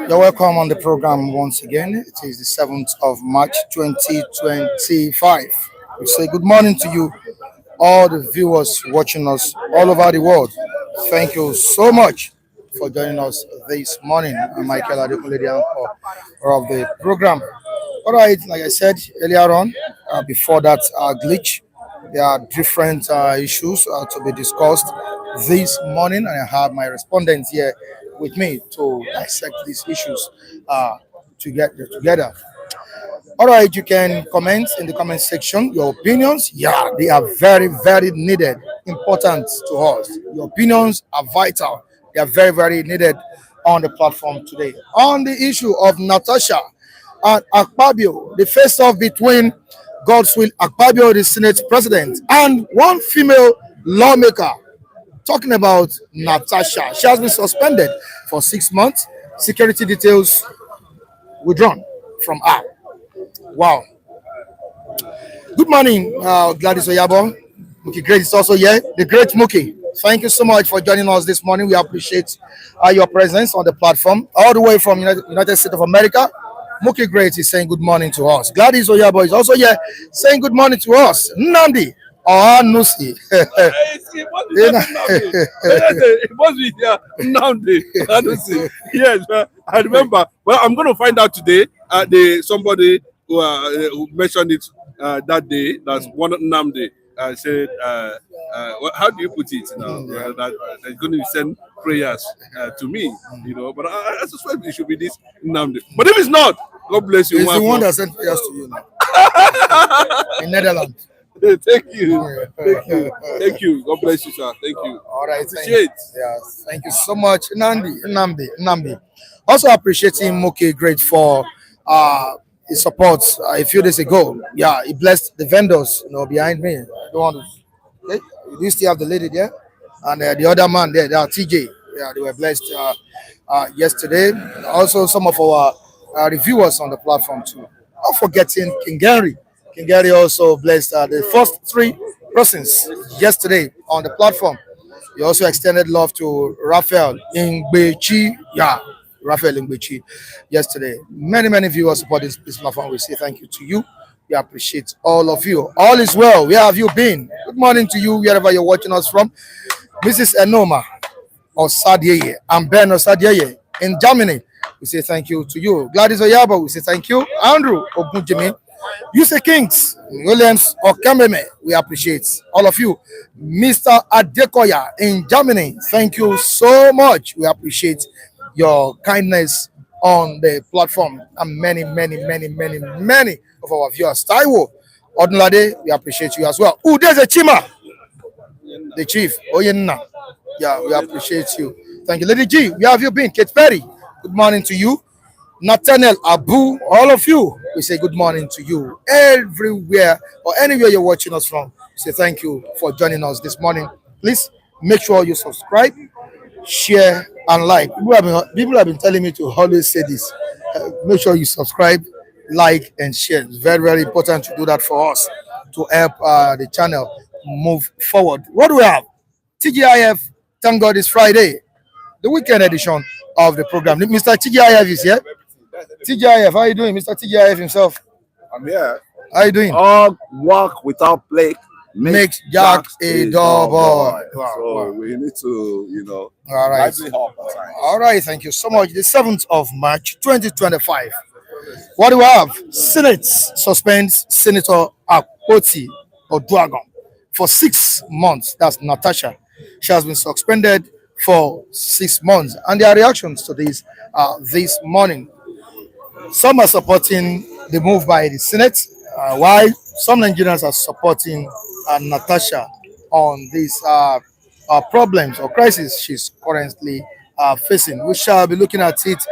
You're welcome on the program once again. It is the 7th of March 2025. We say good morning to you, all the viewers watching us all over the world. Thank you so much for joining us this morning. I'm Michael Adekunle, the anchor of the program. All right, like I said earlier on, before that glitch, there are different issues to be discussed this morning, and I have my respondents here with me to dissect these issues to get together. All right, you can comment in the comment section your opinions. Yeah, they are very, very needed, important to us. Your opinions are vital. They are very, very needed on the platform today. On the issue of Natasha and Akpabio, the face-off between Godswill Akpabio, the Senate president, and one female lawmaker. Talking about Natasha, she has been suspended for 6 months. Security details withdrawn from her. Wow. Good morning, Gladys Oyabo. Mookie Great is also here. The great Mookie. Thank you so much for joining us this morning. We appreciate your presence on the platform. All the way from United States of America. Mookie Great is saying good morning to us. Gladys Oyabo is also here saying good morning to us. Nandi. Oh, Nusi. It must be here. Nandi. Yes, I remember. Well, I'm going to find out today. Somebody who mentioned it that day. That's one Namdi. Said, how do you put it now? That they're going to send prayers to me, But I suspect it should be this Namdi. But if it's not, God bless you. It's the one that sent prayers to you now. In Netherlands. Thank you. Thank you. God bless you, sir. Thank you. All right. Appreciate. Yes. Thank you so much, Nambi. Also appreciating Mookie Great for his support a few days ago. Yeah, he blessed the vendors, behind me. I don't want to. Okay? We still have the lady there, and the other man there, TJ. Yeah, they were blessed yesterday. Also, some of our reviewers on the platform too. Not forgetting King Gary. King Gary also blessed the first 3 persons yesterday on the platform. He also extended love to Raphael Ingbechi. Yeah, Raphael Ingbechi yesterday. Many viewers support this platform. We say thank you to you. We appreciate all of you. All is well. Where have you been? Good morning to you, wherever you're watching us from. Mrs. Enoma Osadieye and Ben Osadieye in Germany. We say thank you to you. Gladys Oyabo, we say thank you. Andrew Ogunjimi. You say Kings, Williams or Kambeme, we appreciate all of you. Mr. Adekoya in Germany, thank you so much. We appreciate your kindness on the platform. And many of our viewers. Taiwo, Odunlade, we appreciate you as well. Oh, there's a Chima, the chief. Oyenna. Yeah, we appreciate you. Thank you. Lady G, where have you been? Kate Perry, good morning to you. Nathaniel Abu, all of you, we say good morning to you. Everywhere or anywhere you're watching us from, we say thank you for joining us this morning. Please make sure you subscribe, share, and like. People have been telling me to always say this. Make sure you subscribe, like, and share. It's very, very important to do that for us to help the channel move forward. What do we have? TGIF, thank God it's Friday, the weekend edition of the program. Mr. TGIF is here. TGIF, how are you doing, Mr. TGIF himself? I'm here. How are you doing? All work without play makes Jack a dull boy. So we need to, all right. All right, thank you so much. The 7th of March, 2025. What do we have? Senate suspends Senator Akpoti Oduagon for 6 months. That's Natasha. She has been suspended for 6 months. And their reactions to this morning. Some are supporting the move by the Senate, while some Nigerians are supporting Natasha on these problems or crisis she's currently facing. We shall be looking at it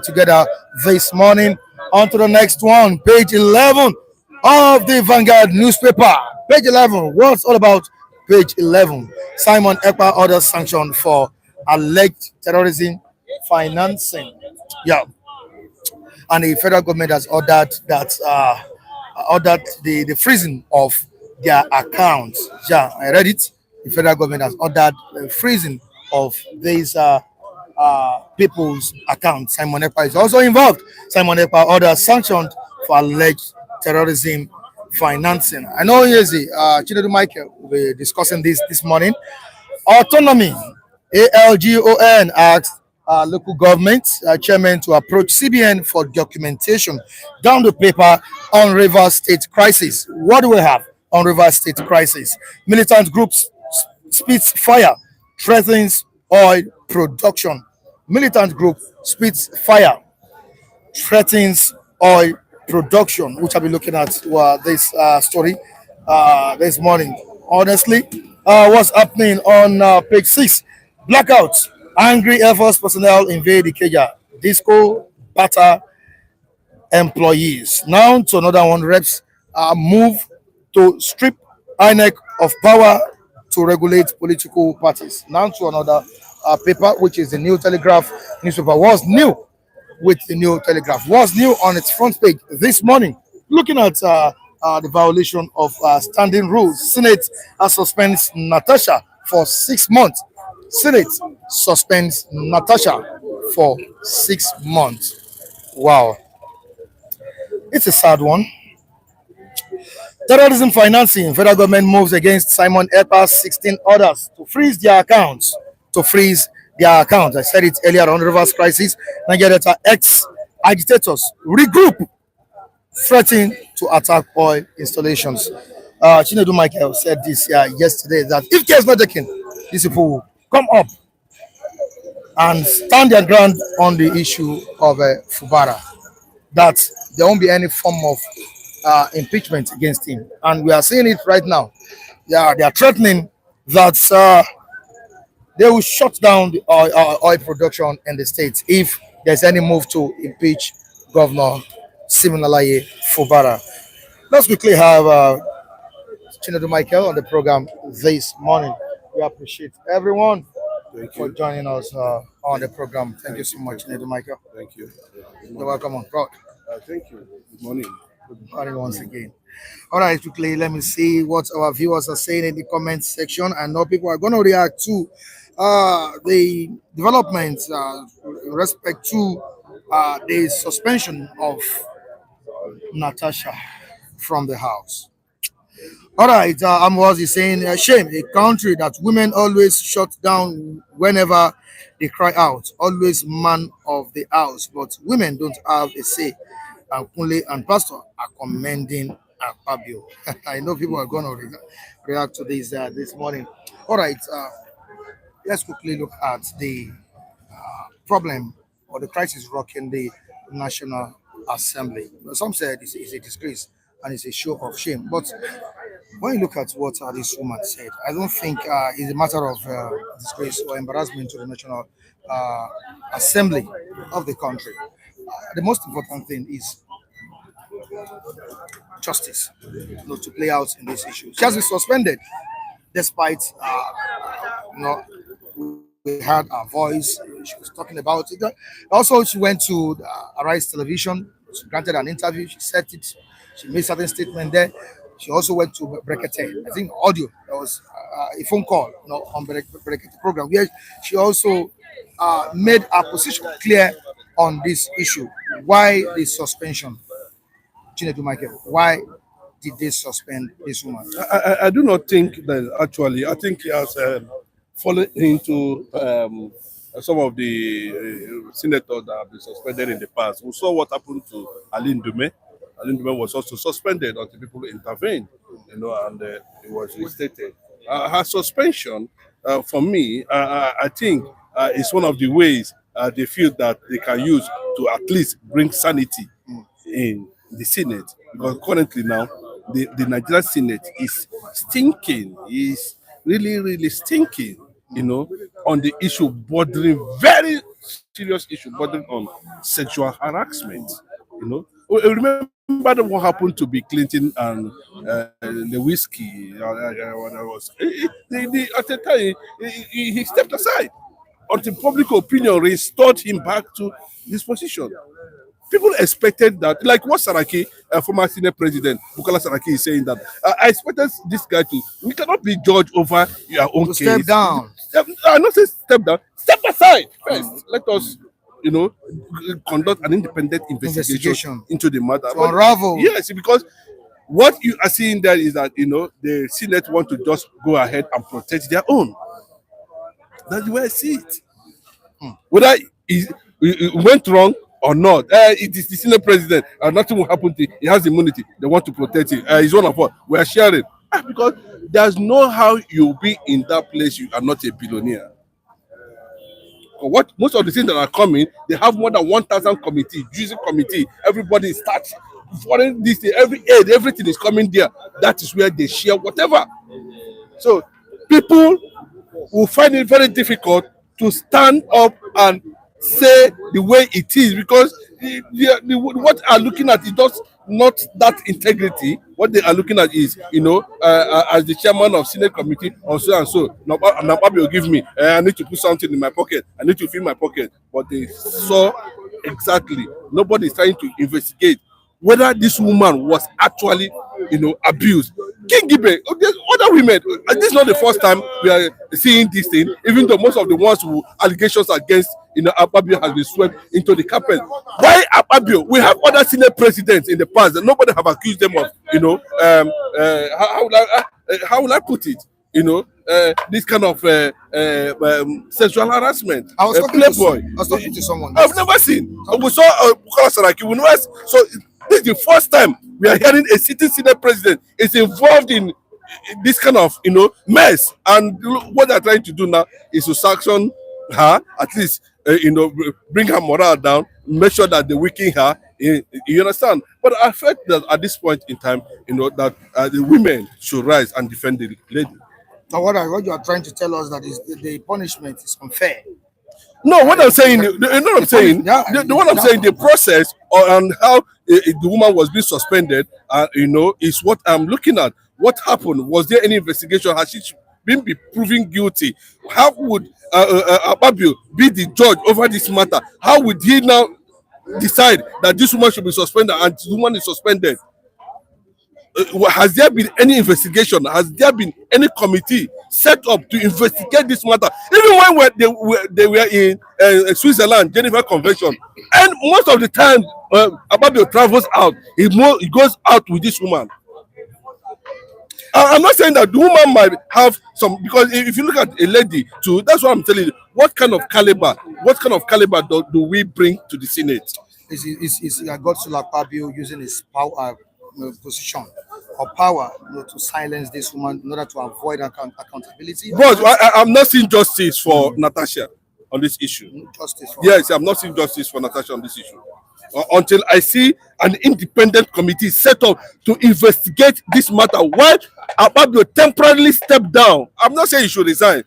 together this morning. On to the next one, page 11 of the Vanguard newspaper. Page 11, what's all about page 11? Simon Ekpa orders sanction for alleged terrorism financing. Yeah. And the federal government has ordered that the freezing of their accounts. Yeah, I read it. The federal government has ordered the freezing of these people's account. Simon Ekpa is also involved. Simon Ekpa others sanctioned for alleged terrorism financing. I know Yezi, Chinedu Michael will be discussing this morning. Autonomy. ALGON asked local government chairman to approach CBN for documentation down the paper on River State crisis. What do we have on River State crisis? Militant groups spits fire, threatens oil production. Militant group spits fire, threatens oil production, which I'll be looking at this story this morning. Honestly, what's happening on page 6? Blackouts. Angry Air Force personnel invade Ikeja. Disco batter employees. Now to another one. Reps move to strip INEC of power to regulate political parties. Now to another paper, which is the New Telegraph newspaper. What's new with the New Telegraph? What's new on its front page this morning? Looking at the violation of standing rules. Senate suspends Natasha for 6 months. Senate suspends Natasha for 6 months. Wow. It's a sad one. Terrorism financing. Federal government moves against Simon Ekpa's 16 orders to freeze their accounts. I said it earlier on Rivers crisis. Niger Delta ex-agitators regroup, threatening to attack oil installations. Chinedu Michael said this yesterday that if care is not taken, these people will come up and stand their ground on the issue of Fubara, that there won't be any form of impeachment against him. And we are seeing it right now. They are threatening that they will shut down the oil production in the state if there's any move to impeach Governor Siminalaye Fubara. Let's quickly have Chinedu Michael on the program this morning. We appreciate everyone for joining us on the program. Thank you so much, Chinedu Michael. Thank you. You're welcome on God. Thank you. Good morning. Good morning once again. All right, quickly, let me see what our viewers are saying in the comment section. I know people are going to react to the developments with respect to the suspension of Natasha from the house. All right, Amos is saying, shame, a country that women always shut down whenever they cry out, always man of the house, but women don't have a say. And Kunle and Pastor are commending akpabio. I know people are going to react to this morning. All right, let's quickly look at the problem or the crisis rocking the National Assembly. Some said it's a disgrace and it's a show of shame. But when you look at what this woman said, I don't think it's a matter of disgrace or embarrassment to the National Assembly of the country. The most important thing is justice, to play out in this issue. She has been suspended despite, we heard her voice. She was talking about it. Also, she went to Arise Television. She granted an interview. She said it. She made certain statement there. She also went to Brekete. I think audio. There was a phone call, on Brekete program where she also made her position clear on this issue. Why the suspension? Chinedu Michael, why did they suspend this woman? I do not think that actually. I think he has fallen into some of the senators that have been suspended in the past. We saw what happened to Aline Dume. Aline Dume was also suspended until people intervened, and it was restated. Her suspension, for me, I think is one of the ways they feel that they can use to at least bring sanity in the Senate, because currently now the Nigerian Senate is stinking, is really, really stinking, on the issue bordering, very serious issue bordering on sexual harassment. Remember what happened to Bill Clinton and the whiskey. At the time, he stepped aside until public opinion restored him back to his position. people expected that, like what Saraki, former Senate President Bukola Saraki, is saying that I expected this guy to. We cannot be judged over your own case. Step down. I'm not saying step down. Step aside first. Let us, conduct an independent investigation into the matter. To unravel. Yes, because what you are seeing there is that the Senate want to just go ahead and protect their own. That's the way I see it. Whether it went wrong or not, it is the Senate President, and nothing will happen to him. He has immunity. They want to protect him. He's one of us. We are sharing. Because there's no how you'll be in that place. You are not a billionaire. What most of the things that are coming, they have more than 1,000 committee, juicy committee. Everybody starts following this thing, every aid, everything is coming there. That is where they share whatever. So people will find it very difficult to stand up and say the way it is, because what are looking at is just not that integrity. What they are looking at is, as the chairman of Senate committee or so and so, Napabi will give me, I need to put something in my pocket, I need to fill my pocket. But they saw exactly, nobody is trying to investigate whether this woman was actually, abused. King Gibe, other women, and this is not the first time we are seeing this thing, even though most of the ones who allegations against, akpabio has been swept into the carpet. Why akpabio? We have other senior presidents in the past that nobody have accused them of, how will I put it? This kind of sexual harassment. I was talking to someone. I've never seen. We saw Bukola Saraki. We know, so this is the first time we are hearing a sitting Senate president is involved in this kind of mess. And what they're trying to do now is to sanction her, at least bring her morale down, make sure that they weaken her. You understand? But I felt that at this point in time, that the women should rise and defend the lady. Now, what you are trying to tell us that is the punishment is unfair. No, what I'm saying, the process and how the woman was being suspended, is what I'm looking at. What happened? Was there any investigation? Has she been proven guilty? How would akpabio be the judge over this matter? How would he now decide that this woman should be suspended and the woman is suspended? Has there been any investigation? Has there been any committee set up to investigate this matter? Even when they were in Switzerland, Geneva Convention, and most of the time, akpabio travels out. He goes out with this woman. I'm not saying that the woman might have some, because if you look at a lady too, that's what I'm telling you. What kind of caliber do we bring to the Senate? Is Godswill Akpabio using his power position or power to silence this woman in order to avoid accountability? But I'm not seeing justice for Natasha on this issue. Yes, I'm not seeing justice for Natasha on this issue. Until I see an independent committee set up to investigate this matter. Why akpabio temporarily stepped down? I'm not saying he should resign.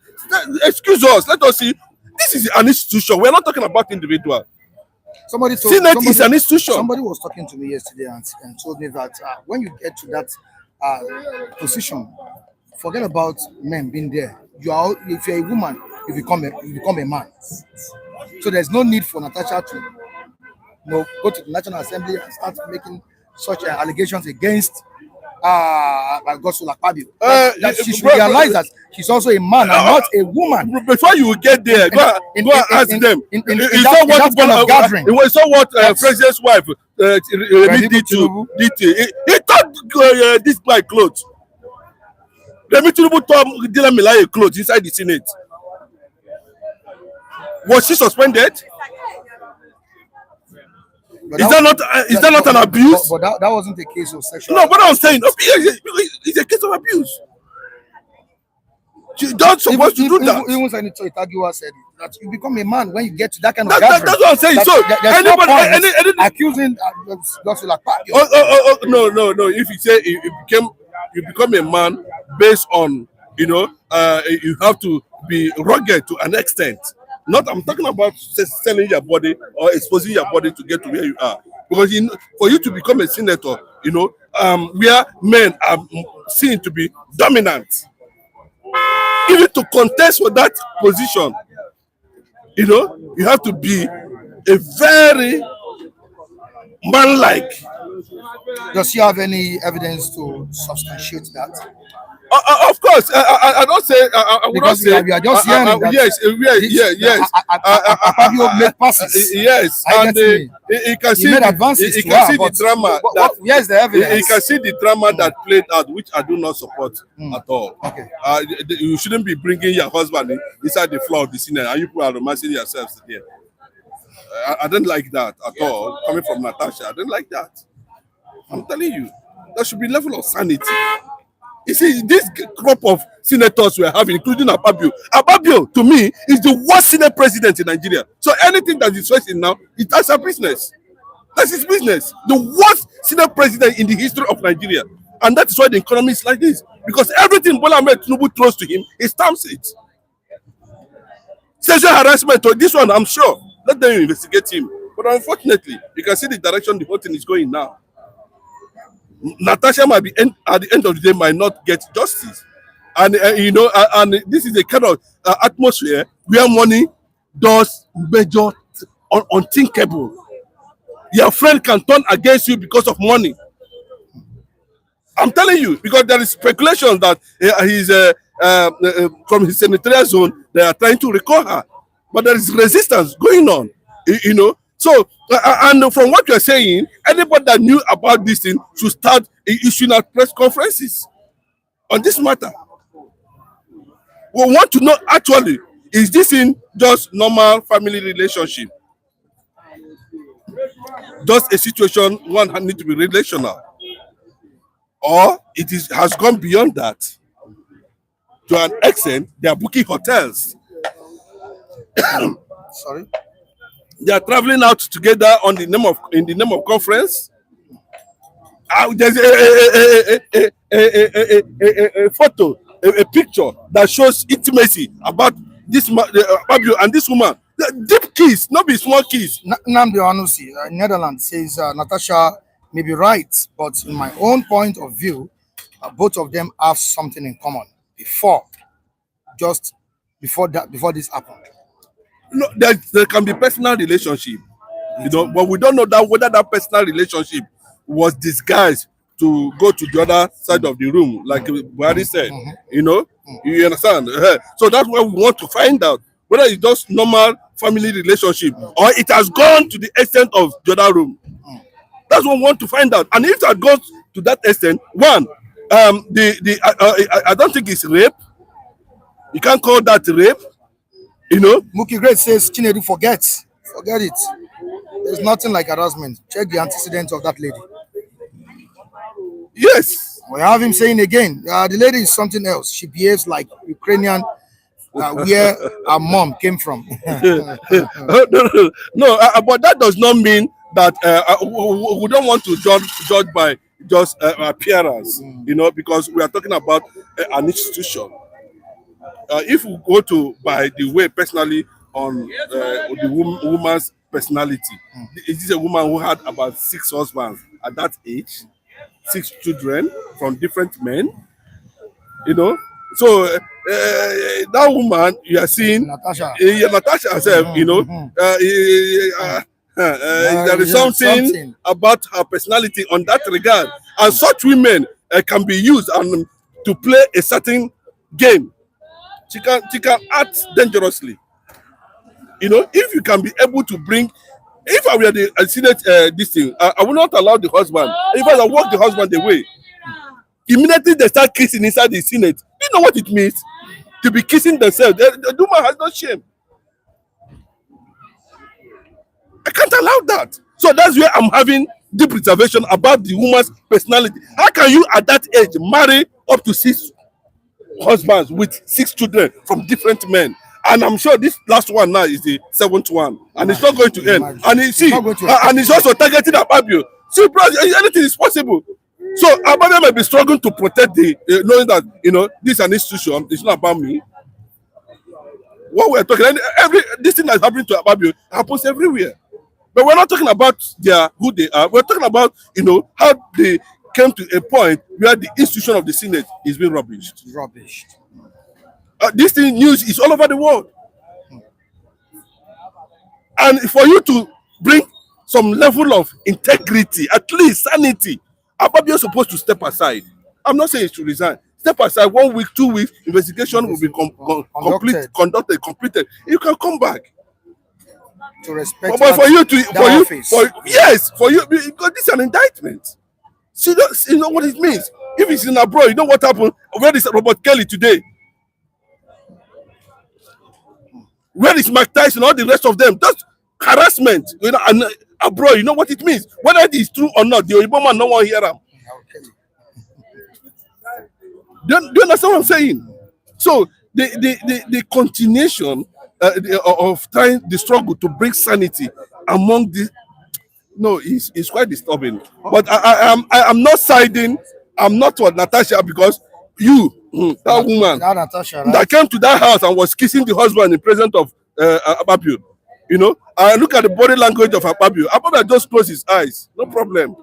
Excuse us. Let us see. This is an institution. We're not talking about individual. Senate is an institution. Somebody was talking to me yesterday and told me that when you get to that position, forget about men being there. If you're a woman, you become a man. So there's no need for Natasha to go to the National Assembly and start making such allegations against Godswill Akpabio. She should realize that she's also a man and not a woman. Before you get there, go ask them. It's not what President's wife did to. He thought this guy clothes. Remi Tinubu thought Dylan Milaye clothes inside the Senate. Was she suspended? Is that not an abuse? But that wasn't a case of sexual. No, but I'm saying it's a case of abuse. You're not supposed to do that. Even Senator Itagiwa said that you become a man when you get to that kind of gathering. That's what I'm saying. So anybody accusing Godswill Akpabio. No. If you say you become a man based on you have to be rugged to an extent. I'm talking about selling your body or exposing your body to get to where you are. Because for you to become a senator, where men are seen to be dominant, even to contest for that position, you have to be a very man-like. Does he have any evidence to substantiate that? Of course, I don't say. I would not Because say. we are just hearing that yes, yes. Akpabio made passes. Yes, I and get me. he can He see made advances he to can her, see the but drama. where's the evidence? He can see the drama that played out, which I do not support at all. Okay. You shouldn't be bringing your husband inside the floor of the Senate, and you people are romancing yourselves there. I don't like that at all. Coming from Natasha, I don't like that. I'm telling you, there should be level of sanity. You see, this crop of senators we are having, including Akpabio. Akpabio, to me, is the worst Senate president in Nigeria. So anything that he's facing now, that's a business. That's his business. The worst Senate president in the history of Nigeria. And that is why the economy is like this. Because everything Bola Ahmed Tinubu throws to him, he stamps it. Sexual harassment, or this one, I'm sure. Let them investigate him. But unfortunately, you can see the direction the whole thing is going now. Natasha might be at the end of the day might not get justice, and and this is a kind of atmosphere where money does major unthinkable. Your friend can turn against you because of money. I'm telling you, because there is speculation that he's from his senatorial zone. They are trying to recall her, but there is resistance going on. So, and from what you're saying, anybody that knew about this thing should start issuing out press conferences on this matter. We want to know actually, is this in just normal family relationship? Does a situation one need to be relational? Or has gone beyond that? To an extent, they are booking hotels. Sorry? They are traveling out together in the name of conference. There's a photo, a picture that shows intimacy about this Fabio and this woman. Deep kiss, not be small kiss. Nnamdi Onusi, Netherlands, says Natasha may be right, but in my own point of view, both of them have something in common before this happened. No, there can be personal relationship, but we don't know whether that personal relationship was disguised to go to the other side of the room, like Buhari said. You understand? So that's what we want to find out, whether it's just normal family relationship or it has gone to the extent of the other room. That's what we want to find out. And if that goes to that extent, one, I don't think it's rape. You can't call that rape. Mookie Great says Chinedu forget it. There's nothing like harassment. Check the antecedents of that lady. Yes. We have him saying again, the lady is something else. She behaves like Ukrainian, where her mom came from. No, but that does not mean that we don't want to judge by just appearance, because we are talking about an institution. If we go by the way personally on the woman's personality, is this a woman who had about 6 husbands at that age, 6 children from different men? So that woman you are seeing, Natasha herself, there is something about her personality on that regard, and such women can be used to play a certain game. She can act dangerously. If you can be able to bring, if I were the Senate this thing, I will not allow the husband. If I walk the husband away, immediately they start kissing inside the Senate. You know what it means to be kissing themselves? The woman has no shame. I can't allow that. So that's where I'm having deep reservation about the woman's personality. How can you at that age marry up to 6 husbands with 6 children from different men? And I'm sure this last one now is the 7th one, and it's not going to end. And it's also targeting Akpabio. See, bro, anything is possible. So Akpabio may be struggling to protect knowing that this is an institution. It's not about me. What we're talking, this thing that's happening to Akpabio happens everywhere. But we're not talking about who they are. We're talking about how they came to a point where the institution of the Senate is being rubbished. This thing news is all over the world. And for you to bring some level of integrity, at least sanity. Akpabio is supposed to step aside. I'm not saying he should resign. Step aside 1 week, 2 weeks, investigation will be conducted, completed. You can come back. To respect But for you office. for you, because this is an indictment. So you know what it means. If it's in abroad, you know what happened. Where is Robert Kelly today? Where is Mike Tyson? All the rest of them, just harassment. You know, and abroad, you know what it means. Whether it is true or not, the Oyibo man no one hear them. Do you understand what I'm saying? So the continuation of trying the struggle to bring sanity among the it's quite disturbing. But I'm not siding. I'm not with Natasha because that woman Natasha, right? that came to that house and was kissing the husband in presence of Akpabio. You know, I look at the body language of Akpabio. Akpabio just closed his eyes. No problem.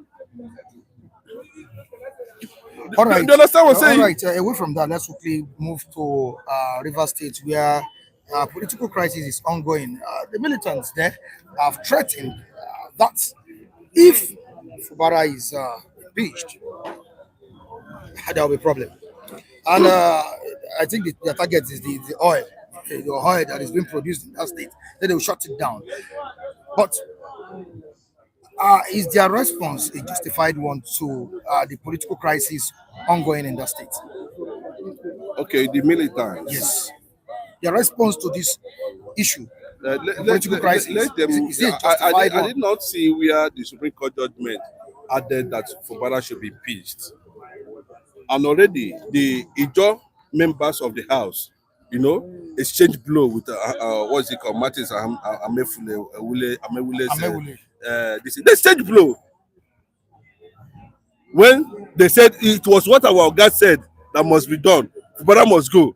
All right. Do you understand what I'm saying? All right. Away from that, let's quickly move to River State, where political crisis is ongoing. The militants there have threatened that if Fubara is impeached, there will be a problem. And I think the target is the oil that is being produced in that state. Then they will shut it down. But is their response a justified one to the political crisis ongoing in that state? Okay, the militants. Yes. Their response to this issue, political crisis, let them, is it justified I did not see where the Supreme Court judgment added that Fubara should be impeached. And already the Ijo members of the House, you know, exchange blow with what's it called, Martins Amewule. They exchange blow when they said it was what our God said that must be done. Fubara must go,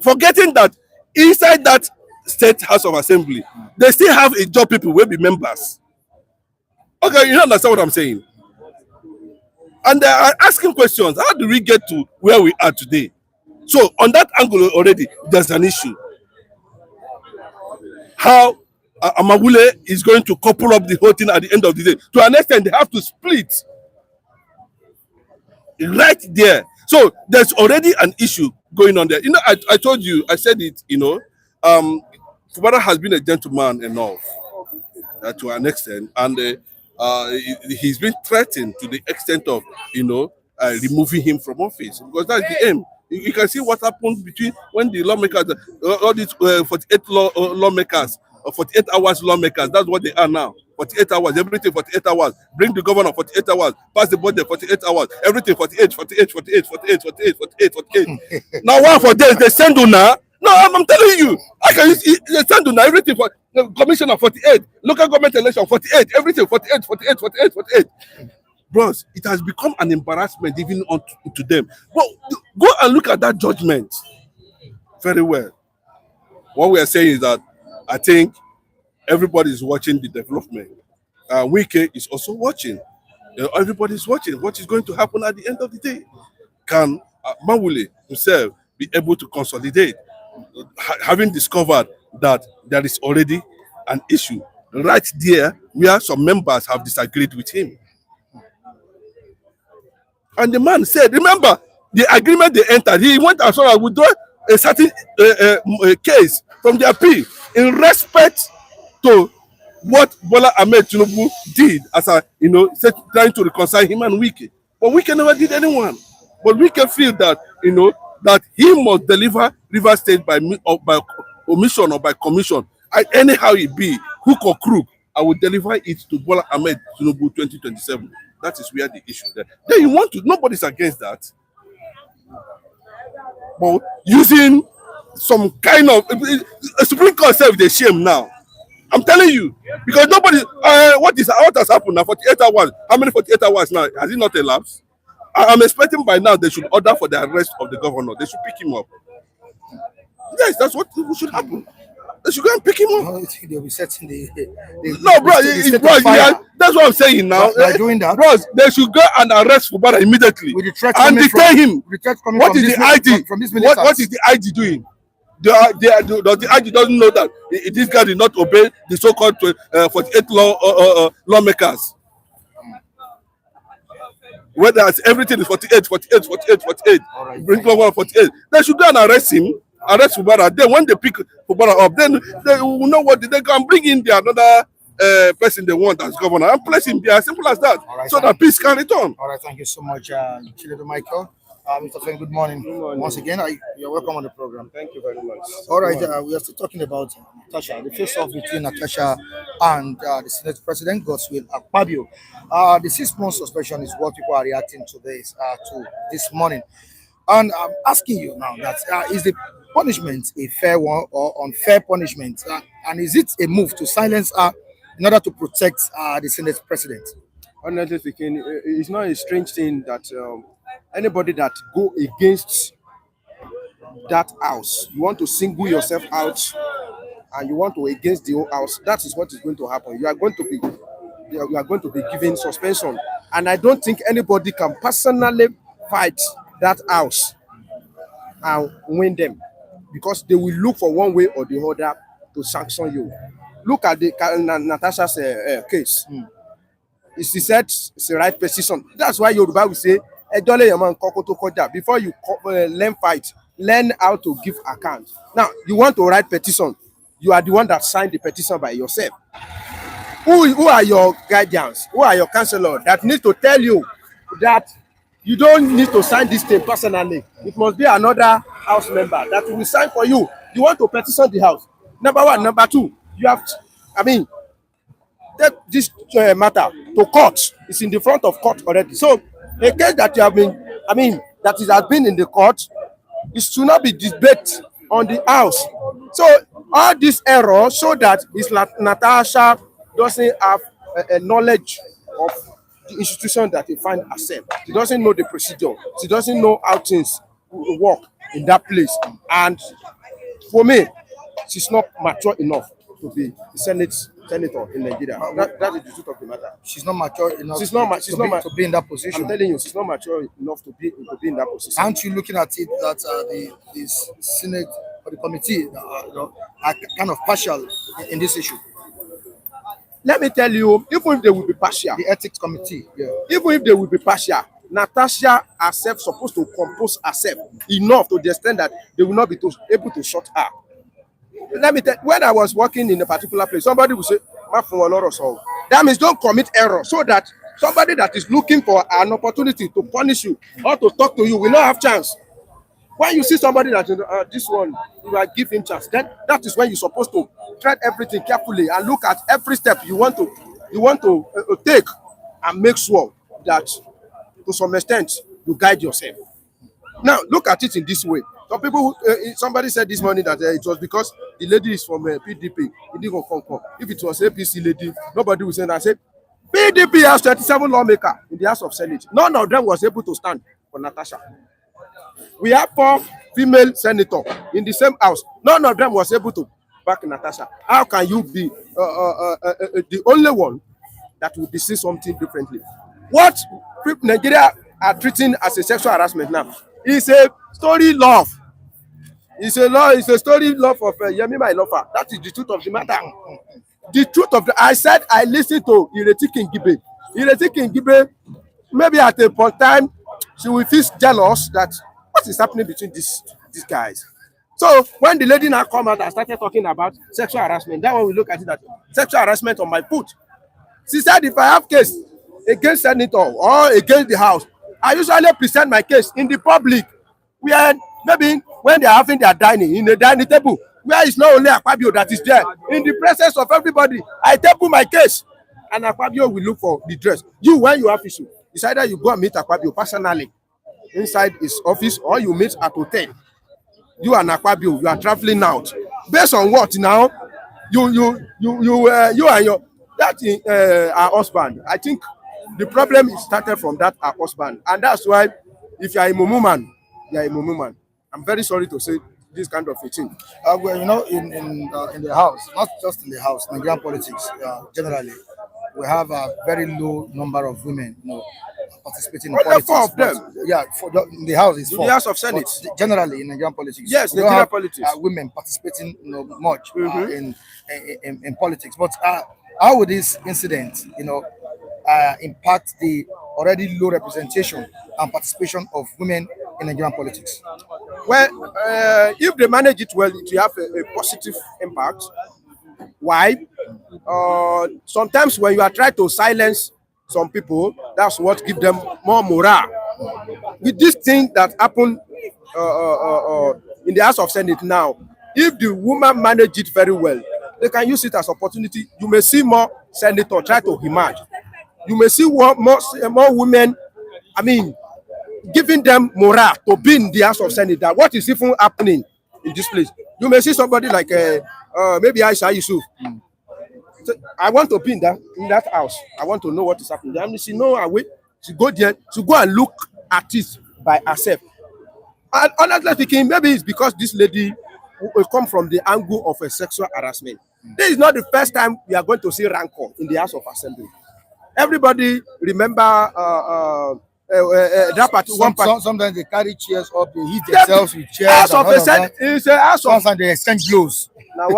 forgetting that inside that state House of Assembly, they still have Ijo people will be members. Okay, you understand what I'm saying? And they are asking questions. How do we get to where we are today? So on that angle already, there's an issue. How Amawule is going to couple up the whole thing at the end of the day. To an extent, they have to split right there. So there's already an issue going on there. You know, I told you, I said it, you know, Fubara has been a gentleman enough to an extent, and he's been threatened to the extent of, you know, removing him from office, because that's the aim. You can see what happened between when the lawmakers, all these 48 lawmakers, 48 hours lawmakers, that's what they are now. 48 hours, everything 48 hours. Bring the governor 48 hours, pass the budget 48 hours, everything 48. Now, one for days, they send you now. No, I'm telling you, I can use they send you now everything for the commissioner 48, local government election 48, everything 48. Bros, it has become an embarrassment even to them. But go and look at that judgment very well. What we are saying is that I think everybody is watching the development. Wike is also watching. Everybody is watching what is going to happen at the end of the day. Can Mawule himself be able to consolidate, having discovered that there is already an issue right there where some members have disagreed with him? And the man said, remember, the agreement they entered, he went as far as withdraw a certain case from the appeal in respect to what Bola Ahmed Tinubu did as a, you know, trying to reconcile him and Wike. But Wike never did anyone. But Wike feel that, you know, that he must deliver River State by omission or by commission. Anyhow it be, hook or crook, I will deliver it to Bola Ahmed Tinubu 2027. That is where the issue there. Then you want to, nobody's against that. But using some kind of a Supreme Court self, they shame now. I'm telling you, because nobody. What has happened now? 48 hours. How many 48 hours now? Has it not elapsed? I'm expecting by now they should order for the arrest of the governor. They should pick him up. Yes, that's what should happen. They should go and pick him up. They'll be setting no, bro, that's what I'm saying now. By doing that, bro, they should go and arrest Fubara immediately with the threat and detain him. The threat coming What from is this, the IG? from this What is the IG doing? Does the IG doesn't know that this guy did not obey the so-called 48 lawmakers? Whether everything is 48, 48, 48, 48, bring over 48. They should go and arrest him, arrest Fubara. Then when they pick Fubara up, then they will know what they can bring in the another person they want as governor and place him there. Simple as that. Right, so that peace can return. All right, thank you so much, Michael. Mr. Feng, good morning. Good morning. Once again, you're welcome on the program. Thank you very much. All right, we are still talking about Natasha, the face-off between Natasha and the Senate President, Godswill Akpabio. The 6-month suspension is what people are reacting to this morning. And I'm asking you now that is the punishment a fair one or unfair punishment? And is it a move to silence her in order to protect the Senate President? Honestly speaking, it's not a strange thing that anybody that go against that house, you want to single yourself out and you want to against the whole house, that is what is going to happen. You are going to be given suspension. And I don't think anybody can personally fight that house and win them, because they will look for one way or the other to sanction you. Look at the Natasha's case. She said it's the right position. That's why Yoruba will say, before you learn fight, learn how to give account. Now, you want to write petition. You are the one that signed the petition by yourself. Who are your guardians? Who are your counselors that need to tell you that you don't need to sign this thing personally? It must be another house member that will sign for you. You want to petition the house. Number one. Number two, you have to, take this matter to court. It's in the front of court already. So a case that has been in the court, it should not be debated on the house. So all this error show that it's like Natasha doesn't have a knowledge of the institution that they find herself. She doesn't know the procedure. She doesn't know how things work in that place. And for me, she's not mature enough to be a senator in Nigeria. That is the truth of the matter. She's not mature enough to be in that position. I'm telling you, she's not mature enough to be in that position. Aren't you looking at it that the Senate or the committee are kind of partial in this issue? Let me tell you, even if they will be partial, the ethics committee, even if they will be partial, Natasha herself supposed to compose herself enough to the extent that they will not be able to shut her. Let me tell you, when I was working in a particular place, somebody will say, that means don't commit error, so that somebody that is looking for an opportunity to punish you or to talk to you will not have chance. When you see somebody that this one, you are giving chance, then that is when you're supposed to tread everything carefully and look at every step you want to take and make sure that to some extent you guide yourself. Now look at it in this way. Some people, somebody said this morning that it was because the lady is from PDP. If it was APC lady, nobody would say that. I said, PDP has 27 lawmakers in the House of Senate. None of them was able to stand for Natasha. We have 4 female senators in the same house. None of them was able to back Natasha. How can you be the only one that will be seeing something differently? What Nigeria are treating as a sexual harassment now is a story love. It's a story love of Yemi, my lover. That is the truth of the matter. The truth of I said I listened to Ireti Kingibe. Ireti Kingibe, maybe at a point time, she will feel jealous that what is happening between these guys. So when the lady now come out and started talking about sexual harassment, that one we look at it that sexual harassment on my foot. She said if I have case against senator or against the house, I usually present my case in the public, where maybe when they are having their dining in the dining table, where it's not only Akpabio that is there, in the presence of everybody, I table my case, and Akpabio will look for the dress. You, when you have issue, it's either you go and meet Akpabio personally inside his office, or you meet at hotel. You and Akpabio, you are traveling out. Based on what now? You and your our husband. I think the problem is started from that our husband, and that's why if you are a Mumuman, you are a Mumuman. I'm very sorry to say this kind of a thing. Well, in the house, not just in the house, Nigerian politics generally, we have a very low number of women, participating in Only politics. 4 of but, them. yeah, in the House is In 4. the House of Senate. But generally in Nigerian politics, Yes, we don't Nigerian have, politics. women participating, much Mhm. in politics. But how would this incident, impact the already low representation and participation of women in Nigerian politics? Well, if they manage it well, it will have a positive impact. Why? Sometimes when you are trying to silence some people, that's what gives them more morale. With this thing that happened in the House of Senate now, if the woman manage it very well, they can use it as opportunity. You may see more senators try to emerge. You may see more women, giving them morale to be in the House of Senate. That what is even happening in this place. You may see somebody like maybe Aisha Yusuf. So I want to be in that house. I want to know what is happening. I mean, she know her way. She go there. She go and look at it by herself. And honestly speaking, maybe it's because this lady will come from the angle of a sexual harassment. This is not the first time we are going to see rancor in the House of Assembly. Everybody remember that part. Sometimes they carry chairs up, they hit themselves with chairs. House of Assembly is a house of. Sometimes they exchange blows. Now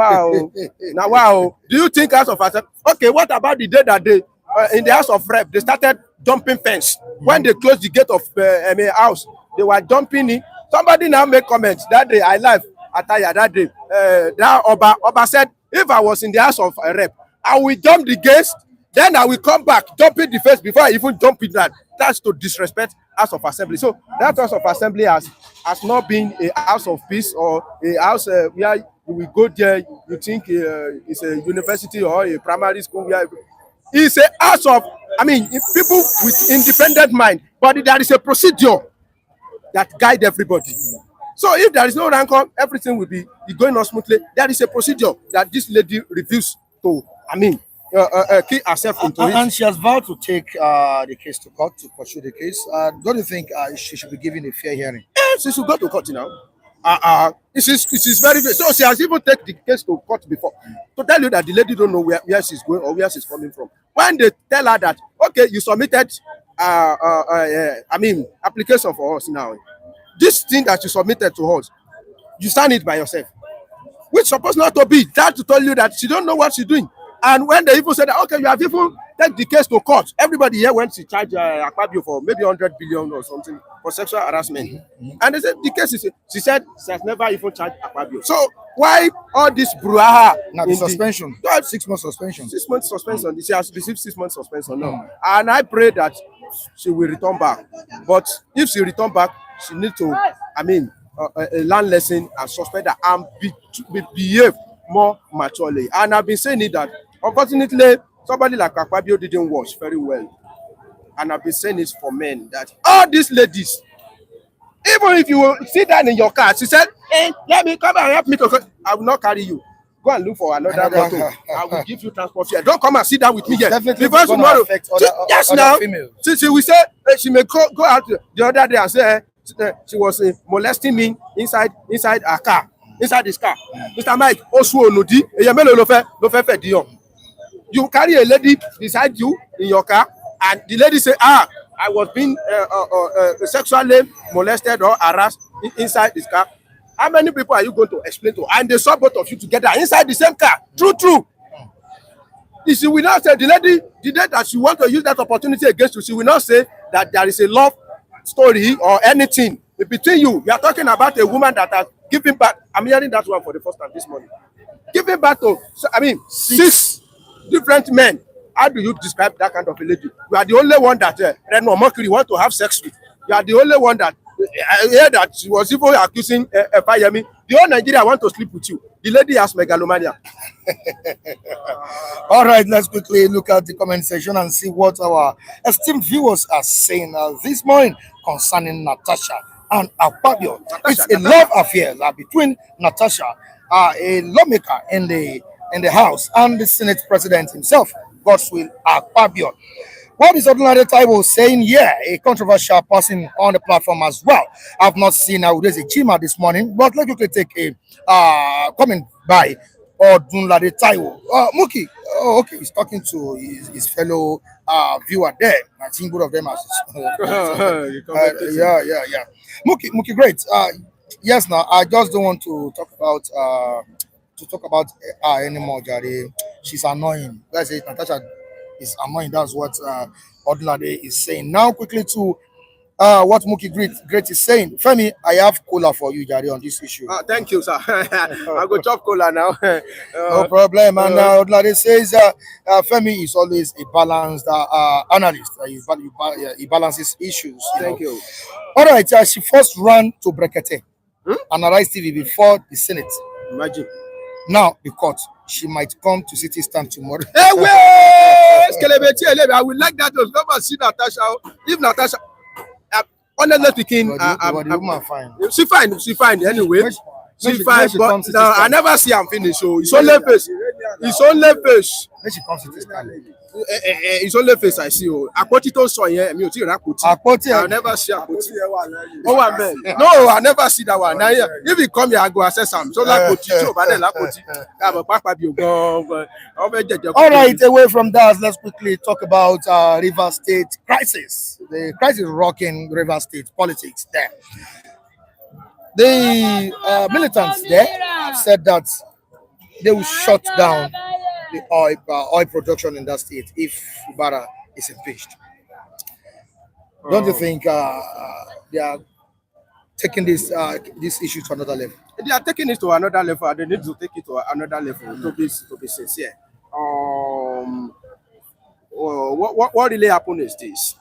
wow. Do you think House of Assembly? Okay, what about the day that they in the House of Rep they started dumping fence when they closed the gate of house? They were dumping it. Somebody now make comments that day. I live attire that day. That Oba said, if I was in the House of Rep, I will dump the gates. Then I will come back, dumping the face before I even dump it. That's to disrespect House of Assembly. So that House of Assembly has not been a house of peace or a house where you will go there. You think it's a university or a primary school. Where it's a house of, people with independent mind, but there is a procedure that guide everybody. So if there is no rancor, everything will be going on smoothly. There is a procedure that this lady refused to, key herself into it. And she has vowed to take the case to court to pursue the case. Don't you think she should be given a fair hearing? Yes, she should go to court now. This is very good. So she has even taken the case to court before to tell you that the lady don't know where she's going or where she's coming from. When they tell her that, okay, you submitted application for us now. This thing that you submitted to us, you sign it by yourself. Which supposed not to be that to tell you that she don't know what she's doing. And when they even said that, okay, you have even take the case to court. Everybody here went to charge akpabio for maybe 100 billion or something for sexual harassment. And they said the case is, she said she has never even charged akpabio. So why all this brouhaha? Now the suspension, 6 months suspension. 6 months suspension. She has received 6 months suspension now. And I pray that she will return back. But if she return back, she need to, a learn lesson and suspend her and behave more maturely. And I've been saying it that unfortunately somebody like akpabio didn't watch very well. And I've been saying this for men that all these ladies, even if you will sit down in your car, she said, hey, let me come and help me to, I will not carry you. Go and look for another motor. I will give you transport fare. Don't come and sit down with me yet. Because tomorrow, she will say she may go out the other day and say she was molesting me inside her car, inside this car. Mr. Mike, you carry a lady beside you in your car, and the lady say, I was being sexually molested or harassed inside this car. How many people are you going to explain to? And they saw both of you together inside the same car. True. If she will not say, the lady, the day that she want to use that opportunity against you, she will not say that there is a love story or anything between you. We are talking about a woman that has given birth. I'm hearing that one for the first time this morning. Giving birth to, 6 different men. How do you describe that kind of a lady? You are the only one that Reno Mercury want to have sex with. You are the only one that I hear that she was even accusing Fayemi. The whole Nigeria want to sleep with you. The lady has megalomania. All right, let's quickly look at the comment section and see what our esteemed viewers are saying this morning concerning Natasha and akpabio. It's a love affair between Natasha, a lawmaker in the House, and the Senate President himself, Godswill Akpabio. What is Ordinary Taiwo saying here? A controversial person on the platform as well. I've not seen Udeze Chima this morning, but let's quickly take a comment by Odunlade Taiwo. Muki, oh, okay, he's talking to his fellow viewer there. I think both of them are. Yeah. Muki, great. Yes, now I just don't want to talk about anymore, Jare. She's annoying. Let's say Natasha is annoying. That's what Odunlade is saying. Now, quickly to what Muki Great is saying. Femi, I have cola for you, Jare, on this issue. Thank you, sir. I go chop cola now. No problem. And Odunlade says Femi is always a balanced analyst. He balances issues. Thank you. All right, she first ran to Brekete and Arise TV before the Senate. Imagine. Now, the court, she might come to city stand tomorrow. Hey, wait! I would like that to come and see Natasha. If Natasha, honestly speaking, the woman fine. She fine anyway. She fine, but no, I never see am finish. So it's only face. It's only face. When she comes to city stand. It's only face I see. Akpoti tó sọ yẹn, mi ò tí ì ra Akpoti. I never see Akpoti. Oh, amen. No, I never see that one. Now, if he come here, I go assess him. So like Akpoti, but then Akpoti. All right, away from that, let's quickly talk about River State crisis. The crisis rocking River State politics there. The militants there said that they will shut down the oil production in that state if Fubara is impeached. Don't you think they are taking this issue to another level? They are taking it to another level. They need to take it to another level to be sincere. What really happened is this: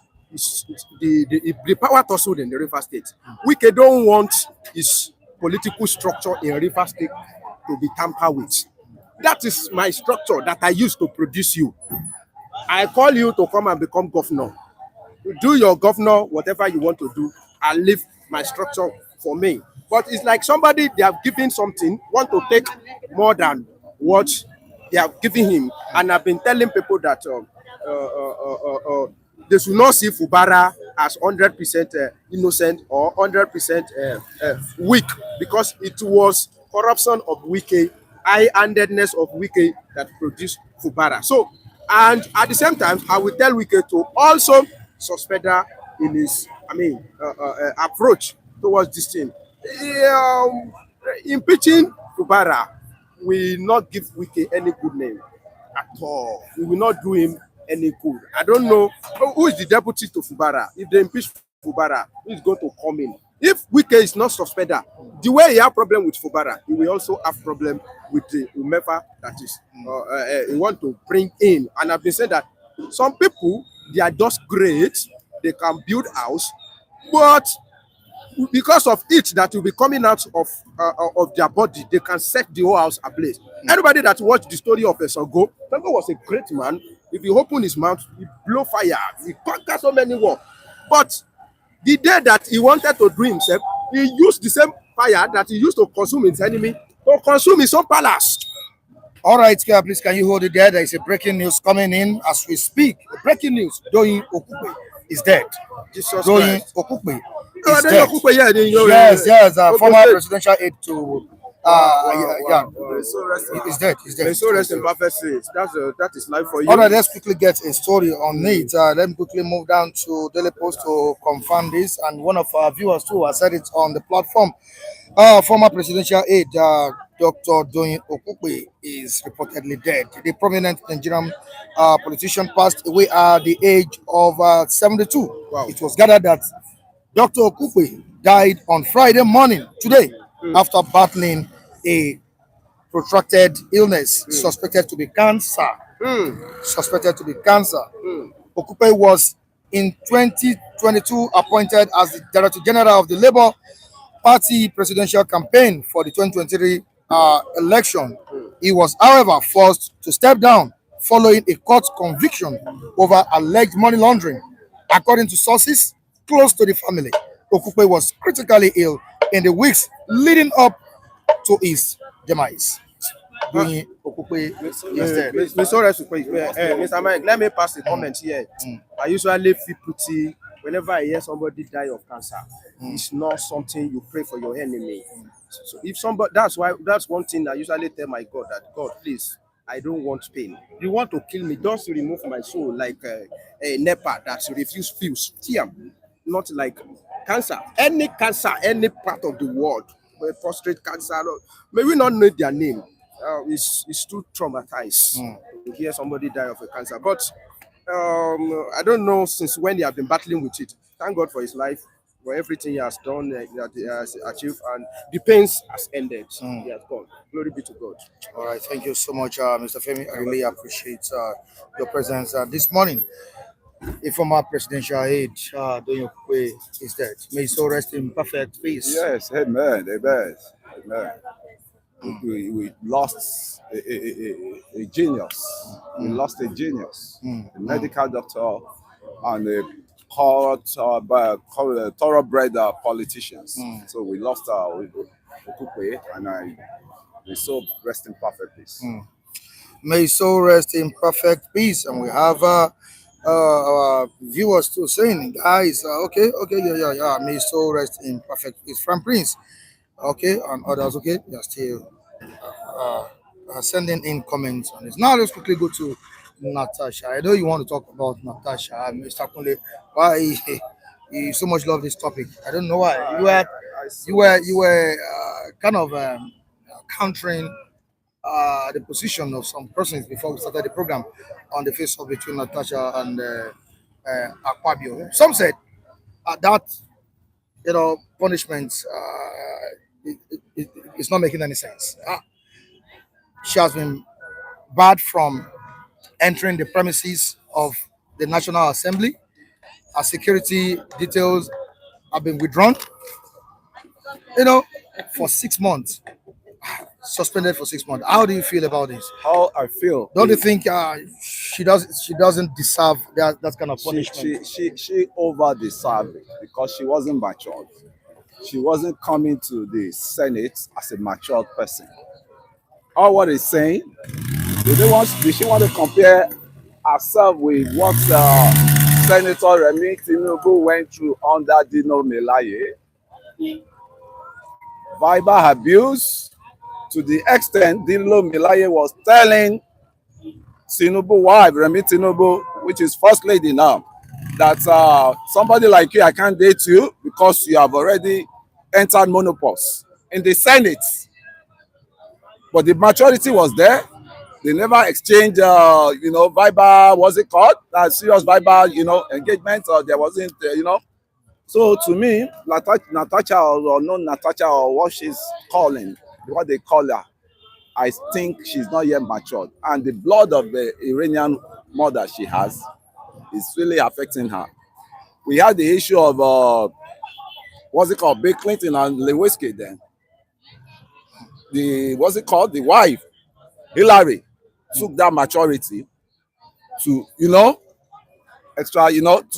the power tussle in the River State. Wike don't want his political structure in River State to be tampered with. That is my structure that I used to produce you. I call you to come and become governor. Do your governor whatever you want to do and leave my structure for me. But it's like somebody, they have given something, want to take more than what they have given him. And I've been telling people that they should not see Fubara as 100% innocent or 100% weak, because it was corruption of Wike, high-handedness of Wike that produced Fubara. So, and at the same time, I will tell Wike to also suspend her in his, approach towards this thing. Impeaching Fubara will not give Wike any good name at all. We will not do him any good. I don't know who is the deputy to Fubara. If they impeach Fubara, who is going to come in? If Wike is not suspended, the way he have problem with Fubara, he will also have problem with the whomever that is he want to bring in. And I've been saying that some people, they are just great, they can build house, but because of it that will be coming out of their body, they can set the whole house ablaze. Anybody that watched the story of Sango was a great man. If he opened his mouth, he blow fire, he conquered so many wars. But the day that he wanted to do himself, he used the same fire that he used to consume his enemy to consume his own palace. All right, Kia, please, can you hold it there? There is a breaking news coming in as we speak. Breaking news: Doyin Okupe is dead. Doyin Okupe is dead. Yes, former presidential aide to. He's dead. He's so rest in perfect state. That is life for you. All right, let's quickly get a story on it. Let me quickly move down to Daily Post to confirm this. And one of our viewers too has said it on the platform. Former presidential aide, Dr. Doyin Okupe, is reportedly dead. The prominent Nigerian politician passed away at the age of 72. Wow. It was gathered that Dr. Okupe died on Friday morning, today, after battling a protracted illness suspected to be cancer. Okupe was in 2022 appointed as the Director General of the Labour Party presidential campaign for the 2023 election. He was, however, forced to step down following a court conviction over alleged money laundering. According to sources close to the family, Okupe was critically ill in the weeks leading up to his demise. Okupe is dead. Mr. Mike, let me pass the comment here. I usually feel pretty whenever I hear somebody die of cancer. It's not something you pray for your enemy. So if somebody, that's one thing I usually tell my God, that God, please, I don't want pain. You want to kill me, just remove my soul, like a NEPA that refuse pills. Not like cancer. Any cancer, any part of the world, prostate cancer, may we not know their name. It's too traumatized to hear somebody die of a cancer. But I don't know since when he has been battling with it. Thank God for his life, for everything he has done, that he has achieved, and the pains has ended. He has gone. Glory be to God. All right, thank you so much, Mr. Femi. I really appreciate your presence this morning. A former presidential aide, Donyo Kwe, is dead. May his soul rest in perfect peace. Yes, amen, amen, amen. We lost a genius. We lost a genius, a medical doctor, and a thoroughbred politicians. So we lost Okupe, and we so rest in perfect peace. May his soul rest in perfect peace. And we have our viewers too saying, guys, okay, yeah. May his soul rest in perfect peace. Frank Prince, okay, and others, okay, they are still sending in comments on this. Now let's quickly go to Natasha. I know you want to talk about Natasha, Mr. Kunle. Why you so much love this topic? I don't know why. You were kind of countering the position of some persons before we started the program on the face of between Natasha and Akpabio. Some said that punishment it's not making any sense. She has been barred from entering the premises of the National Assembly. Her security details have been withdrawn, for 6 months. Suspended for 6 months. How do you feel about this? How I feel? Don't you think she doesn't deserve that kind of punishment? She over deserved it because she wasn't matured. She wasn't coming to the Senate as a matured person. All what he's saying, did she want to compare herself with what Senator Remi Tinubu went through under Dino Melaye? Verbal abuse to the extent Dino Melaye was telling Tinubu wife, Remi Tinubu, which is first lady now, that somebody like you, I can't date you because you have already entered menopause in the Senate. But the maturity was there. They never exchanged, verbal, what's it called? Serious verbal, engagement, or there wasn't, So to me, Natasha or non-Natasha or what she's calling, what they call her, I think she's not yet matured. And the blood of the Iranian mother she has is really affecting her. We had the issue of, Bill Clinton and Lewinsky then. The wife, Hillary, took that maturity to, extra,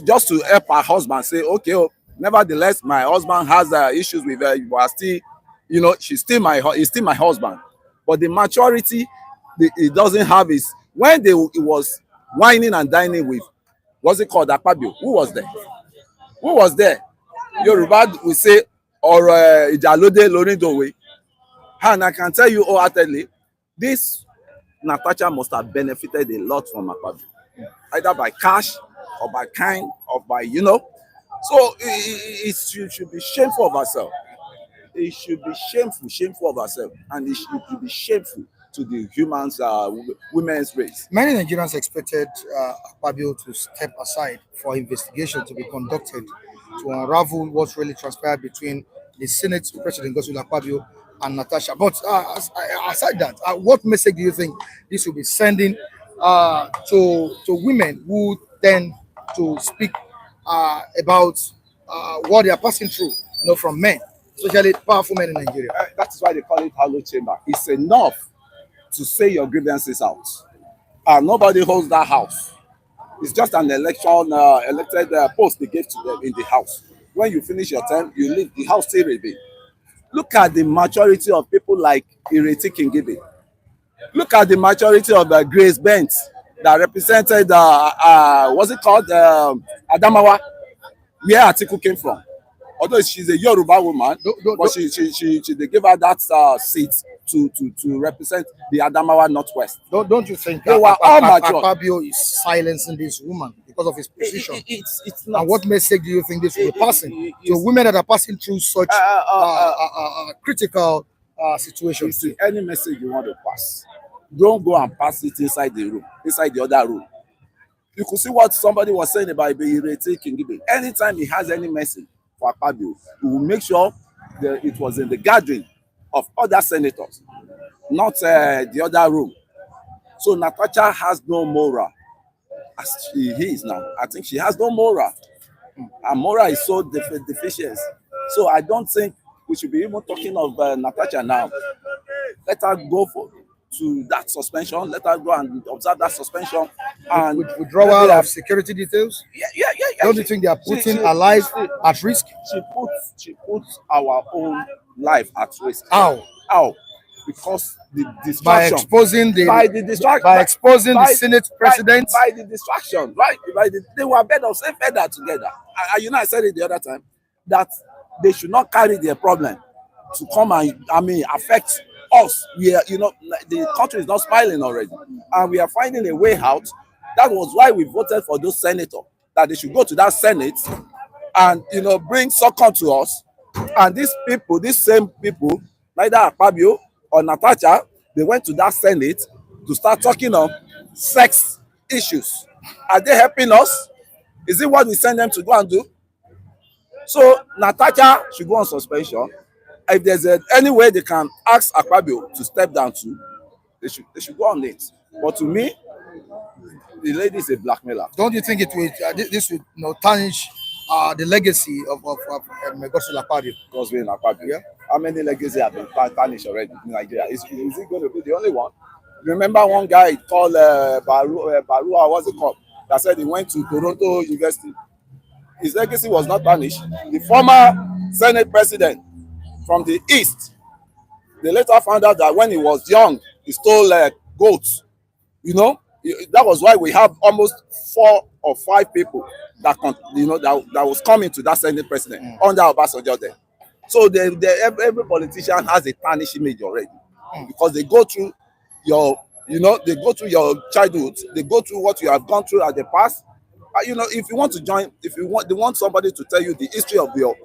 just to help her husband say, okay, nevertheless, my husband has issues with her, but still, he's still my husband. But the maturity he doesn't have is when he was whining and dining with, akpabio. Who was there? Who was there? Yoruba will say, or Ijalode Lorindowe. And I can tell you wholeheartedly, this Natasha must have benefited a lot from Akpabio, either by cash or by kind or by, So it should be shameful of herself. It should be shameful of herself, and it should be shameful to the women's race. Many Nigerians expected Akpabio to step aside for investigation to be conducted to unravel what really transpired between the Senate President Godswill Akpabio and Natasha. But aside that, what message do you think this will be sending to women who tend to speak about what they are passing through, from men, especially powerful men in Nigeria? That is why they call it hollow chamber. It's enough to say your grievances out. Nobody holds that house. It's just an elected post they gave to them in the house. When you finish your term, you leave, the house still remain. Look at the maturity of people like Ireti Kingibe. Look at the maturity of Grace Bent that represented, Adamawa, where Atiku came from. although she's a Yoruba woman, but they gave her that seat to represent the Adamawa Northwest. Don't you think They were all mature. Akpabio is silencing this woman because of his position? It's not. And what message do you think this will be passing to women that are passing through such critical situations? Any message you want to pass, don't go and pass it inside the room, inside the other room. You could see what somebody was saying about Ibeyirete Kingibe. Anytime he has any message for Akpabio, we will make sure that it was in the gathering of other senators, not the other room. So Natasha has no moral, as she is now. I think she has no moral. Her moral is so deficient. So I don't think we should be even talking of Natasha now. Let her go to that suspension. Let her go and observe that suspension. And withdrawal of security details. Yeah. Don't you think they are putting her life at risk? She puts our own life at risk. How? Because the distraction. By exposing the Senate president. By the distraction, right? They were bed of same feather together. I said it the other time that they should not carry their problem to come and affect us. The country is not smiling already, and we are finding a way out. That was why we voted for those senators, that they should go to that Senate and bring succor to us. And these same people, neither Akpabio or Natasha, they went to that Senate to start talking on sex issues. Are they helping us? Is it what we send them to go and do? So Natasha should go on suspension. If there's any way they can ask Akpabio to step down to, they should go on it. But to me, the lady is a blackmailer. Don't you think this will tarnish the legacy of Godswill Akpabio? Godswill Akpabio. Yeah. How many legacies have been tarnished already in Nigeria? Is he going to be the only one? Remember one guy called Barua, what's it called? That said he went to Toronto University. His legacy was not tarnished. The former Senate president from the East, they later found out that when he was young, he stole goats. That was why we have almost 4 or 5 people that was coming to that Senate president under Obasanjo then. So every politician has a tarnished image already because they go through they go through your childhood, they go through what you have gone through at the past. If you want to join, they want somebody to tell you the history of your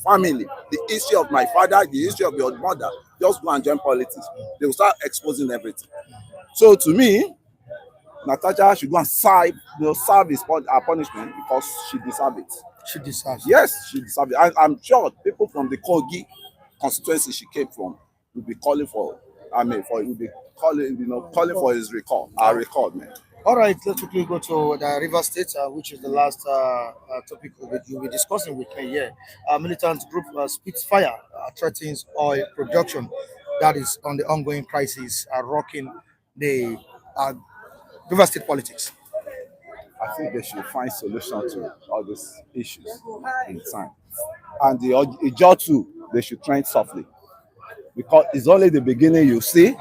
family, the history of my father, the history of your mother, just go and join politics. They will start exposing everything. So to me, Natasha should go and serve her punishment because she deserves it. She deserves it. Yes, she deserves it. I'm sure people from the Kogi constituency she came from will be calling for his record, our record, man. All right, let's quickly go to the River State, which is the last topic you'll be discussing with me here. Militant group Spitfire threatens oil production. That is on the ongoing crisis rocking the River State politics. I think they should find solution to all these issues in time. And the Ijaw too, they should tread softly. Because it's only the beginning you see,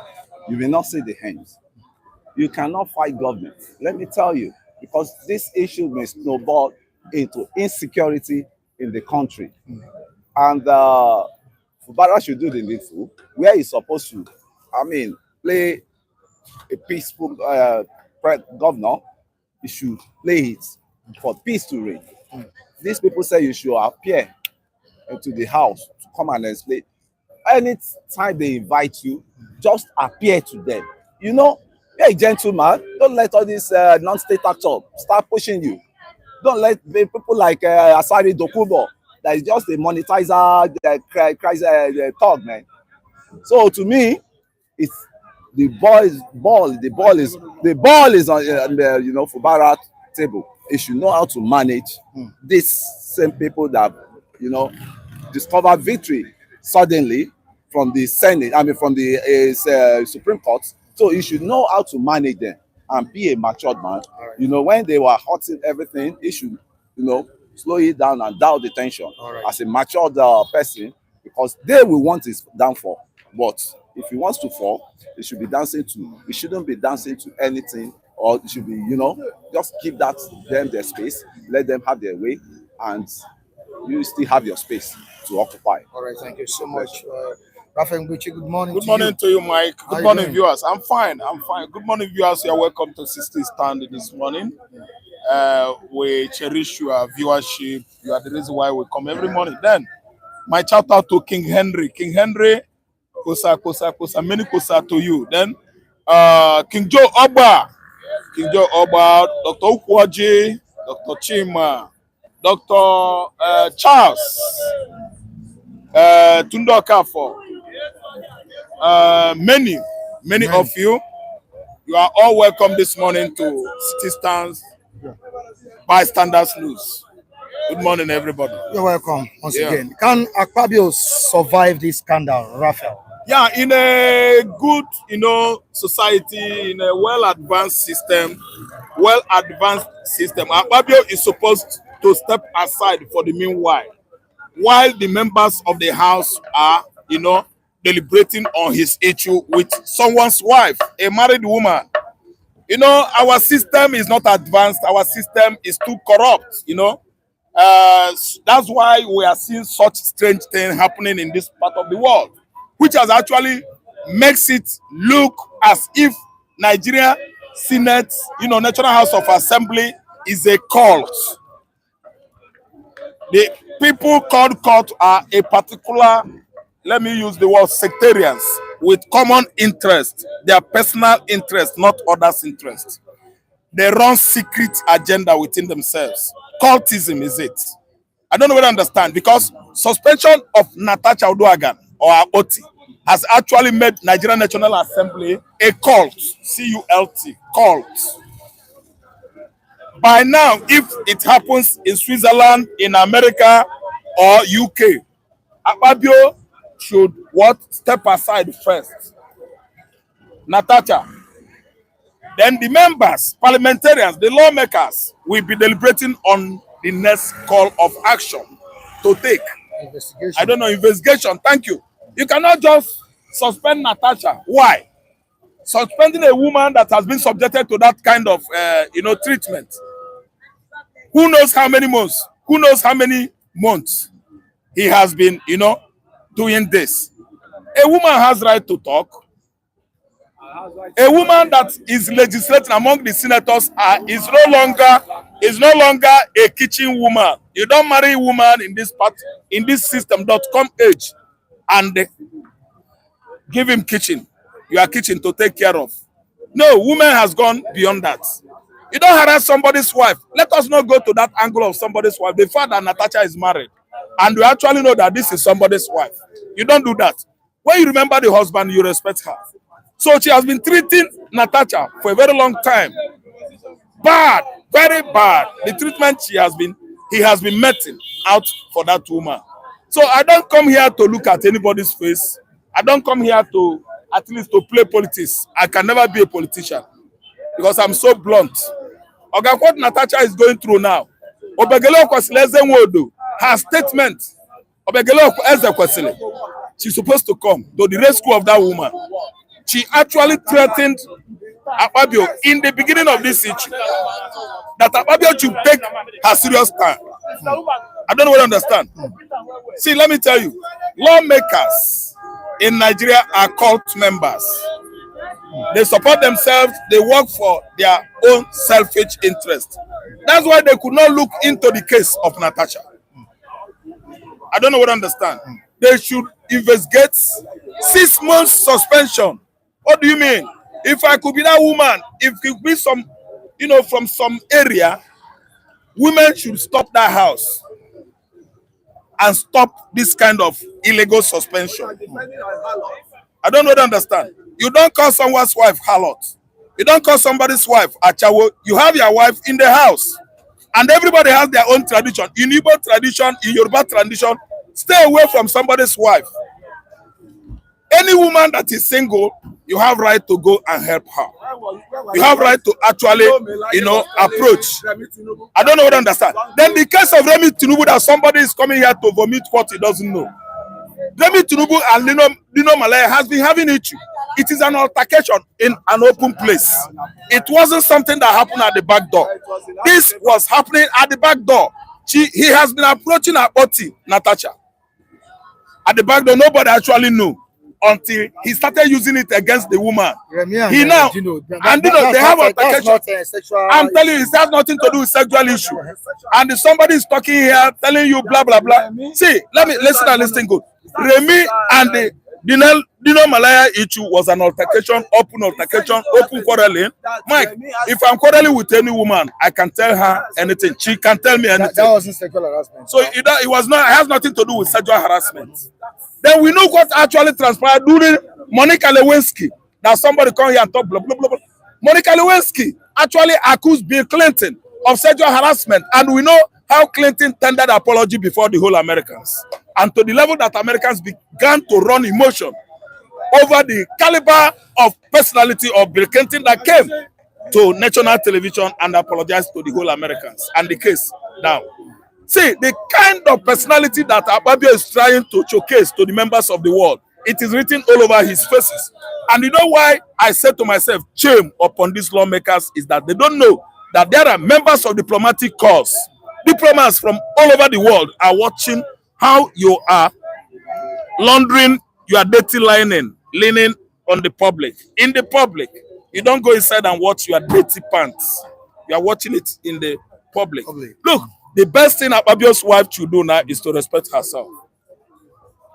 you will not see the end. You cannot fight government. Let me tell you, because this issue may snowball into insecurity in the country. And Fubara should do the needful, where he's supposed to, play a peaceful governor. You should play it for peace to reign. These people say you should appear into the house to come and explain. Anytime they invite you, just appear to them. Be a gentleman. Don't let all this non-state actor start pushing you. Don't let people like Asari Dokubo, that is just a monetizer, talk, man. So to me, it's the ball is on Fubara table. He should know how to manage these same people that discover victory suddenly from the Senate, from the Supreme Court. So he should know how to manage them and be a matured man. When they were hurting everything, he should slow it down and dial the tension as a matured person, because they will want his downfall. But if he wants to fall, he should be dancing to. He shouldn't be dancing to anything, or it should be, just give them their space, let them have their way, and you still have your space to occupy. All right, thank you so much. Raphael Nguchi, good morning. Good morning to you, Mike. How Good you morning, doing? viewers. I'm fine. I'm fine. Good morning, viewers. You're welcome to 60 Stand this morning. We cherish your viewership. You are the reason why we come every morning. Then, my shout out to King Henry. King Henry, kosa, many kosa to you. Then, King Joe Oba. King Joe Oba, Dr. Ukwaji, Dr. Chima, Dr. Charles, Tundo Kafo. Many of you are all welcome this morning to City Stands Bystanders News. Good morning, everybody. You're welcome once again. Can akpabio survive this scandal, Raphael? Yeah, in a good, society, in a well-advanced system, akpabio is supposed to step aside for the meanwhile, while the members of the house are, deliberating on his issue with someone's wife, a married woman. Our system is not advanced. Our system is too corrupt, That's why we are seeing such strange thing happening in this part of the world, which has actually makes it look as if Nigeria Senate, National House of Assembly is a cult. The people called cult are a particular, let me use the word sectarians, with common interest, their personal interest, not others' interest. They run secret agenda within themselves. Cultism is it. I don't know whether I understand, because suspension of Natasha Uduagan or Akpoti has actually made Nigerian National Assembly a cult, C-U-L-T, cult. By now, if it happens in Switzerland, in America, or UK, akpabio should step aside first. Natasha. Then the members, parliamentarians, the lawmakers will be deliberating on the next call of action to take. Investigation. I don't know, investigation. Thank you. You cannot just suspend Natasha. Why? Suspending a woman that has been subjected to that kind of, treatment. Who knows how many months? Who knows how many months he has been, doing this? A woman has right to talk. A woman that is legislating among the senators is no longer a kitchen woman. You don't marry a woman in this system. Come age and give him kitchen. You are kitchen to take care of. No, woman has gone beyond that. You don't harass somebody's wife. Let us not go to that angle of somebody's wife. The fact that Natasha is married, and you actually know that this is somebody's wife. You don't do that. When you remember the husband, you respect her. So she has been treating Natasha for a very long time. Bad, very bad. The treatment he has been meting out for that woman. So I don't come here to look at anybody's face. I don't come here to, at least, to play politics. I can never be a politician because I'm so blunt. Okay, what Natasha is going through now, Obegele Okwesili Ezenwodo, her statement, Obegele Ezekwesili, she's supposed to come to the rescue of that woman. She actually threatened akpabio in the beginning of this issue that akpabio should take her serious time. I don't know what to understand. See, let me tell you, lawmakers in Nigeria are cult members. They support themselves, they work for their own selfish interest. That's why they could not look into the case of Natasha. I don't know what to understand. They should investigate 6 months suspension. What do you mean? If I could be that woman, if it could be some, from some area, women should stop that house and stop this kind of illegal suspension. I don't know what to understand. You don't call someone's wife harlot. You don't call somebody's wife achawo. You have your wife in the house. And everybody has their own tradition. In Igbo tradition, in Yoruba tradition, stay away from somebody's wife. Any woman that is single, you have right to go and help her. You have right to actually, approach. I don't know what to understand. Then the case of Remi Tinubu, that somebody is coming here to vomit what he doesn't know. Remi Tinubu and Lino Malaya has been having issue. It is an altercation in an open place. It wasn't something that happened at the back door. This was happening at the back door. He has been approaching Akpoti, Natasha. At the back door, nobody actually knew until he started using it against the woman. He now, and they have altercation. I'm telling you, it has nothing to do with sexual issue. And if somebody is talking here, telling you blah, blah, blah. See, listen good. Remy and the Dino Malaya issue was an altercation, open quarreling. Mike, if I'm quarreling with any woman, I can tell her anything. She can tell me anything. That wasn't sexual harassment. So it was not. It has nothing to do with sexual harassment. Then we know what actually transpired during Monica Lewinsky. That somebody come here and talk blah blah blah blah. Monica Lewinsky actually accused Bill Clinton of sexual harassment, and we know how Clinton tendered apology before the whole Americans, and to the level that Americans began to run emotion over the caliber of personality of Bill Clinton that came to national television and apologized to the whole Americans, and the case down. See, the kind of personality that Akpabio is trying to showcase to the members of the world, it is written all over his faces. And you know why I said to myself, shame upon these lawmakers, is that they don't know that there are members of diplomatic corps. Diplomats from all over the world are watching how you are laundering your dirty linen on the public. In the public, you don't go inside and watch your dirty pants. You are watching it in the public. Look, the best thing Akpabio's wife should do now is to respect herself.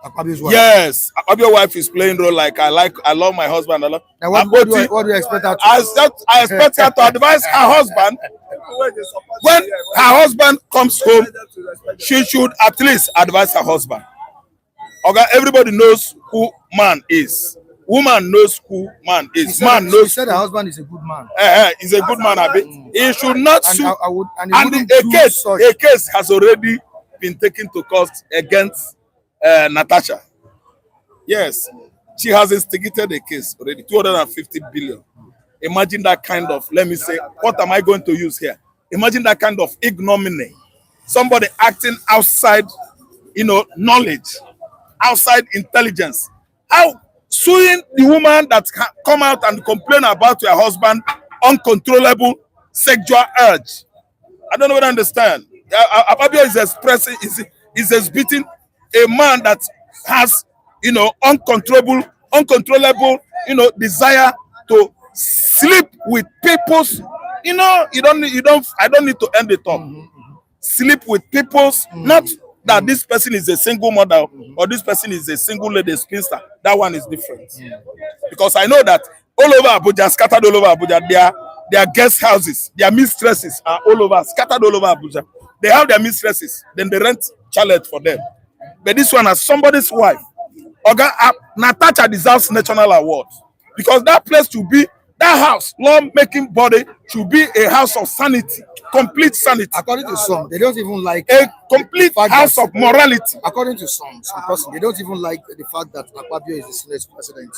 Akpabio's wife? Yes, Akpabio's wife is playing role like I love my husband. Now what do you expect her to I expect her to advise her husband. When her husband comes home, she should at least advise her husband. Okay, everybody knows who man is. Woman knows who man is. Man knows. She said her husband is a good man. He's a good man, Abi. He should not sue. And a case has already been taken to court against Natasha. Yes, she has instigated a case already, 250 billion. Imagine that kind of, let me say, what am I going to use here? Imagine that kind of ignominy. Somebody acting outside, knowledge, outside intelligence. How suing the woman that come out and complain about your husband uncontrollable sexual urge. I don't know what I understand. Akpabio is expressing, is exhibiting a man that has, uncontrollable, desire to sleep with people's, I don't need to end the talk. Sleep with people's, not that this person is a single mother or this person is a single lady spinster. That one is different. Because I know that all over Abuja, scattered all over Abuja, their guest houses, their mistresses are all over, scattered all over Abuja. They have their mistresses, then they rent chalet for them. But this one has somebody's wife. Natasha deserves national award because that place should be, that house, law-making body should be a house of sanity, complete sanity. According to some, they don't even like a complete house of morality. According to some person, they don't even like the fact that Akpabio is the Senate president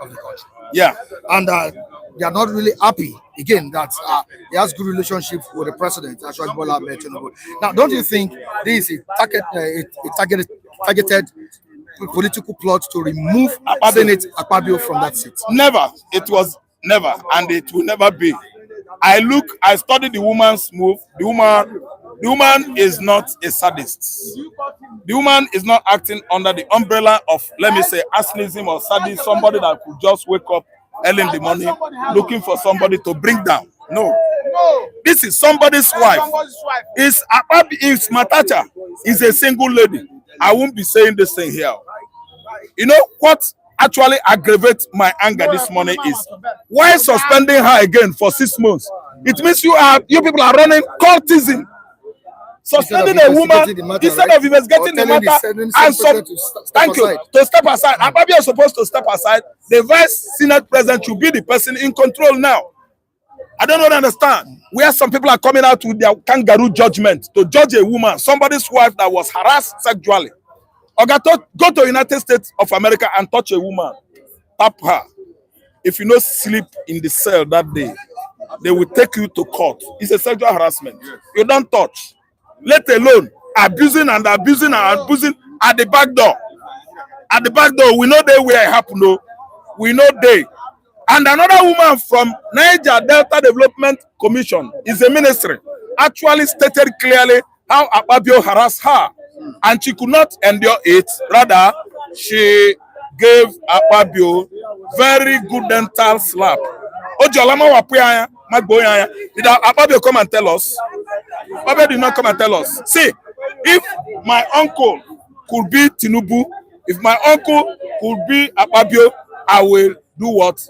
of the country. Yeah, and they are not really happy again that he has good relationship with the president, actually Bola Ahmed Tinubu. Now, don't you think this is a targeted political plot to remove Senate Akpabio from that seat? Never. It was never, and it will never be. I studied the woman's move. The woman is not a sadist. The woman is not acting under the umbrella of, let me say, arsonicism or sadism, somebody that could just wake up early in the morning looking for somebody to bring down. No. This is somebody's wife. It's Natasha is a single lady. I won't be saying this thing here. You know what actually aggravates my anger this morning is why suspending her again for 6 months? It means you people are running cultism. Suspending a woman instead of investigating the matter and to step aside. Akpabio is supposed to step aside. The vice senate president should be the person in control now. I don't understand where some people are coming out with their kangaroo judgment to judge a woman, somebody's wife that was harassed sexually. Or go to United States of America and touch a woman, tap her. If you don't sleep in the cell that day, they will take you to court. It's a sexual harassment. You don't touch. Let alone abusing at the back door. At the back door, we know they where it happened. No, we know they. And another woman from Niger Delta Development Commission is a ministry actually stated clearly how Akpabio harassed her, and she could not endure it. Rather, she gave Akpabio very good dental slap. Ojolama wapuya magboya. Did Akpabio come and tell us? Akpabio did not come and tell us. See, if my uncle could be Tinubu, if my uncle could be Akpabio, I will do what?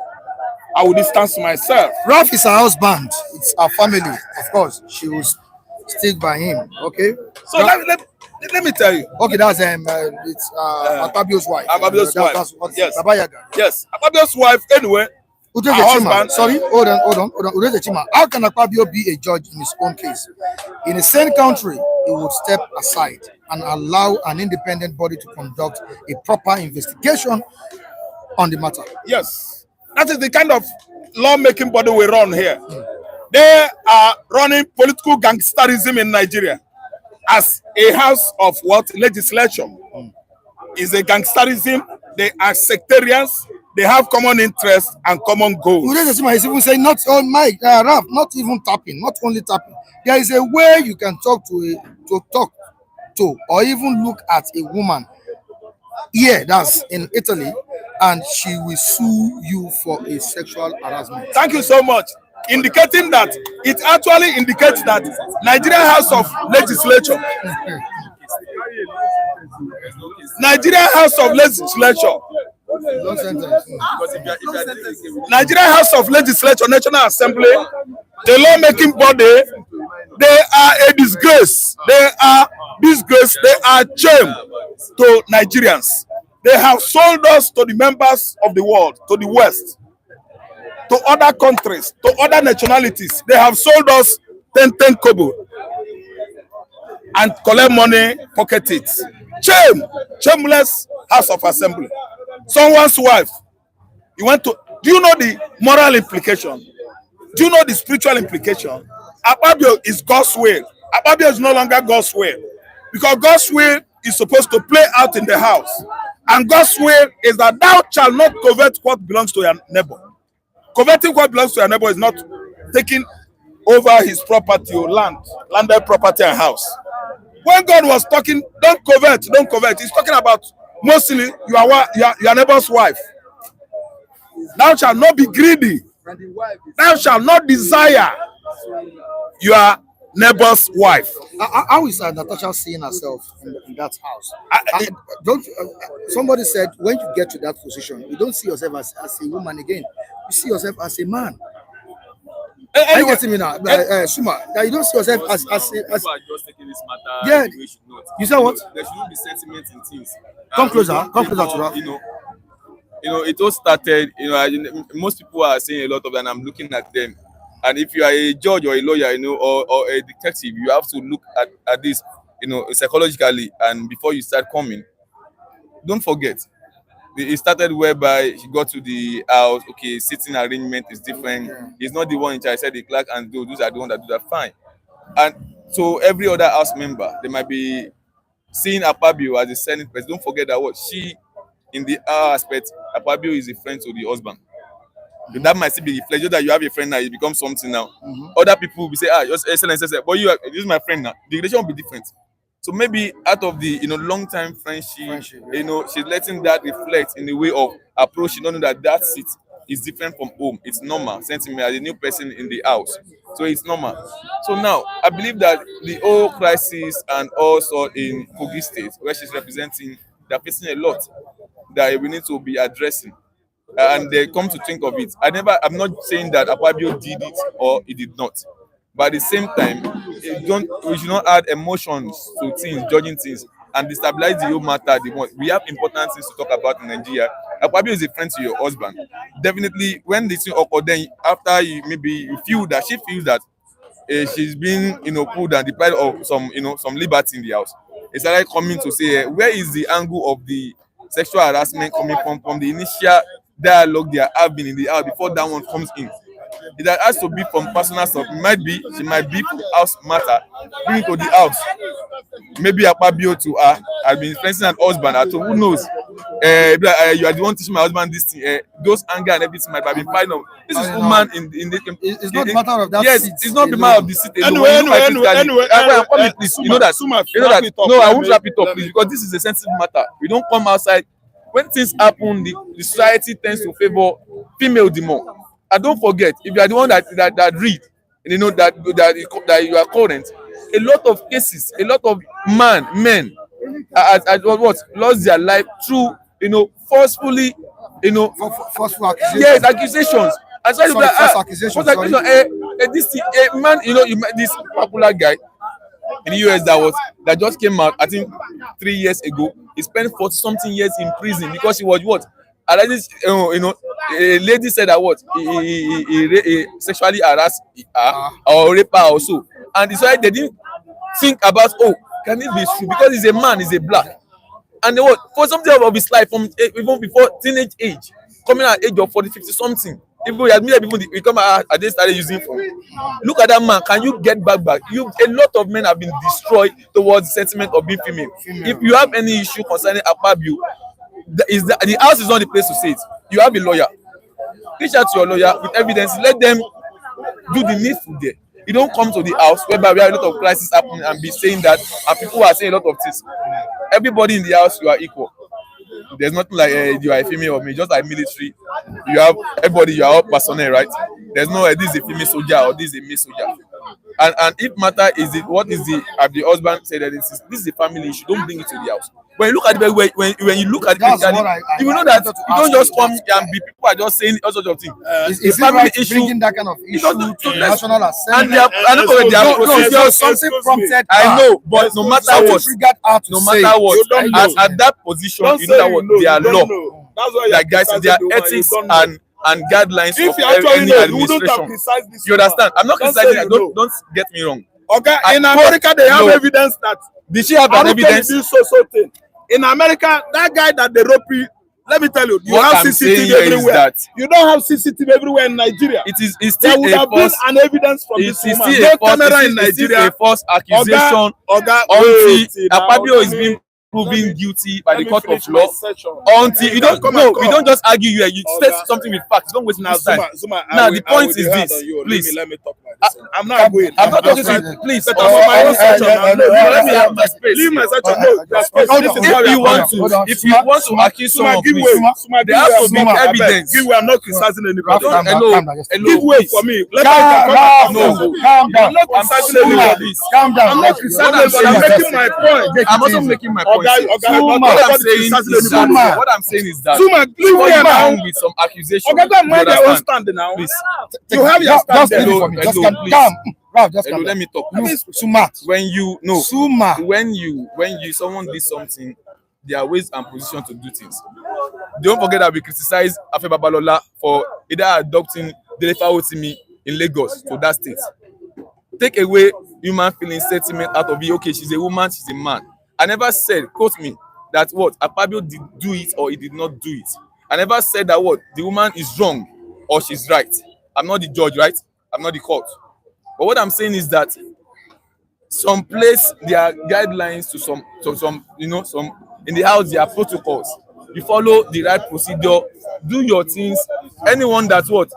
I will distance myself. Ralph is her husband. It's her family, of course. She will stick by him. Okay. So let me tell you. Okay, that's it's Akpabio's wife. Akpabio's wife. That's what Yes. Baba Yaga. Yes. Akpabio's wife. Anyway. Udeze Her Chima. husband. Sorry, hold on. Udeze Chima. How can Akpabio be a judge in his own case? In a sane country, he would step aside and allow an independent body to conduct a proper investigation on the matter. Yes. That is the kind of lawmaking body we run here. They are running political gangsterism in Nigeria as a house of what? Legislation. Is a gangsterism. They are sectarians. They have common interests and common goals. Udeze Chima is even saying, not on Mike, Ralph, not even tapping, not only tapping. There is a way you can talk to or even look at a woman here, that's in Italy, and she will sue you for a sexual harassment. Thank you so much. Indicating that it actually indicates that Nigeria House of Legislature, Nigeria House of Legislature, Long sentence. Nigeria House of Legislature, National Assembly, the lawmaking body, they are a disgrace. They are disgrace. They are shame to Nigerians. They have sold us to the members of the world, to the West, to other countries, to other nationalities. They have sold us 10 kobo and collect money, pocket it. Shame, shameless House of Assembly. Someone's wife, you want to, do you know the moral implication? Do you know the spiritual implication? Akpabio is God's will. Akpabio is no longer God's will, because God's will is supposed to play out in the house. And God's will is that thou shalt not covet what belongs to your neighbor. Coveting what belongs to your neighbor is not taking over his property or landed property and house. When God was talking, don't covet. He's talking about mostly your neighbor's wife. Thou shalt not be greedy. Thou shalt not desire your neighbor's wife. How is Natasha seeing herself in that house? Somebody said when you get to that position, you don't see yourself as a woman again. You see yourself as a man. Are you getting me now? Suma, that you don't see yourself as people are just taking this matter. Yeah. The way it should not. You said what? There shouldn't be sentiment in things. Come closer to that. It all started. Most people are saying a lot of that, and I'm looking at them. And if you are a judge or a lawyer, or a detective, you have to look at this, psychologically, and before you start coming. Don't forget, it started whereby he got to the house. Okay, sitting arrangement is different. He's not the one in charge. I said the clerk and those are the one that do that. Fine. And so every other house member, they might be seeing Akpabio as a Senate president. Don't forget that she, in the aspect, Akpabio is a friend to the husband. So that might still be the flesh. Just that you have a friend now, it becomes something now. Other people will say, your excellency, but this is my friend now. The relation will be different. So maybe out of the long time friendship, she's letting that reflect in the way of approach. She don't know that seat is different from home. It's normal. Sentiment as a new person in the house, so it's normal. So now I believe that the whole crisis and also in Kogi State, where she's representing, they're facing a lot that we need to be addressing. And they come to think of it. I'm not saying that Akpabio did it or he did not. But at the same time, we should not add emotions to things, judging things, and destabilize the whole matter. We have important things to talk about in Nigeria. Akpabio is a friend to your husband. Definitely, when this thing occurred, then after she feels that she's being, pulled and deprived of some liberty in the house. It's like coming to say, where is the angle of the sexual harassment coming from the initial dialogue they have been in the house before that one comes in? It has to be from personal stuff. She might be from house matter, bring to the house. Maybe Akpabio to her has been influencing her husband at home. Who knows? you are the one teaching my husband this thing. Those anger and everything might have been fine. This is woman in the. It's not a matter of that. Yes, seat it's not the alone. matter of the seat alone. Anyway, Please, you know that. Suma, You know that. wrap it up. No, I Let won't me- wrap it up, let please, me- because this is a sensitive matter. We don't come outside when things happen. The society tends to favor female the more. And don't forget, if you are the one that read, and you know that you are current, a lot of cases, a lot of men what lost their life through forcefully Forceful accusation. yes accusations. And so Sorry, false accusation, this man, this popular guy in the US that just came out, I think 3 years ago. He spent 40 something years in prison because he was what? A lady said that what he sexually harassed her or raped her also, and it's why they didn't think about, can it be true, because he's a man, he's a black, and what for something of his life from even before teenage age, coming at age of 40, 50 something. Even he admitted people they come out and they started using phone. Look at that man. Can you get back? A lot of men have been destroyed towards the sentiment of being female. If you have any issue concerning akpabio, the house is not the place to say it. You have a lawyer. Reach out to your lawyer with evidence. Let them do the needful there. You don't come to the house whereby we have a lot of crisis happening and be saying that, and people are saying a lot of things. Everybody in the house, you are equal. There's nothing like you are a female or me, just like military. You have everybody, you are all personnel, right? There's no this is a female soldier or this is a male soldier. And if matter is it, what is the husband said that this is a family issue, don't bring it to the house. When you look at the when you look at it critically, you will know that you don't just come and be people are just saying all sorts of things. Is it right bringing that kind of issue to the National Assembly? And they are procedures. Something prompted. I know, but no matter what, triggered her to no say matter it. what, at that position, Don't you know that what say you their don't law, know. That's why like guys, their ethics and guidelines if of you actually any know, you wouldn't have administration. criticized this. You understand? I'm not Don't say criticizing. you know. Don't get me wrong. Okay, in America they have No. evidence that Did she have an evidence? did so thing. In America, that guy that they rope you, let me tell you, you What have I'm saying CCTV here is everywhere. that You don't have CCTV everywhere in Nigeria. it's There still would a have been false. an evidence from It this is woman. still No a false. camera in It's still Nigeria. a false accusation Oga, until now, akpabio is let being me- proven guilty by let the me court of finish my law. section. Until you don't Come no, and we come. don't just argue here. You Oga. state something with facts. Don't waste Now, people's time. Zuma, Now the point is this, please. Let me talk about this. I'm not going. I'm not talking just to you. Please. Set up my own section. Let me have my space. Leave my section. No, that's Hold on, this is hold how on, we If you are want going. to, if you want to accuse Suma, someone, give please. way. Suma, There has to be Suma, evidence. Give way. I'm not criticizing anybody. Calm down, Hello, calm down, just- hello. Give way please. for me. Let Calm me come down, No. calm down. I'm not criticizing Suma, anybody. please. Calm down. I'm not criticizing What I'm anybody. I'm saying making my point. I'm also making my point. here. Suma. What I'm saying is Suma. that what I'm saying is that Zuma, leave before me you now. come with some accusations, Okay, go and you mind your own understand? stand now. Please, You have your stand Just there. leave it for me. Just Hello, calm please. down. Ralph, just hello, calm let down. me talk. Suma. When you no, Suma. when you someone did something, there are ways and positions to do things. Don't forget that we criticize Afe Babalola for either adopting Delefa Otimi in Lagos to that state. Take away human feeling sentiment out of it. Okay, she's a woman, she's a man. I never said, quote me, that what akpabio did do it or he did not do it. I never said that what the woman is wrong or she's right. I'm not the judge, right? I'm not the court. But what I'm saying is that some place there are guidelines to some some in the house there are protocols. You follow the right procedure, do your things. Anyone that what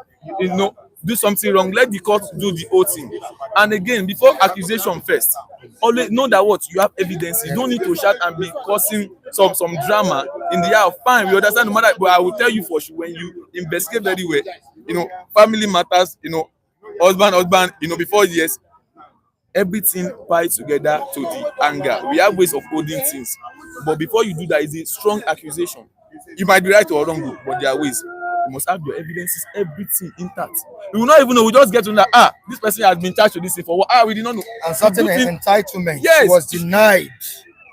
do something wrong, let the court do the whole thing. And again, before accusation first, always know that what you have evidence. You don't need to shout and be causing some drama in the house. Fine, we understand the matter, but I will tell you for sure, when you investigate very well, family matters, husband, before years, everything ties together to the anger. We have ways of holding things, but before you do that, is a strong accusation. You might be right or wrong, but there are ways. You must have your evidences, everything intact. We will not even know. We just get to know that this person has been charged with this thing for what? We did not know. And certain You do think- entitlement Yes. was denied.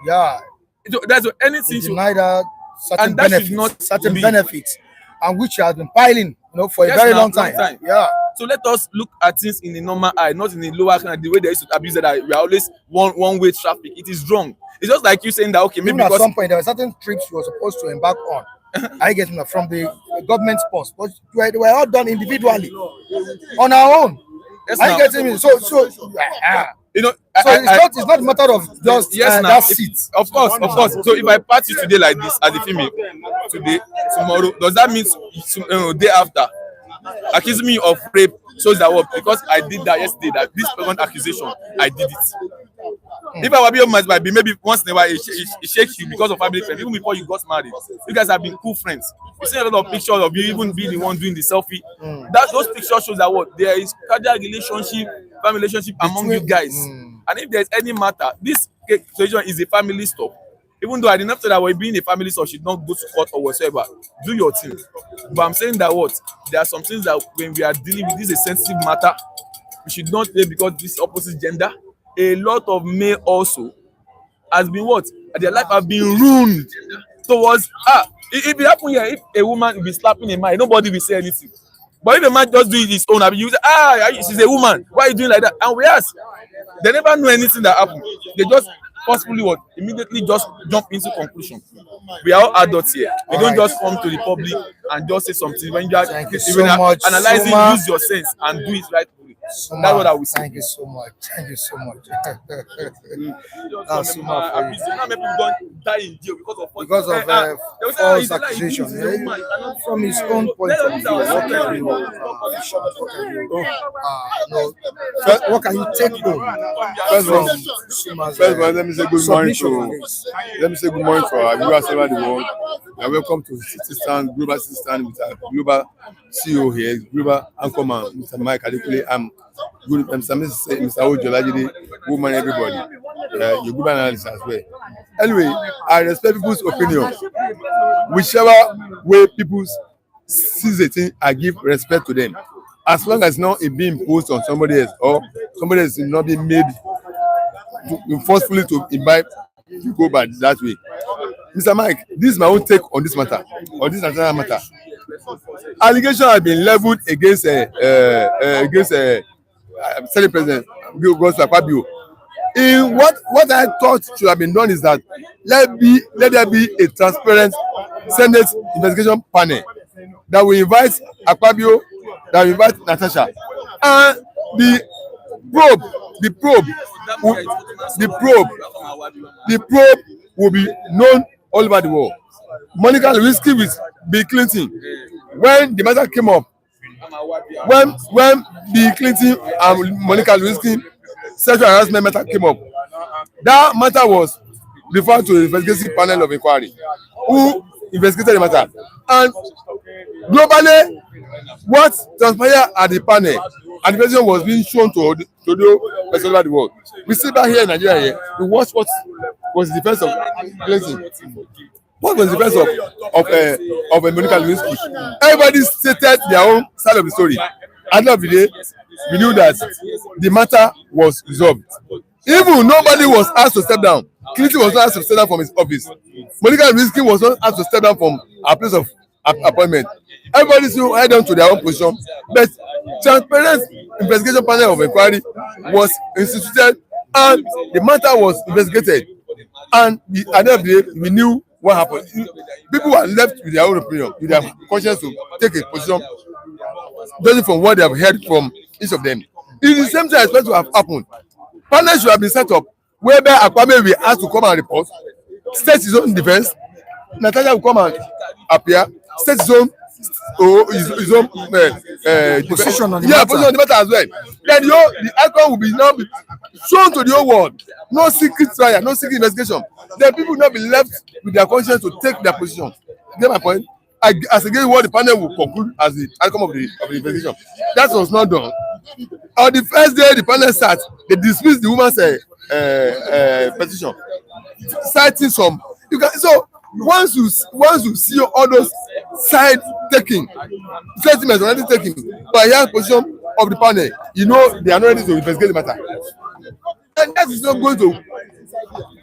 Yeah. That's what They anything. denied her certain And that should benefits, not certain be. benefits, and which has been piling, for a Yes, very now, long time. Yeah. So let us look at things in a normal eye, not in a lower kind of the way they used to abuse it, that we are always one way traffic. It is wrong. It's just like you saying that maybe Even at because some point, there were certain trips we were supposed to embark on. I get from the government post, but they were all done individually on our own. yes, I now, get me. So So it's not a matter of just yes, now that seat. Of course. So if I party today like this as a female, today, tomorrow, does that mean day after accuse me of rape? Shows that what, because I did that yesterday, that this present accusation, I did it. If I were be might be maybe once in a while he shakes you because of family friends. Even before you got married, you guys have been cool friends. You see a lot of pictures of you even being the one doing the selfie. Those pictures shows that what, there is cordial relationship, family relationship among you guys. And if there's any matter, this situation is a family stuff. Even though I didn't say that we're being a family stuff should not go to court or whatsoever. Do your thing. But I'm saying that what, there are some things that when we are dealing with this a sensitive matter, we should not say because this opposite gender. A lot of men also has been what? Their life have been ruined towards if it happen here, if a woman will be slapping a man, nobody will say anything. But if a man just do it his own, I mean, you say, she's a woman, why are you doing like that? And we ask, they never know anything that happened. They just possibly what immediately just jump into conclusion. We are all adults here. We don't just come to the public and just say something when you are analyzing, use your sense and do it right. That's what I would say. Thank you so much. Thank you so much. That's so much. People don't die in jail because of false accusation. From his own point of view, what can you take home? First of all, let me say good morning to our viewers around the world. And welcome to Citizen Global Citizen with our global CEO here, global anchorman, Mr. Mike Adekule. I'm good. Mr. Ojolajide, woman, everybody. Your global analyst as well. Anyway, I respect people's opinion. Whichever way people see a thing, I give respect to them. As long as not it being imposed on somebody else or somebody else not being made forcefully to imbibe to go by that way. Mr. Mike, this is my own take on this matter, on this national matter. Allegation has been leveled against Senate President Akpabio. In what I thought should have been done is that let there be a transparent Senate investigation panel that will invite Akpabio, that will invite Natasha, and the probe will be known all over the world. Monica Lewinsky with Bill Clinton, when the matter came up, when Bill Clinton and Monica Lewinsky sexual harassment matter came up, that matter was referred to the investigation panel of inquiry who investigated the matter. And globally, what transpired at the panel and the president was being shown to the person over the world. We sit back here in Nigeria here, we watch what was the defense of Clinton. What was the defense of Monica Lewinsky? Everybody stated their own side of the story. At the end of the day, we knew that the matter was resolved. Even nobody was asked to step down. Clinton was not asked to step down from his office. Monica Lewinsky was not asked to step down from her place of appointment. Everybody still held on to their own position. But transparent investigation panel of inquiry was instituted and the matter was investigated. And at the end of the day, we knew what happened. People were left with their own opinion, with their conscience to take a position judging from what they have heard from each of them. It's the same thing I expect to have happened. Panels should have been set up whereby Akpabio will be asked to come and report, state his own defense, Natasha will come and appear, state his own position on the position on the matter as well. Then the outcome will be now be shown to the whole world. No secret trial, no secret investigation. Then people will not be left with their conscience to take their position. You get my point? As again, what the panel will conclude as the outcome of the investigation. That was not done. On the first day the panel starts, they dismissed the woman's petition, citing some. Once you see all those side taking sentiments already taking by the position of the panel, you know they are not ready to investigate the matter. And that is not going to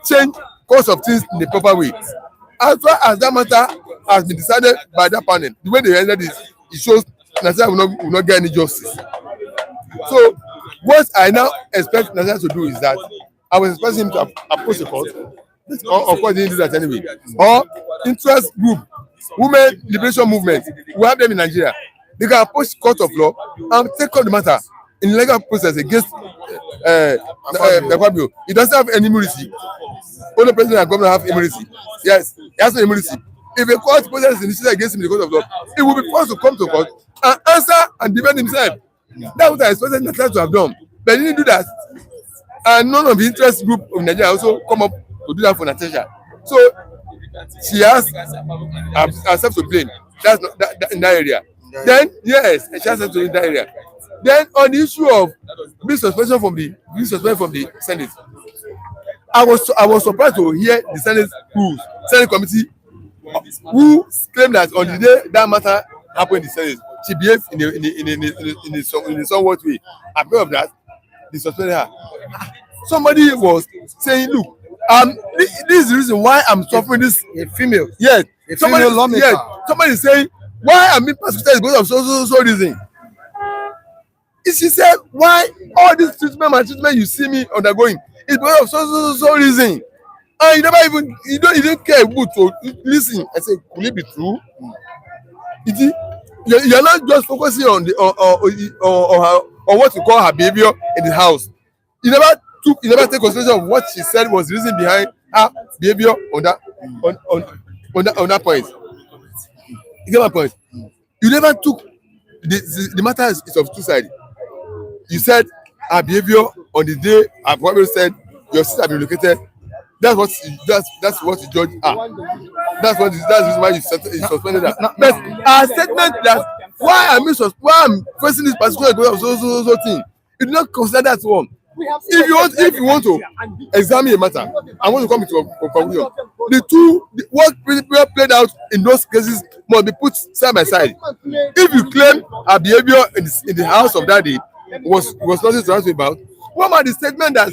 change course of things in the proper way. As far as that matter has been decided by that panel, the way they ended it shows Nigeria will not get any justice. So what I now expect Nigeria to do is that I was expecting him to approach the court. Of course, they didn't do that anyway. Or interest group, women liberation movement, we have them in Nigeria. They can approach court of law and take on the matter in legal process against akpabio, he doesn't have any immunity. Only president and governor have immunity. Yes, he has no immunity. If a court process is initiated against him in the court of law, he will be forced to come to court and answer and defend himself. That's what I expected Natasha to have done, but he didn't do that. And none of the interest group of Nigeria also come up to do that for Natasha. So she has herself to blame. That's not that in that area. Then yes, she has herself to blame in that area. Then on the issue of being suspended from the Senate, I was surprised to hear the Senate committee who claimed that on the day that matter happened in the Senate, she behaved in a somewhat way. Because of that, they suspended her. Somebody was saying, look, this is the reason why I'm suffering this. A female. Yes. A female lawmaker. Yes. Somebody is saying, why I'm being persecuted because of so reason. She said, why all this treatment you see me undergoing is because of so reason. And you didn't care good to listen. I said, could it be true? You're not just focusing on what you call her behavior in the house. You never take consideration of what she said was the reason behind her behavior on that point. You get my point? You never took the matter is of two sides. You said her behavior on the day her brother said your sister had been relocated. That's what the judge that's the reason why you suspended her. But her statement that why I'm facing this particular so thing, you do not consider that one. If you want to examine a matter, I want to come to a conclusion. What played out in those cases must be put side by side. If you claim her behavior in the house of that day was nothing to answer about, what about the statement that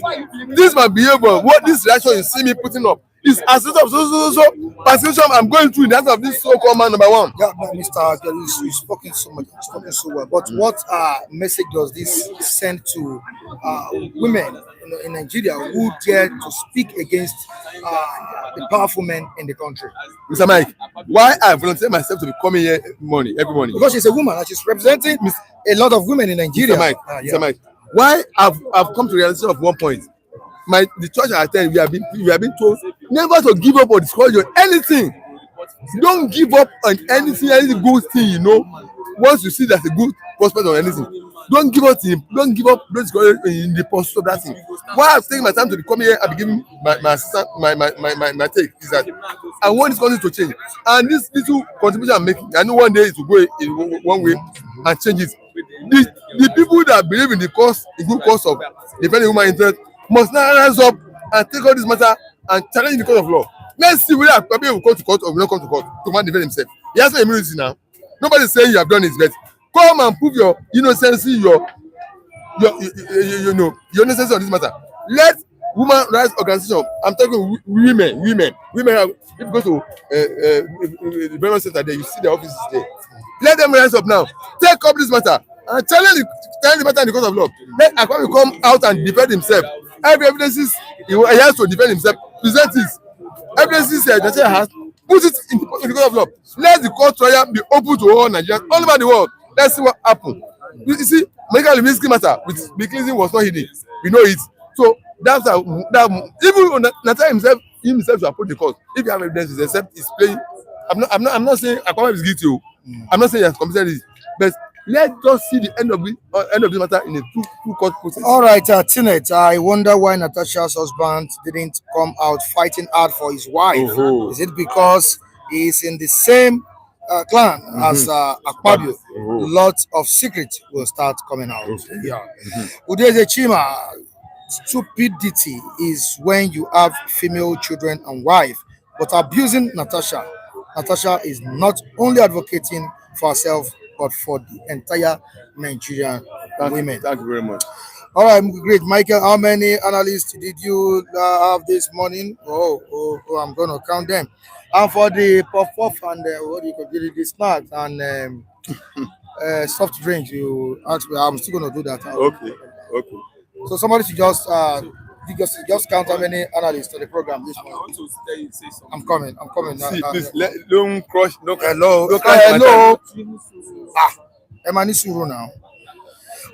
this my behavior, what this reaction you see me putting up is as a result of so persecution I'm going through in the hands of this so-called man number one. Yeah, Mr. You've spoken so much, you've spoken so well. But what message does this send to women in Nigeria who dare to speak against the powerful men in the country? Mr. Mike, why I volunteer myself to be coming here every morning? Because she's a woman and she's representing a lot of women in Nigeria. Mr. Mike, why I've come to the realization of one point. The church I attend, we have been told never to give up or discourage on anything. Don't give up on anything, any good thing, you know. Once you see that's a good prospect or anything, don't give up, don't discourage in the pursuit of that thing. Why I'm taking my time to be coming here and be giving my take is that I want this country to change. And this little contribution I'm making, I know one day it will go in one way and change it. The people that believe in the good cause of defending human interest must now rise up and take all this matter and challenge the court of law. Let's see whether akpabio will come to court or will not come to court to defend himself. He has no immunity now. Nobody is saying you have done his best. Come and prove your innocence, your innocence on this matter. Let women rights organization. I'm talking women. If you go to the development center there, you see the offices there. Let them rise up now. Take up this matter and challenge the matter in the court of law. Let akpabio come out and defend himself. Every evidence he has to defend himself. Present it. Evidences that he has, put it in the court of law. Let the court trial be open to all Nigerians all over the world. Let's see what happens. You see, Michael Lewinsky matter with the cleansing was not hidden. We know it. So that's that. Even Natasha himself to approach the court. If you have evidence, except he's playing. I'm not saying akpabio is guilty. I'm not saying he has committed it, but let's just see the end of the matter in a two court process. All right, Tinet, I wonder why Natasha's husband didn't come out fighting hard for his wife. Is it because he's in the same clan as akpabio? Lots of secrets will start coming out. Yeah. Udeze Chima, stupidity is when you have female children and wife, but abusing Natasha is not only advocating for herself but for the entire Nigerian women. Thank you very much. All right, great. Michael, how many analysts did you have this morning? Oh, I'm going to count them. And for the puff and what do you call it, the snacks and soft drinks, you asked me, I'm still going to do that. Okay. So somebody should just count how many analysts on the program this morning. I want to say something. I'm coming. See, please, don't crush. Hello. Emani Suru now.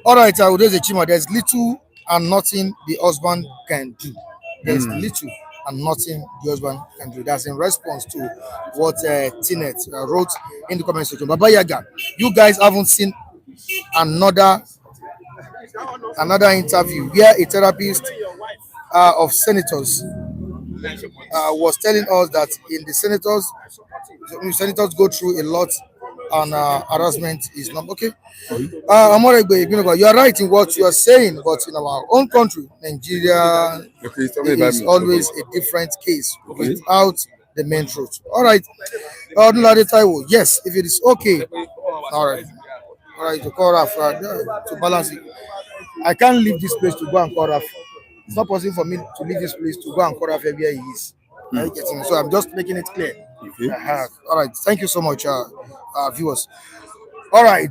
All right, there's a chima. There's little and nothing the husband can do. There's little and nothing the husband can do. That's in response to what Tinet wrote in the comment section. Baba Yaga, you guys haven't seen another interview where a therapist of senators was telling us that in the senators go through a lot, and harassment is not okay. You are right in what you are saying, but in our own country, Nigeria, is always a different case without the main truth. All right, yes, if it is okay, all right, to call Raf, to balance it. I can't leave this place to go and call Raf. It's not possible for me to leave this place to go and call Raf where he is. Are you getting me? So I'm just making it clear. All right, thank you so much, viewers. All right,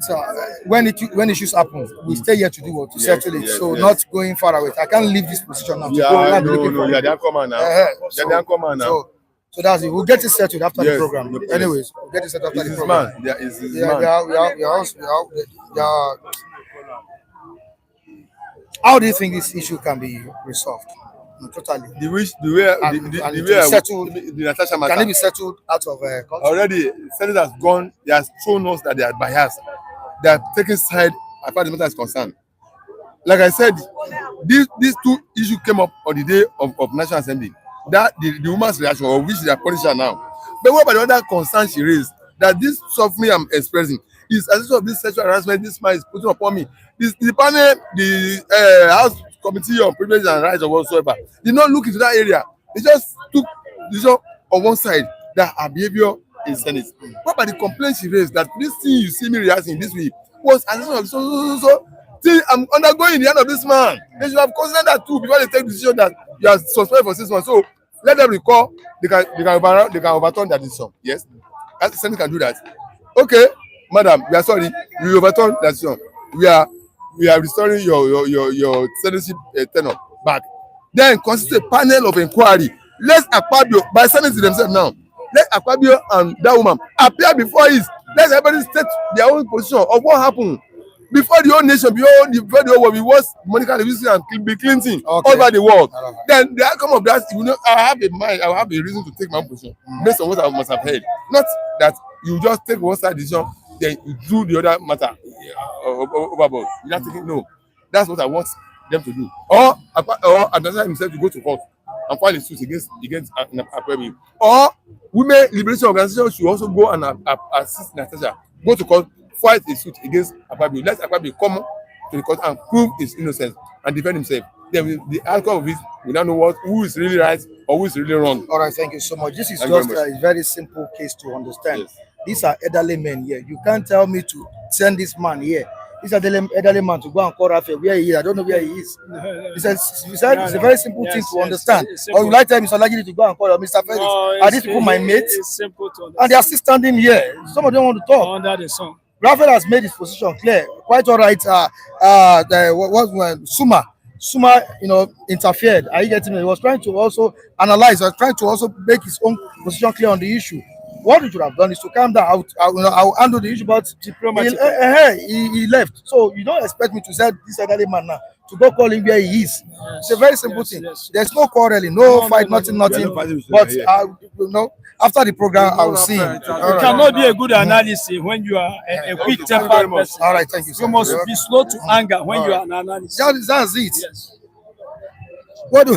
when issues happen, we stay here to do what to settle it. So not going far away. I can't leave this position now. Yeah, the anchorman now. So that's it. We'll get it settled after the program. Anyways, we'll get it settled after the program. How do you think this issue can be resolved? Totally. The way settled. The Natasha matter. Can it be settled out of court? Already, Senate has gone. They have shown us that they are biased. They are taking side as far as the matter is concerned. Like I said, these two issues came up on the day of National Assembly. That the woman's reaction, of which they are punishing her now. But what about the other concern she raised? That this suffering I'm expressing is as a result of this sexual harassment this man is putting upon me. The panel, the House Committee on Privilege and Rights or whatsoever, did not look into that area. They just took decision on one side that her behavior is Senate. What about the complaint she raised that this thing you see me reacting this way was as a result of so see, I'm undergoing the hand of this man. They should have considered that too before they take the decision that you are suspended for 6 months. So let them recall. They can overturn that decision. Yes, the Senate can do that. Okay, madam, we are sorry. We overturn that decision. We are restoring your senatorship tenure back. Then constitute a panel of inquiry. Let akpabio by senators themselves now. Let akpabio and that woman appear before us. Let everybody state their own position of what happened. Before the whole nation, before the whole world, we watch Monica Lewinsky and Bill Clinton all over the world. Then the outcome of that, I have a reason to take my own position based on what I must have heard. Not that you just take one side decision, then you do the other matter overboard. You're not taking That's what I want them to do. Or Natasha himself to go to court and file a suit against akpabio. Or women liberation organizations should also go and assist Natasha. Go to court. Fight a suit against akpabio. Let akpabio come to the court and prove his innocence and defend himself. Then the outcome of it, we don't know who is really right or who is really wrong. All right, thank you so much. This is just a very simple case to understand. Yes. These are elderly men here. You can't tell me to send this man here. This elderly man to go and call Rafael where he is. I don't know where he is. It's a very simple thing to understand. Or you like tell Mr. Lagidi to go and call Mr. Felix. Are these people my mates? It's simple to understand. And they are still standing here. Some of them want to talk. Under the sun. Raphael has made his position clear. Quite all right. Suma, interfered. Are you getting me? He was trying to also analyze, trying to also make his own position clear on the issue. What he should have done is to calm down. I'll handle the issue, but he left. So you don't expect me to say this elderly man now to go call him where he is. Yes. It's a very simple thing. Yes. There's no quarreling, no fight, nothing. But after the program, I will see him. It cannot be a good analysis when you are a quick-tempered person. All right, thank you. You must be slow to anger when you are an analyst. That's it. Yes. What do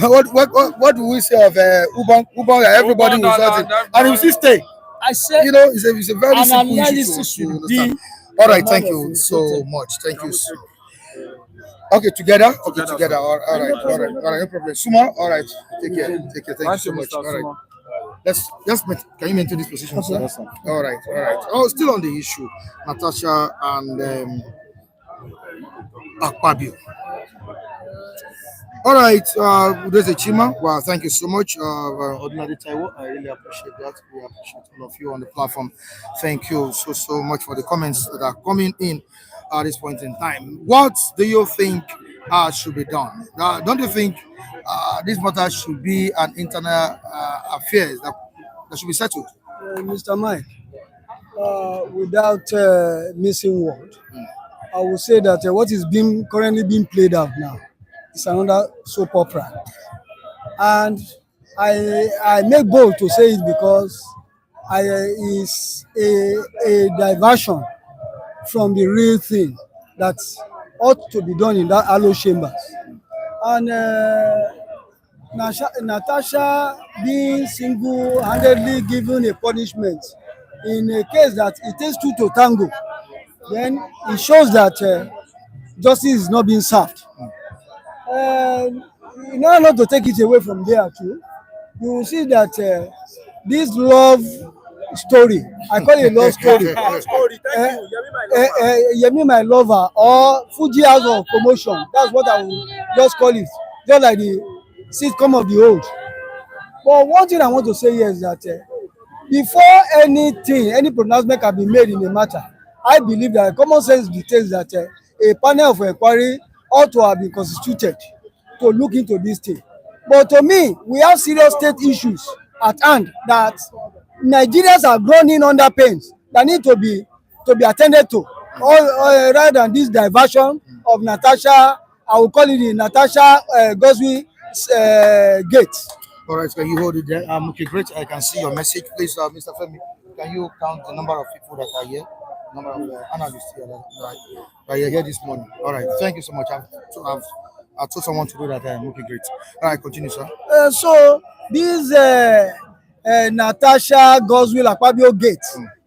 we say of Ubang? Everybody will start it, and he will still stay. I said, it's a very simple analysis issue to should be. All right, thank you so much. Thank you. Okay, together. Okay, together. All right. No problem. Suma, all right. Take care. Thank you so much. All right. Can you maintain this position, sir? Yes, sir. All right. Oh, still on the issue, Natasha and akpabio. All right, there's a Chima. Well, thank you so much, Ordinary Taiwo. I really appreciate that. We appreciate all of you on the platform. Thank you so much for the comments that are coming in at this point in time. What do you think should be done? Don't you think this matter should be an internal affairs that should be settled? Mr. Mike, without missing word, I would say that what is being currently being played out now is another soap opera, and I make bold to say it because is a diversion from the real thing that ought to be done in that Allo chambers. And Natasha being single-handedly given a punishment in a case that it takes two to tango, then it shows that justice is not being served. In order not to take it away from there too, you will see that this love story, I call it a love story. Yemi my lover or Fuji house of promotion. That's what I will just call it, just like the sitcom of the old. But one thing I want to say here is that before any pronouncement can be made in the matter, I believe that common sense dictates that a panel of inquiry ought to have been constituted to look into this thing. But to me, we have serious state issues at hand that Nigerians are groaning under pains that need to be attended to, or rather than this diversion of Natasha. I will call it the Natasha Goswi gate. All right, can you hold it there? Okay, great. I can see your message. Please, Mr. Femi, can you count the number of people that are here? Number of analysts here that are here this morning. All right, thank you so much. I told someone to do that. Okay, great. All right, continue, sir. So this Natasha Goswill Akpabio gate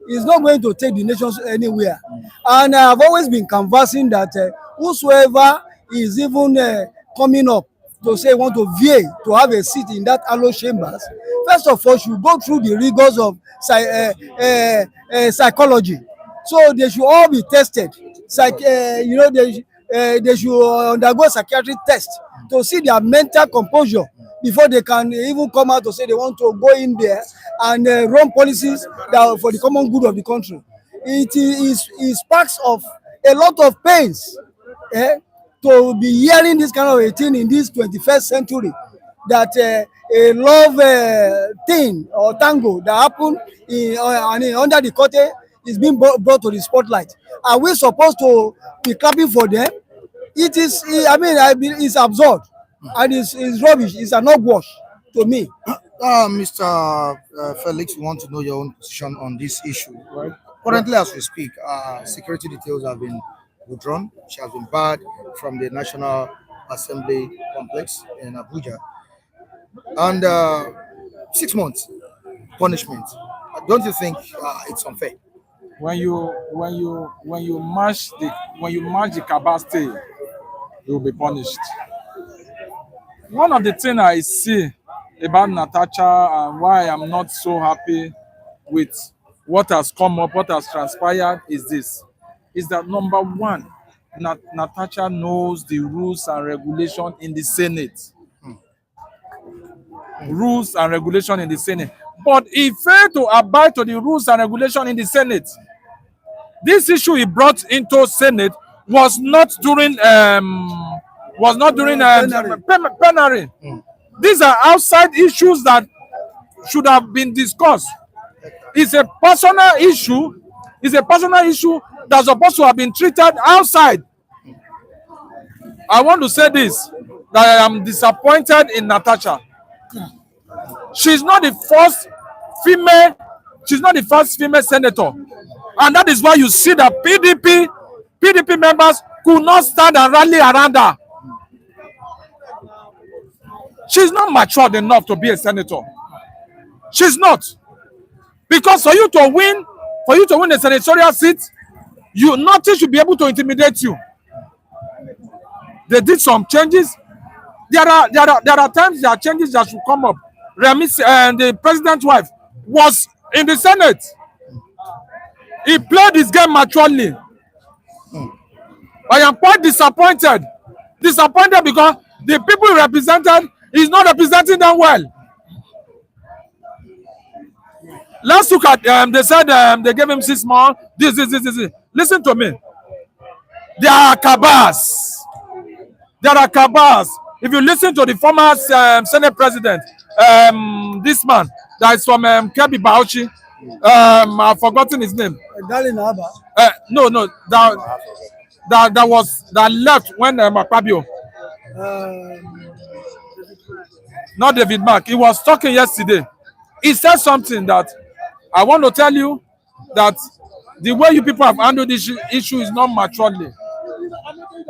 is not going to take the nation anywhere. And I've always been canvassing that whosoever is even coming up to say want to vie to have a seat in that Allo chambers, first of all, should go through the rigors of psychology. So they should all be tested. They should undergo psychiatric test to see their mental composure before they can even come out to say they want to go in there and run policies that for the common good of the country. It sparks of a lot of pains to be hearing this kind of a thing in this 21st century, that a love thing or tango that happened under the court is being brought to the spotlight. Are we supposed to be clapping for them? It's absurd and it's rubbish. It's an hogwash to me. Mr. Felix, we want to know your own position on this issue. Right? Currently, as we speak, security details have been withdrawn. She has been barred from the National Assembly complex in Abuja. And 6 months punishment. Don't you think it's unfair? When you match the capacity, you will be punished. One of the things I see about Natasha and why I'm not so happy with what has come up, what has transpired is this. Is that number one, Natasha knows the rules and regulation in the Senate. Rules and regulation in the Senate. But he failed to abide to the rules and regulation in the Senate. This issue he brought into Senate was not during plenary. These are outside issues that should have been discussed. It's a personal issue. It's a personal issue that's supposed to have been treated outside. I want to say this, that I am disappointed in Natasha. She's not the first female senator. And that is why you see that PDP members could not stand and rally around her. She's not matured enough to be a senator. She's not. Because for you to win a senatorial seat, nothing should be able to intimidate you. They did some changes. There are times there are changes that should come up. The president's wife was in the Senate. He played his game maturely. I am quite disappointed. Disappointed because the people he represented is not representing them well. Let's look at they said they gave him 6 months. This. Listen to me. There are cabals. If you listen to the former Senate president, this man that is from Kebi Bauchi, I've forgotten his name. Darling Abba. No. that left when akpabio, not David Mark, he was talking yesterday. He said something that I want to tell you that the way you people have handled this issue is not maturely.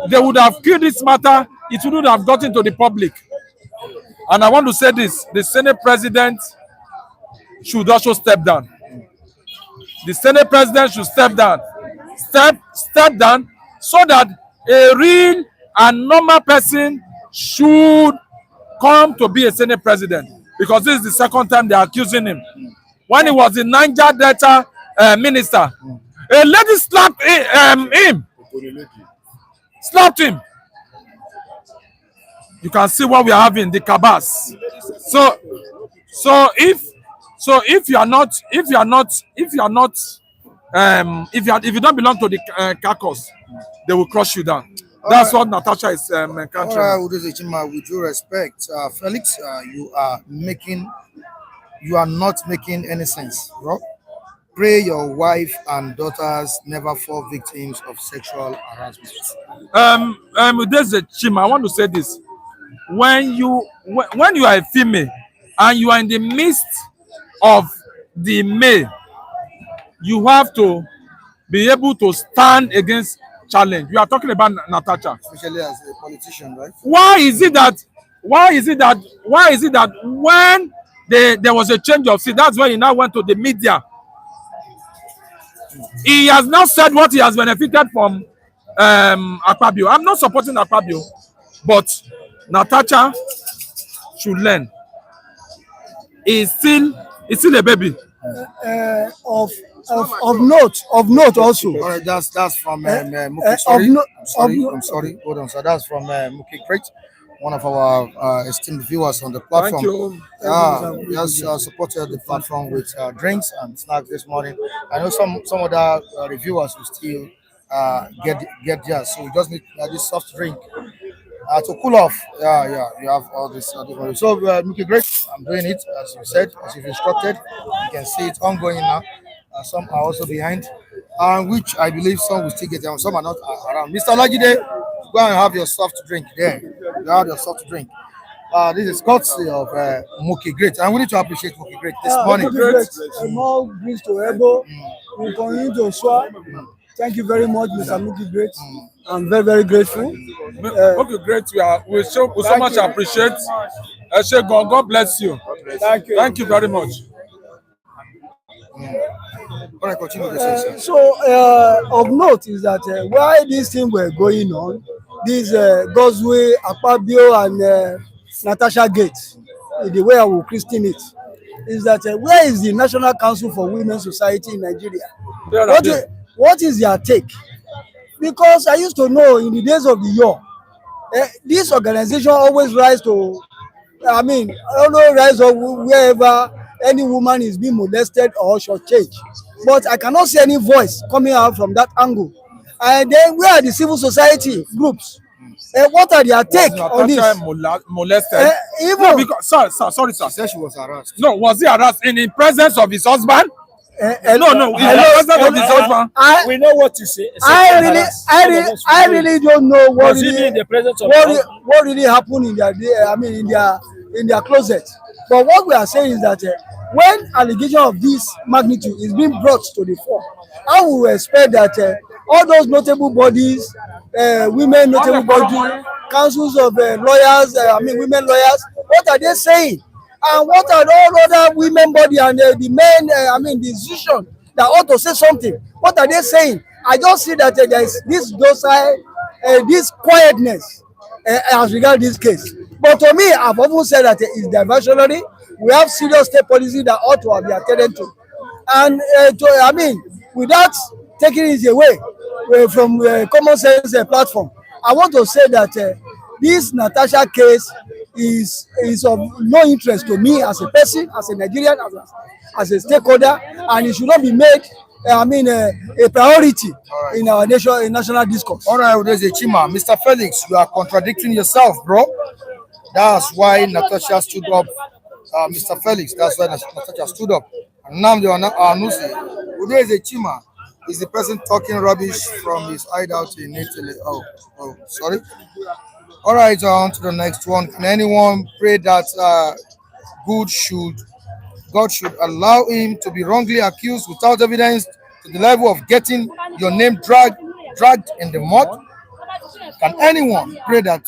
They would have killed this matter, it wouldn't have gotten to the public. And I want to say this, the Senate President should also step down. The Senate President should step down. Step down so that a real and normal person should come to be a Senate President. Because this is the second time they are accusing him. When he was the Niger Delta minister, a lady slapped him. Slapped him. You can see what we are having, the cabas. So if you don't belong to the caucus, they will crush you down. That's what Natasha is encountering. All right, with due respect, Felix, you are not making any sense, bro. Pray your wife and daughters never fall victims of sexual harassment. There's a Chima. I want to say this: when you are a female and you are in the midst of the male, you have to be able to stand against challenge. You are talking about Natasha, Especially as a politician, right? Why is it that when there was a change of seat, that's when he now went to the media. He has now said what he has benefited from akpabio. I'm not supporting akpabio, but Natasha should learn. He's still a baby. Of note also. All right, that's from Muki. I'm sorry. Hold on, sir. That's from Muki Crate, one of our esteemed viewers on the platform. Thank you. He has supported the platform with drinks and snacks this morning. I know some other reviewers will still get theirs, so we just need this soft drink to cool off. Yeah. You have all this. So, Muki Great, I'm doing it as you said, as you've instructed. You can see it's ongoing now. Some are also behind, which I believe some will still get them. Some are not around. Mr. Lagide, go and have your soft drink there. You have your soft drink. This is courtesy of Muki Great. And we need to appreciate Muki Great this morning. Muki Great. More greens to elbow. We continue to swap. Thank you very much, Mr. Muki Great. I'm very, very grateful. Muki Great, we so much appreciate. God bless you. Thank you very much. All right, continue the So of note is that while these things were going on, this Gosway, akpabio, and Natasha Gate, the way I will christen it, is that where is the National Council for Women's Society in Nigeria? What is their take? Because I used to know in the days of the war, this organization always rise to, always rise up wherever any woman is being molested or shortchanged. But I cannot see any voice coming out from that angle. And then where are the civil society groups? What are their take on this? Molested? No, because, sorry, sir. She said she was harassed. No, was he harassed in the presence of his husband? No, in the presence of his husband. We know what to say. I really don't know what really, in the presence of what really happened in their in their closet. But what we are saying is that when allegation of this magnitude is being brought to the fore, I will expect that all those notable bodies, women notable bodies, councils of lawyers, women lawyers, what are they saying? And what are all other women body and the men, the institution that ought to say something? What are they saying? I just see that there is this docile, this quietness as regards this case. But to me, I've often said that it's diversionary. We have serious state policy that ought to be attended to. And without taking it away from common sense platform, I want to say that this Natasha case is of no interest to me as a person, as a Nigerian, as a stakeholder, and it should not be made a priority in our national discourse. All right, there's a Chima. Mr. Felix, you are contradicting yourself, bro. That's why Natasha stood up. Mr. Felix, that's why Natasha stood up. And now they are not Anusi. There's a Chima. Is the person talking rubbish from his hideout in Italy? Oh, sorry. All right, on to the next one. Can anyone pray that good should God should allow him to be wrongly accused without evidence to the level of getting your name dragged in the mud? Can anyone pray that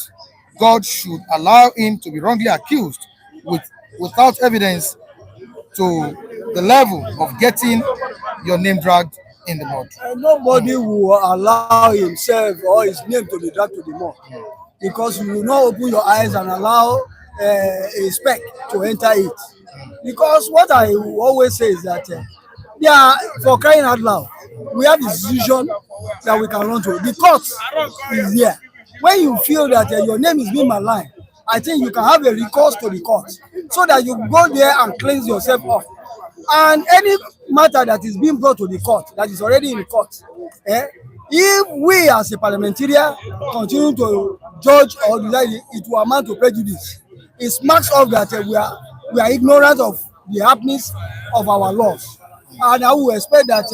God should allow him to be wrongly accused without evidence to the level of getting your name dragged in the mud? Nobody will allow himself or his name to be dragged to the mud, because you will not open your eyes and allow a speck to enter it. Because what I will always say is that they are, for crying out loud, we have a decision that we can run to. The court is here. When you feel that your name is being maligned, I think you can have a recourse to the court so that you go there and cleanse yourself up. And any matter that is being brought to the court, that is already in the court, if we as a parliamentarian continue to judge or decide, it will amount to prejudice. It marks off that we are ignorant of the happenings of our laws. And I will expect that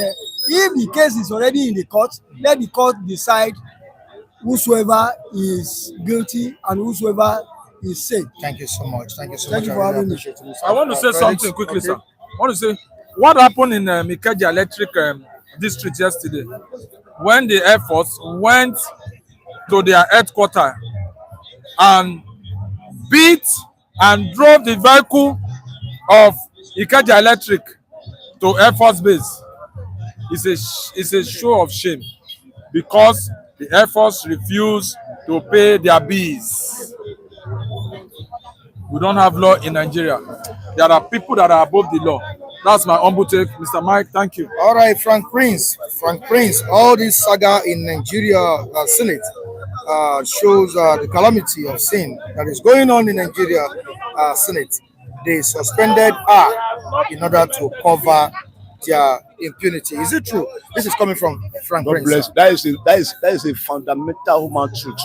if the case is already in the court, let the court decide whosoever is guilty and whosoever is safe. Thank you so much. Thank you so Thank much. you for having me. I want to say something quickly, sir. I want to say what happened in Niger Electric district yesterday when the Air Force went to their headquarters and beat and drove the vehicle of Ikeja Electric to Air Force Base. It's a show of shame because the Air Force refused to pay their bills. We don't have law in Nigeria. There are people that are above the law. That's my humble take. Mr. Mike, thank you. All right, Frank Prince, all this saga in Nigeria Senate shows the calamity of sin that is going on in Nigeria Senate. They suspended her in order to cover their impunity. Is it true? This is coming from Frank God Prince. bless. That is a fundamental human truth.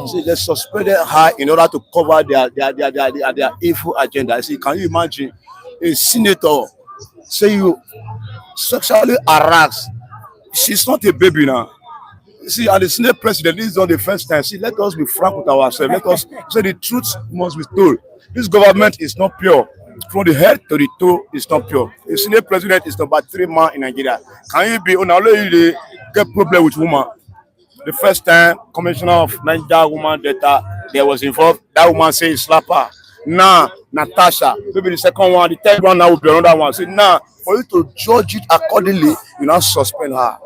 See, they suspended her in order to cover their evil agenda. See, can you imagine a senator say you sexually harass? She's not a baby now. See, and the Senate president, this is not the first time. See, let us be frank with ourselves. Let us say the truth must be told. This government is not pure. From the head to the toe, it's not pure. The Senate president is number 3 man in Nigeria. Can you be on you get problem with woman? The first time Commissioner of Niger Woman Data there was involved, that woman says slap her. Now, Natasha, maybe the second one, the third one now will be another one. Say now, for you to judge it accordingly, you now suspend her.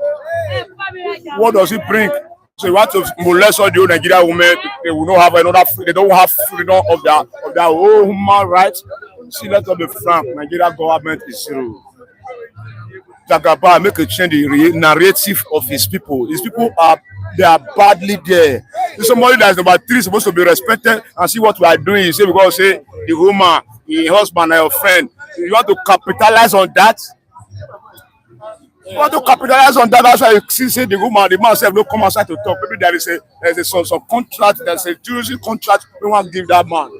What does it bring? So you want to molest all the Nigerian women? They will not have another. They don't have freedom of their own human rights. See, let us be frank. Nigeria government is zero. Jagaba make a change the narrative of his people. His people are badly there. There's somebody that's number 3 supposed to be respected and see what we are doing. You say because say the woman, the husband, and your friend. You want to capitalize on that? You want to capitalize on that? That's why you see say the woman, the man said no come outside to talk. Maybe there's a some contract, there's a juicy contract we want to give that man.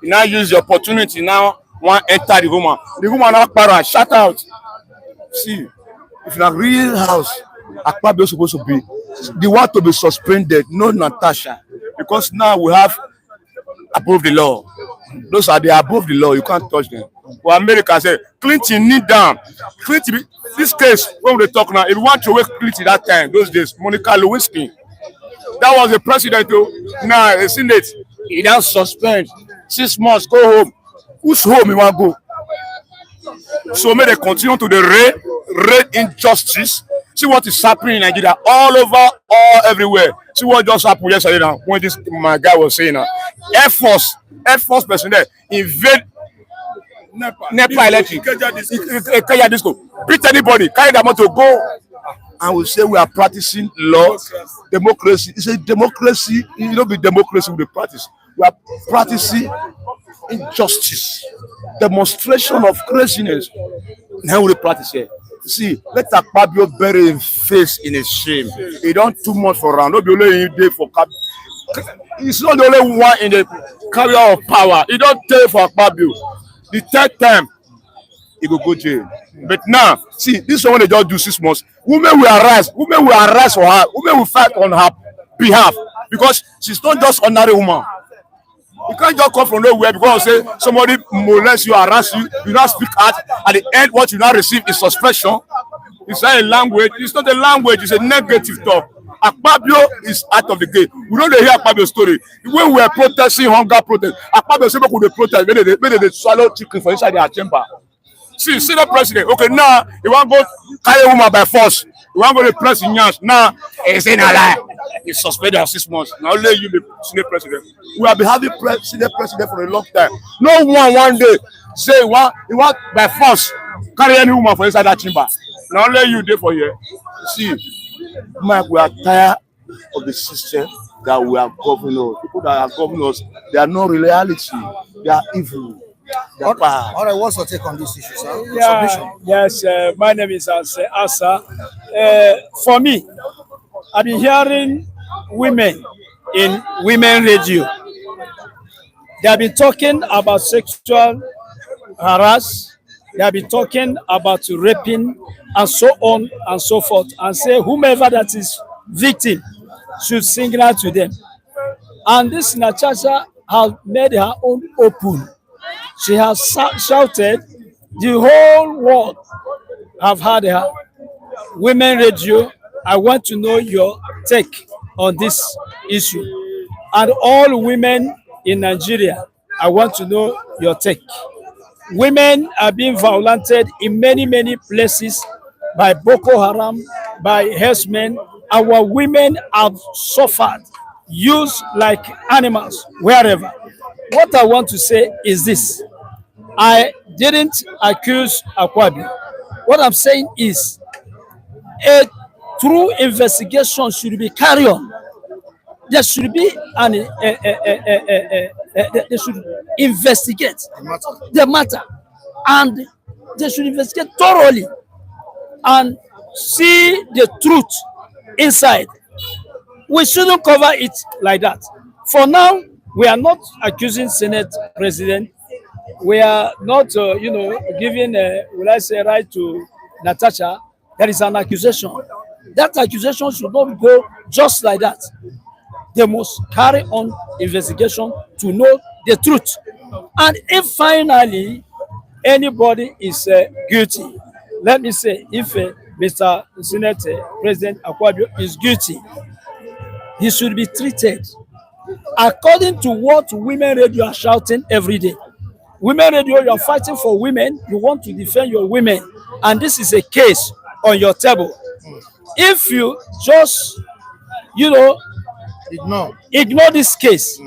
You now use the opportunity now want enter the woman. The woman now para shout out. See, if in a real house, akpabio is supposed to be the one to be suspended, no Natasha, because now we have above the law. Those are the above the law. You can't touch them. Well, America said Clinton kneel down. Clinton, this case when we talk now, if you want to wake Clinton that time, those days, Monica Lewinsky, that was the president. Now the Senate, he now suspend 6 months. Go home. Whose home you want to go? So may they continue to the raid injustice. See what is happening in Nigeria all over, everywhere. See what just happened yesterday now when this my guy was saying Air Force personnel invade Nepa Electric, Ikeja Disco, beat anybody, carry them out to go. And we say we are practicing law, democracy. It's a democracy. You don't be democracy with the practice. We are practicing injustice, demonstration of craziness. Now we practice here. See, let akpabio bury him face in his shame. He don't too much for round. Not be only in day for akpabio. He's not the only one in the carrier of power. He don't take for akpabio. The third time, he go jail. But now, see, this one they just do 6 months. Women will arise for her, women will fight on her behalf because she's not just ordinary woman. You can't just come from nowhere because say somebody molests you, harass you, you not speak out. At the end, what you now receive is suspension. It's not a language. It's not a language. It's a negative talk. Akpabio is out of the game. We don't hear Akpabio's story. When we were protesting hunger protest, Akpabio said we could protest. Maybe they swallow chicken for inside their chamber. See, the president. Okay, now you want to go carry a woman by force. You want to go to press in Yans. Now it's in a lie. It's suspended for 6 months. Now let you the senior president. We have been having senior president for a long time. No one day say you want by force carry any woman for inside that chamber. Now let you there for here. See, Mike, we are tired of the system that we are governing. People that are governing us, they are not reality. They are evil. All right, what's your take on this issue, sir? Yeah, yes, my name is Asa. For me, I've been hearing women in women radio. They have been talking about sexual harass. They have been talking about raping and so on and so forth, and say whomever that is victim should signal to them. And this Natasha has made her own open. She has shouted, the whole world have heard her. Women radio, I want to know your take on this issue. And all women in Nigeria, I want to know your take. Women are being violated in many places by Boko Haram, by herdsmen. Our women have suffered, used like animals, wherever. What I want to say is this. I didn't accuse Akpabio. What I'm saying is a true investigation should be carried on. There should be they should investigate the matter, and they should investigate thoroughly and see the truth inside. We shouldn't cover it like that. For now, we are not accusing Senate President. We are not, giving, will I say, right to Natasha. There is an accusation. That accusation should not go just like that. They must carry on investigation to know the truth. And if finally anybody is guilty, let me say, if Mr. Senate President Akpabio is guilty, he should be treated according to what women radio are shouting every day. Women radio, you are fighting for women, you want to defend your women, and this is a case on your table. If you just, ignore this case,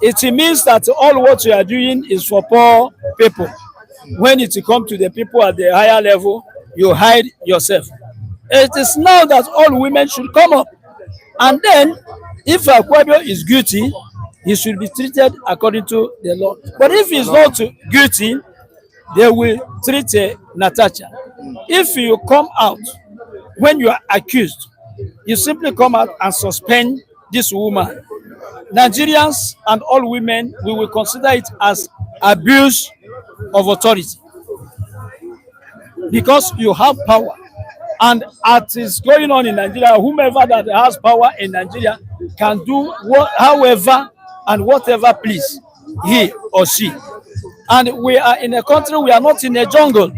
it means that all what you are doing is for poor people. When it comes to the people at the higher level, you hide yourself. It is now that all women should come up. And then, if Akpabio is guilty, he should be treated according to the law. But if he is not guilty, they will treat Natasha. If you come out when you are accused, you simply come out and suspend this woman. Nigerians and all women, we will consider it as abuse of authority because you have power. And as is going on in Nigeria, whomever that has power in Nigeria can do however and whatever please, he or she. And we are in a country, we are not in a jungle.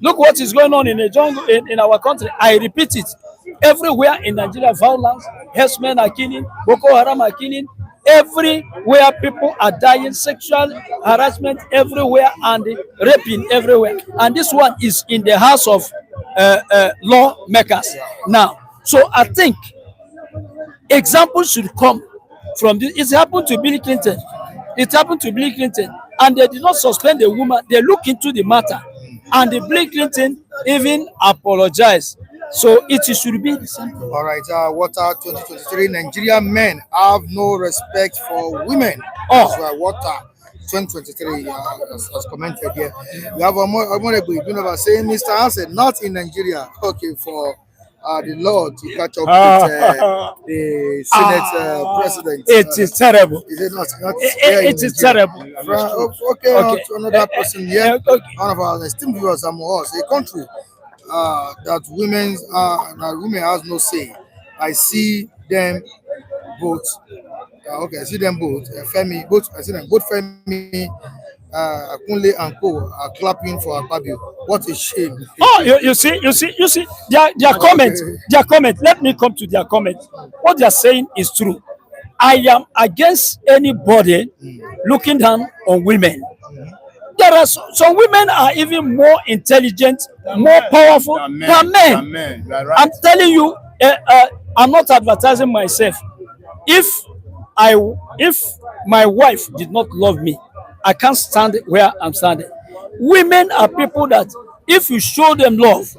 Look what is going on in a jungle in our country. I repeat it. Everywhere in Nigeria, violence, herdsmen are killing, Boko Haram are killing. Everywhere people are dying, sexual harassment everywhere and raping everywhere. And this one is in the house of lawmakers now. So I think examples should come from this. It happened to Bill Clinton. And they did not suspend the woman. They look into the matter. And the Bill Clinton even apologized. So it should be the same. All right, Water 2023, Nigerian men have no respect for women. That's why Water 2023 has commented here. We have a more saying, Mr. Hansen, not in Nigeria. Okay, for the law to catch up with the Senate president. It is terrible. Is it not? Not here in It is Nigeria. terrible. Okay, on Okay. to another person here. Okay. One of our esteemed viewers among us, a country that women has no say. I see them both. Okay, I see them both. Femi, both. I see them both. Femi, Akunle and Co are clapping for akpabio. What a shame. Oh, you see, their comment, their comment. Let me come to their comment. What they are saying is true. I am against anybody looking down on women. There are some women are even more intelligent, more powerful than men. I'm telling you, I'm not advertising myself. If my wife did not love me, I can't stand where I'm standing. Women are people that if you show them love,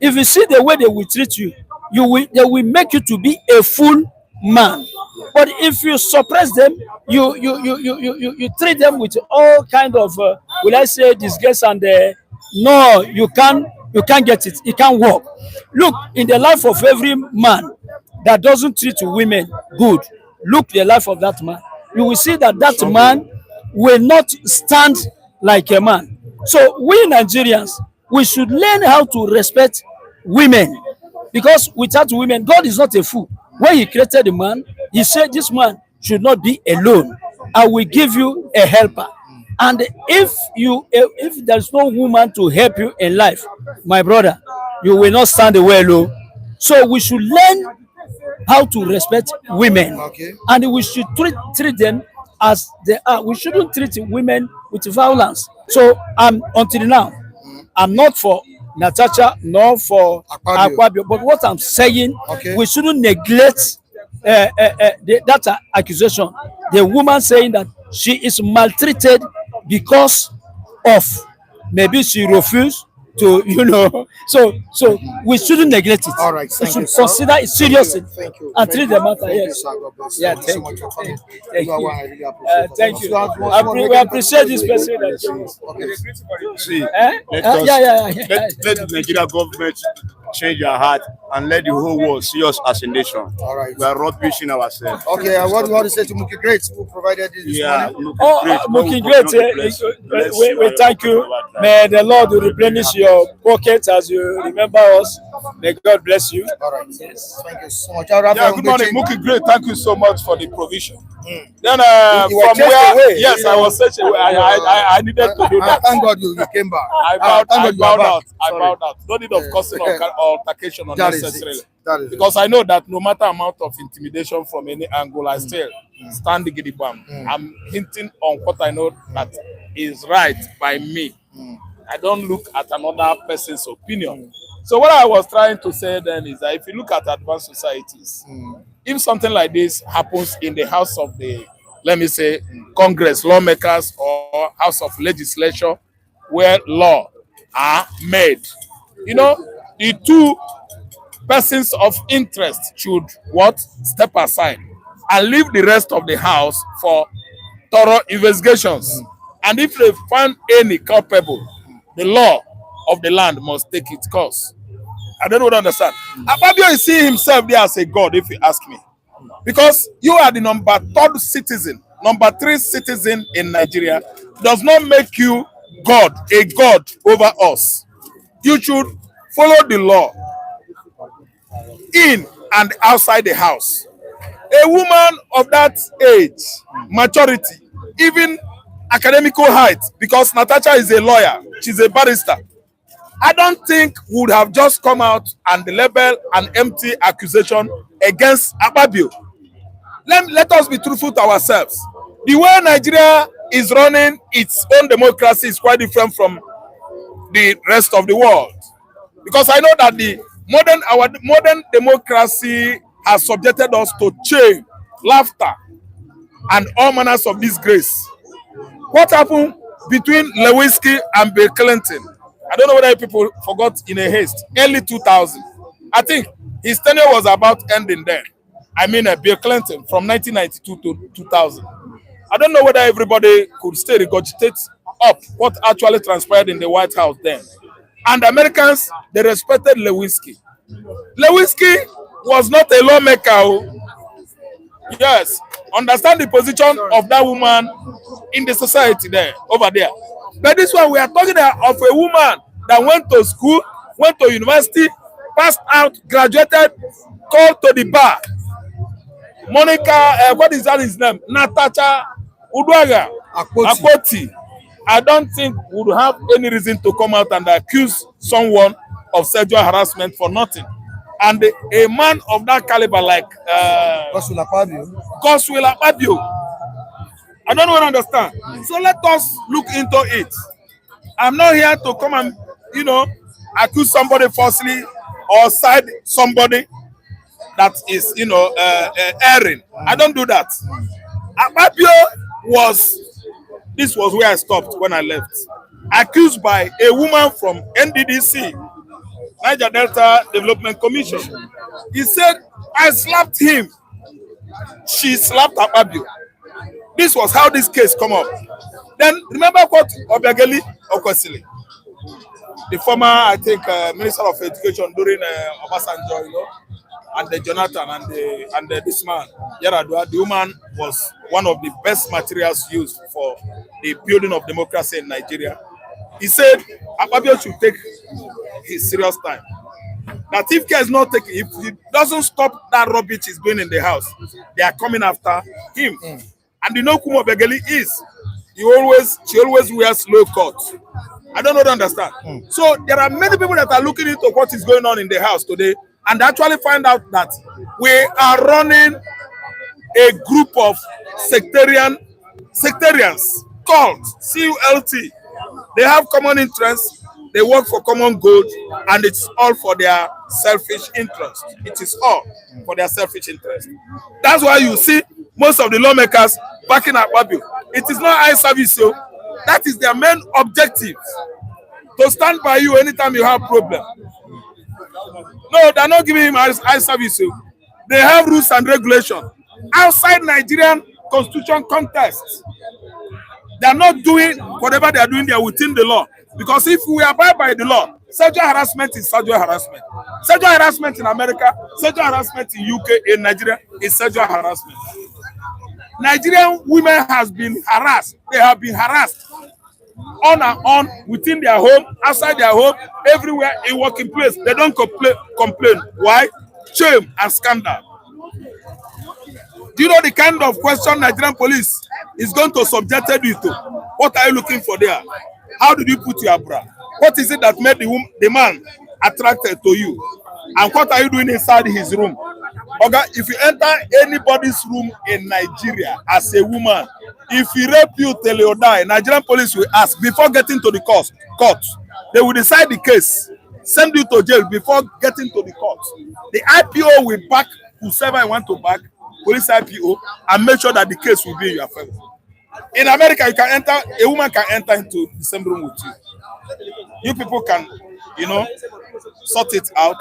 if you see the way they will treat you, they will make you to be a full man. But if you suppress them, you treat them with all kind of will I say disgrace and no, you can't get it. It can't work. Look, in the life of every man that doesn't treat women good, look the life of that man. You will see that man will not stand like a man. So we Nigerians, we should learn how to respect women, because without women, God is not a fool. When he created the man, he said this man should not be alone. I will give you a helper. And if there's no woman to help you in life, my brother, you will not stand well alone. So we should learn how to respect women, and we should treat them as they are. We shouldn't treat women with violence. So until now, I'm not for Natasha nor for Akpabio. But what I'm saying, we shouldn't neglect that accusation. The woman saying that she is maltreated because of maybe she refused to, so we shouldn't neglect it. All right, we thank should you, sir. consider it seriously Thank and treat you. the matter. Thank you, Yes. sir. God bless you. Yeah, Thank you so thank much you. for coming. Thank You are you. one I really appreciate. Thank you. We We appreciate this person that you. See, Eh? let us Yeah. let the Nigeria government change their heart and let the whole world see us as a nation. All right. We are rubbishing ourselves. Okay, what do you want to say to Muki Great, who provided this Yeah, morning? Mookie Great, we thank you. May the Lord replenish your pockets as you remember us. May God bless you. All right. Yes. Thank you so much. All right, Yeah, good morning, Mookie. Great, thank you so much for the provision. Then You were from chased where? away, Yes, I was such a way. I needed to do that. Thank God you came back. I Thank God you are bowed back. out. I Sorry. bowed out. No need of causing altercation That is unnecessarily. it. That is Because I know that no matter amount of intimidation from any angle, I still stand the gidigam. I'm hinting on what I know that is right by me. I don't look at another person's opinion. So what I was trying to say then is that if you look at advanced societies, if something like this happens in the house of the, let me say, Congress, lawmakers, or house of legislature, where law are made, the two persons of interest should step aside and leave the rest of the house for thorough investigations. And if they find any culpable, the law of the land must take its course. I don't understand. Akpabio is seeing himself there as a god, if you ask me. Because you are the number 3 citizen in Nigeria, does not make you God, a god over us. You should follow the law in and outside the house. A woman of that age, maturity, even academical height, because Natasha is a lawyer, she's a barrister, I don't think would have just come out and label an empty accusation against Akpabio. Let us be truthful to ourselves. The way Nigeria is running its own democracy is quite different from the rest of the world. Because I know that our modern democracy has subjected us to shame, laughter, and all manners of disgrace. What happened between Lewinsky and Bill Clinton? I don't know whether people forgot in a haste. Early 2000. I think his tenure was about ending there. I mean, Bill Clinton from 1992 to 2000. I don't know whether everybody could still regurgitate up what actually transpired in the White House then. And Americans, they respected Lewinsky. Lewinsky was not a lawmaker. Oh. Yes, understand the position of that woman in the society there, over there. But this one, we are talking of a woman that went to school, went to university, passed out, graduated, called to the bar. Monica, what is that his name? Natasha Udwaga Akpoti. I don't think would have any reason to come out and accuse someone of sexual harassment for nothing. And a man of that caliber like Godswill Akpabio, I don't want to understand. So let us look into it. I'm not here to come and, accuse somebody falsely or side somebody that is, erring. I don't do that. Akpabio this was where I stopped when I left. Accused by a woman from NDDC, Niger Delta Development Commission. He said, I slapped him. She slapped Akpabio. This was how this case come up. Then remember what Obiageli Okosili, the former, I think, Minister of Education during Obasanjo, and the Jonathan and this man, Yaradua, the woman was one of the best materials used for the building of democracy in Nigeria. He said Akpabio should take his serious time. That if care is not taken, if he doesn't stop that rubbish he's doing in the house, they are coming after him. And you know who Begeli is. She always wears low cut. I don't know to understand. So there are many people that are looking into what is going on in the house today and actually find out that we are running a group of sectarians called CULT. They have common interests, they work for common good, and it's all for their selfish interest. It is all for their selfish interest. That's why you see most of the lawmakers backing Akpabio. It is not eye service, so that is their main objective, to stand by you anytime you have problem. No, they're not giving him eye service. So they have rules and regulations outside Nigerian constitution context. They are not doing whatever they are doing there within the law. Because if we abide by the law, sexual harassment is sexual harassment. Sexual harassment in America, sexual harassment in UK, in Nigeria is sexual harassment. Nigerian women has been harassed. They have been harassed on and on within their home, outside their home, everywhere, in working place. They don't complain. Why? Shame and scandal. Do you know the kind of question Nigerian police is going to subject you to? What are you looking for there? How did you put your bra? What is it that made the man attracted to you? And what are you doing inside his room? Okay, if you enter anybody's room in Nigeria as a woman, if he rape you till you die, Nigerian police will ask before getting to the court. They will decide the case, send you to jail before getting to the court. The IPO will back whoever I want to back, police IPO, and make sure that the case will be in your favor. In America, a woman can enter into the same room with you. You people can, sort it out.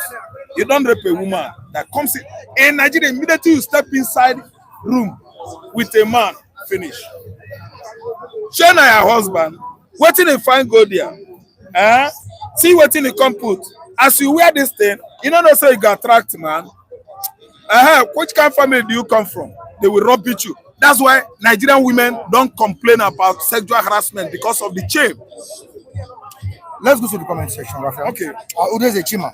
You don't rape a woman that comes in Nigeria. Immediately you step inside room with a man, finish. Share your husband, waiting to find go there. See what in the come put. As you wear this thing, you don't say you got attract, man. Which kind of family do you come from? They will rubbish you. That's why Nigerian women don't complain about sexual harassment because of the shame. Let's go to the comment section, Raphael. Okay. Udes Echima.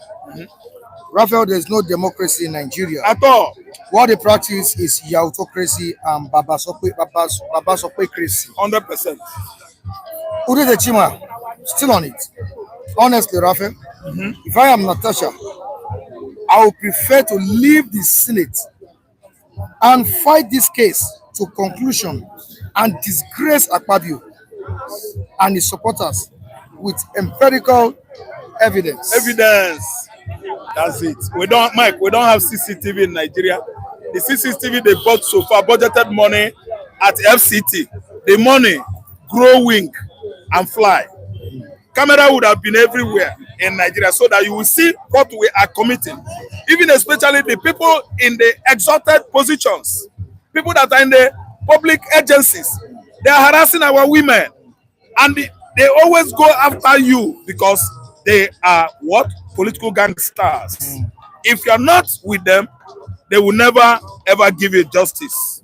Raphael, there's no democracy in Nigeria. At all. What they practice is yautocracy and babasopecracy. 100%. Udes Echima, still on it. Honestly, Raphael, if I am Natasha, I would prefer to leave the Senate and fight this case to conclusion and disgrace Akpabio and his supporters with empirical evidence. That's it. We don't have CCTV in Nigeria. The CCTV they bought so far, budgeted money at FCT. The money grow wing and fly. Camera would have been everywhere in Nigeria so that you will see what we are committing. Even especially the people in the exalted positions, people that are in the public agencies, they are harassing our women. And they always go after you because they are what? Political gangsters. If you're not with them, they will never ever give you justice.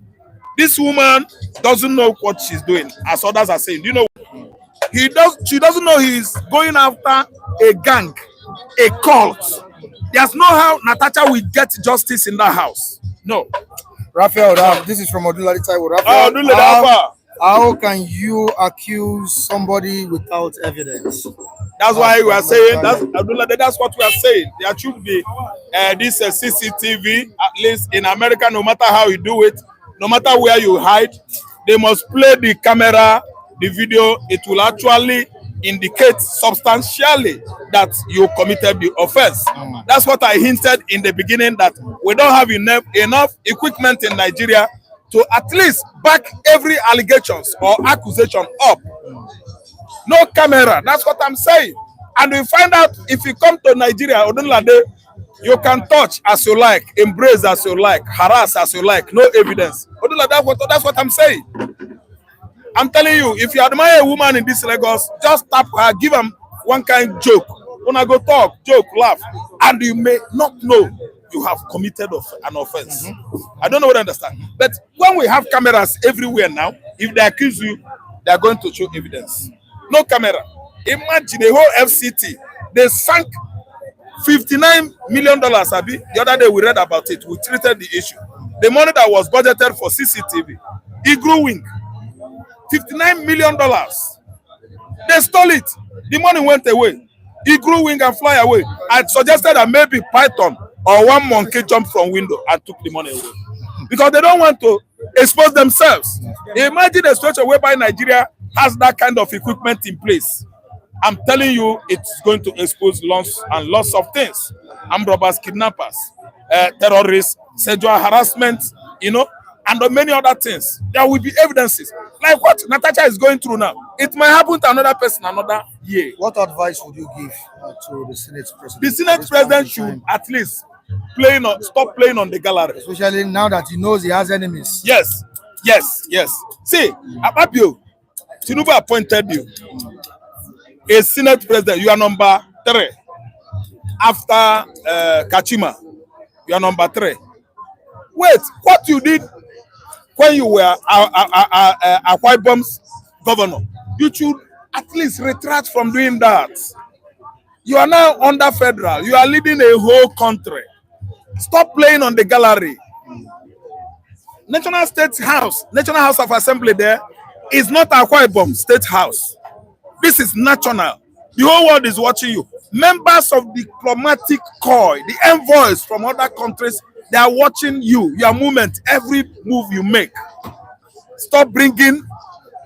This woman doesn't know what she's doing, as others are saying. You know, she doesn't know he's going after a gang, a cult. There's no how Natasha will get justice in that house. No. Raphael, this is from Odulade Taiwo. Raphael, how can you accuse somebody without evidence? That's why we are saying, that's what we are saying. There should be this CCTV, at least in America, no matter how you do it, no matter where you hide, they must play the camera, the video. It will actually indicate substantially that you committed the offense. That's what I hinted in the beginning, that we don't have enough equipment in Nigeria to at least back every allegations or accusation up. No camera, that's what I'm saying. And we find out if you come to Nigeria, Odunlade, you can touch as you like, embrace as you like, harass as you like, no evidence. Odunlade, that's what I'm saying. I'm telling you, if you admire a woman in this Lagos, just tap her, give them one kind joke. Wanna go talk, joke, laugh, and you may not know you have committed an offense. I don't know what I understand. But when we have cameras everywhere now, if they accuse you, they are going to show evidence. No camera. Imagine a whole FCT. They sank $59 million. Abi. The other day we read about it. We treated the issue. The money that was budgeted for CCTV, it grew wing. $59 million. They stole it. The money went away. He grew wing and fly away. I suggested that maybe Python or one monkey jumped from window and took the money away. Because they don't want to expose themselves. Imagine a situation whereby Nigeria has that kind of equipment in place. I'm telling you, it's going to expose lots and lots of things. Armed robbers, kidnappers, terrorists, sexual harassment, and many other things. There will be evidences. Like what Natasha is going through now. It might happen to another person another year. What advice would you give to the Senate President? The Senate President should at least stop playing on the gallery. Especially now that he knows he has enemies. Yes. See, Akpabio, Tinubu appointed you a Senate President. You are number 3. After Kachima, you are number 3. Wait, what you did when you were Akwa Ibom's governor, you should at least retract from doing that. You are now under federal. You are leading a whole country. Stop playing on the gallery. National House of Assembly there is not Akwa Ibom State House. This is national. The whole world is watching you. Members of the diplomatic corps, the envoys from other countries, they are watching you, your movement, every move you make. Stop bringing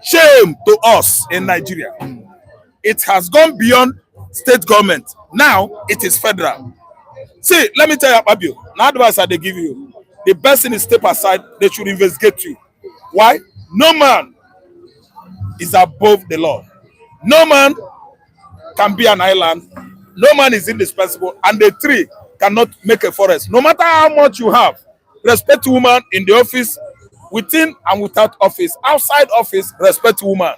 shame to us in Nigeria. It has gone beyond state government. Now it is federal. See, let me tell you, Akpabio, the advice that they give you, the best thing is step aside. They should investigate you. Why? No man is above the law. No man can be an island. No man is indispensable, and the tree cannot make a forest. No matter how much you have, respect woman in the office, within and without office. Outside office, respect woman.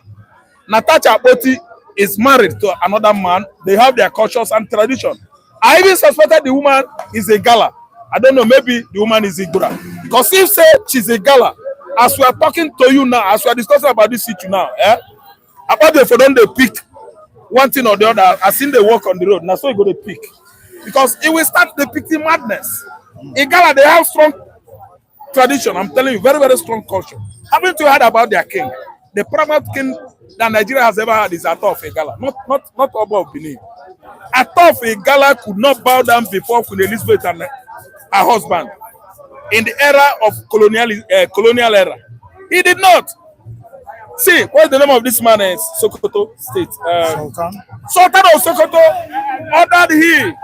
Natasha Akpoti is married to another man. They have their cultures and tradition. I even suspected the woman is a gala. I don't know, maybe the woman is a Igura. Because if say she's a gala, as we are talking to you now, as we are discussing about this issue now, about if you don't they pick one thing or the other, I seen they walk on the road. Now so you go to pick. Because it will start depicting madness. In Ghana, they have strong tradition. I'm telling you, very, very strong culture. Haven't you heard about their king? The prominent king that Nigeria has ever had is Atto of Igala, not Oba of Benin. Atto of Igala could not bow down before Queen Elizabeth and her husband in the era of colonial era. He did not. See, what's the name of this man? Is Sokoto State. Sultan of Sokoto ordered him.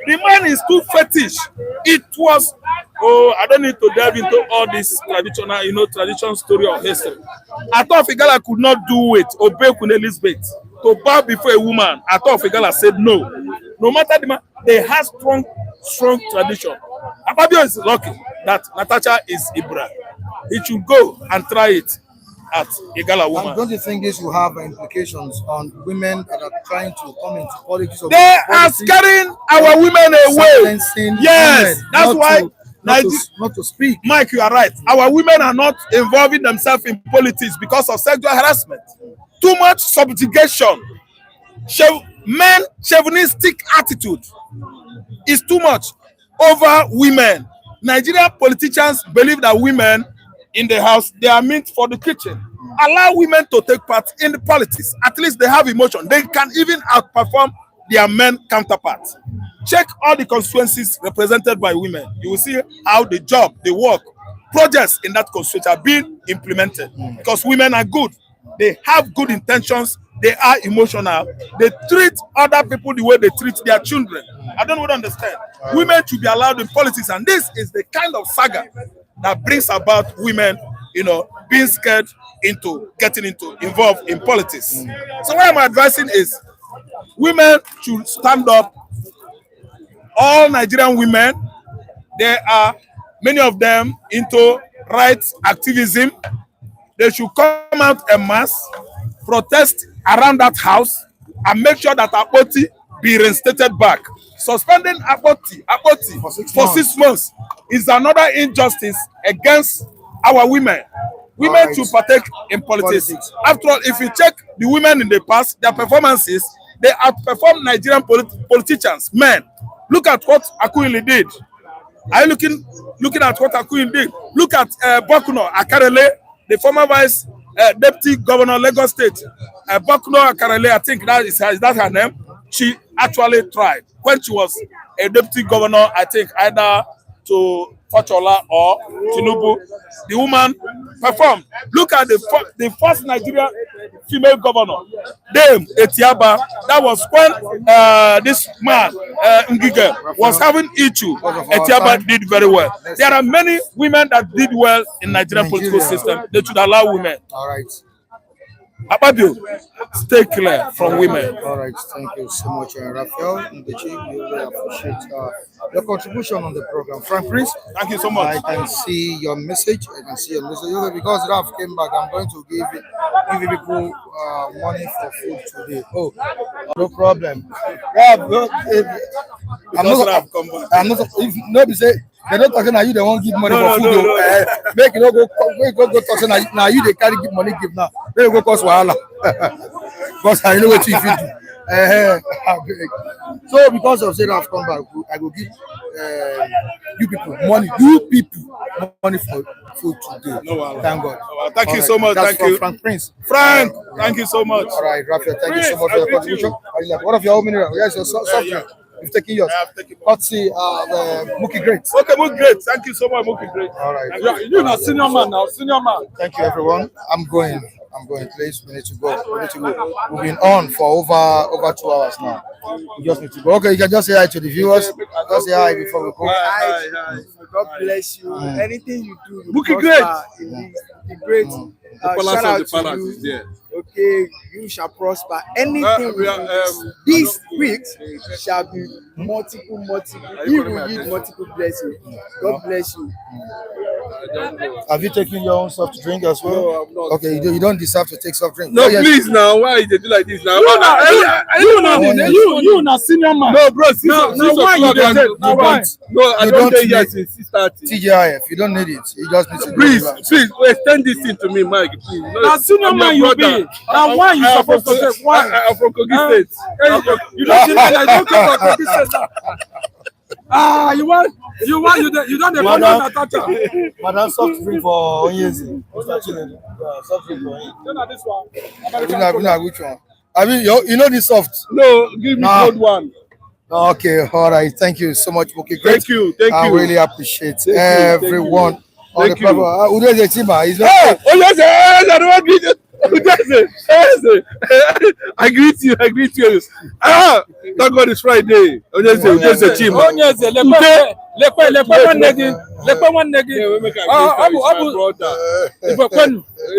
The man is too fetish. It was, I don't need to delve into all this traditional, tradition story or history. Atto of Igala could not do it, obey Queen Elizabeth. To bow before a woman, Atto of Igala said no. No matter the man, they have strong tradition. Akpabio is lucky that Natasha is Ibra. He should go and try it. at Igala And woman. don't you think this will have implications on women that are trying to come into politics? Or They are politics, scaring our women away. silencing Yes, women, that's not why to, not to speak. Mike, you are right. Our women are not involving themselves in politics because of sexual harassment. Too much subjugation. Men chauvinistic attitude is too much over women. Nigerian politicians believe that women in the house, they are meant for the kitchen. Allow women to take part in the politics. At least they have emotion. They can even outperform their men counterparts. Check all the constituencies represented by women. You will see how the job, the work, projects in that constituency are being implemented. Because women are good. They have good intentions. They are emotional. They treat other people the way they treat their children. I don't really understand. Women should be allowed in politics, and this is the kind of saga that brings about women, being scared into getting involved in politics. So what I'm advising is women should stand up. All Nigerian women, there are many of them into rights activism. They should come out en masse, protest around that house, and make sure that Akpoti be reinstated back. Suspending Akpoti for 6 months is another injustice against our women. Women should partake in politics. After all, if you check the women in the past, their performances, they outperform Nigerian politicians, men. Look at what Akunyili did. Are you looking at what Akunyili did? Look at Bokuno Akarele, the former vice deputy governor Lagos State. Bokuno Akarele, I think is that her name? She actually tried. When she was a deputy governor, I think either to Fachola or Tinubu, the woman performed. Look at the first Nigerian female governor, Dame Etiaba. That was when this man, Ngige, was having issue. Etiaba did very well. There are many women that did well in Nigerian political system. They should allow women. All right. Akpabio, stay clear from women. All right, thank you so much, Raphael Ndechi. We really appreciate your contribution on the program. Frank Prince, thank you so much. I can see your message. Okay, because Raf came back, I'm going to give you people money for food today. Oh, no problem. Raf, I'm not. If nobody say. They don't talk now. You they won't give money for food. Make it no go talk now. You they carry give money give now. They go cause wahala. Because I know what you do. So because of say I've come back, I go give you people money for food today. Thank God. Thank you so much. That's Thank you, Frank Prince. Frank, thank you so much. All right, Raphael, thank you so much for your contribution. One of your own mineral. Yes, your soft drink. You've taken yours. Let's see, Mookie Great. Okay, Mookie Great. Thank you so much, Mookie Great. All right. You're not senior man now, senior man. Thank you, everyone. I'm going, please. We need to go. We've been on for over 2 hours now. We just need to go. Okay, you can just say hi to the viewers. Just say hi before we go. Hi. God bless you. Anything you do, Mookie Great. Be great. Shout out to you. Yeah. Okay, you shall prosper. Anything this week shall be multiple. He will give multiple blessings. God bless you. Have you taken your own soft drink as well? No, I'm not. Okay, you don't deserve to take soft drink. No, yes. please now. Why you do like this now? You not senior man. No, bro. No, why you dey take? No, why? No, I don't take here since 6:30. TGIF, you don't need it. You just need to Please, extend this thing to me, Mike. Please. Now senior man you be. Now why you supposed to take? Why? I'm from Kogi State. You don't think I don't come from Kogi State. You don't depend on Natasha. Madam, soft drink for Onyezi. Soft drink for him. This one. Which one? I mean, you know the soft. No, give me cold one. Okay, all right. Thank you so much, Mookie. Thank you. I really appreciate everyone on the program. Udeze Chima is I greet you. Thank God it's Friday. Udeze Chima.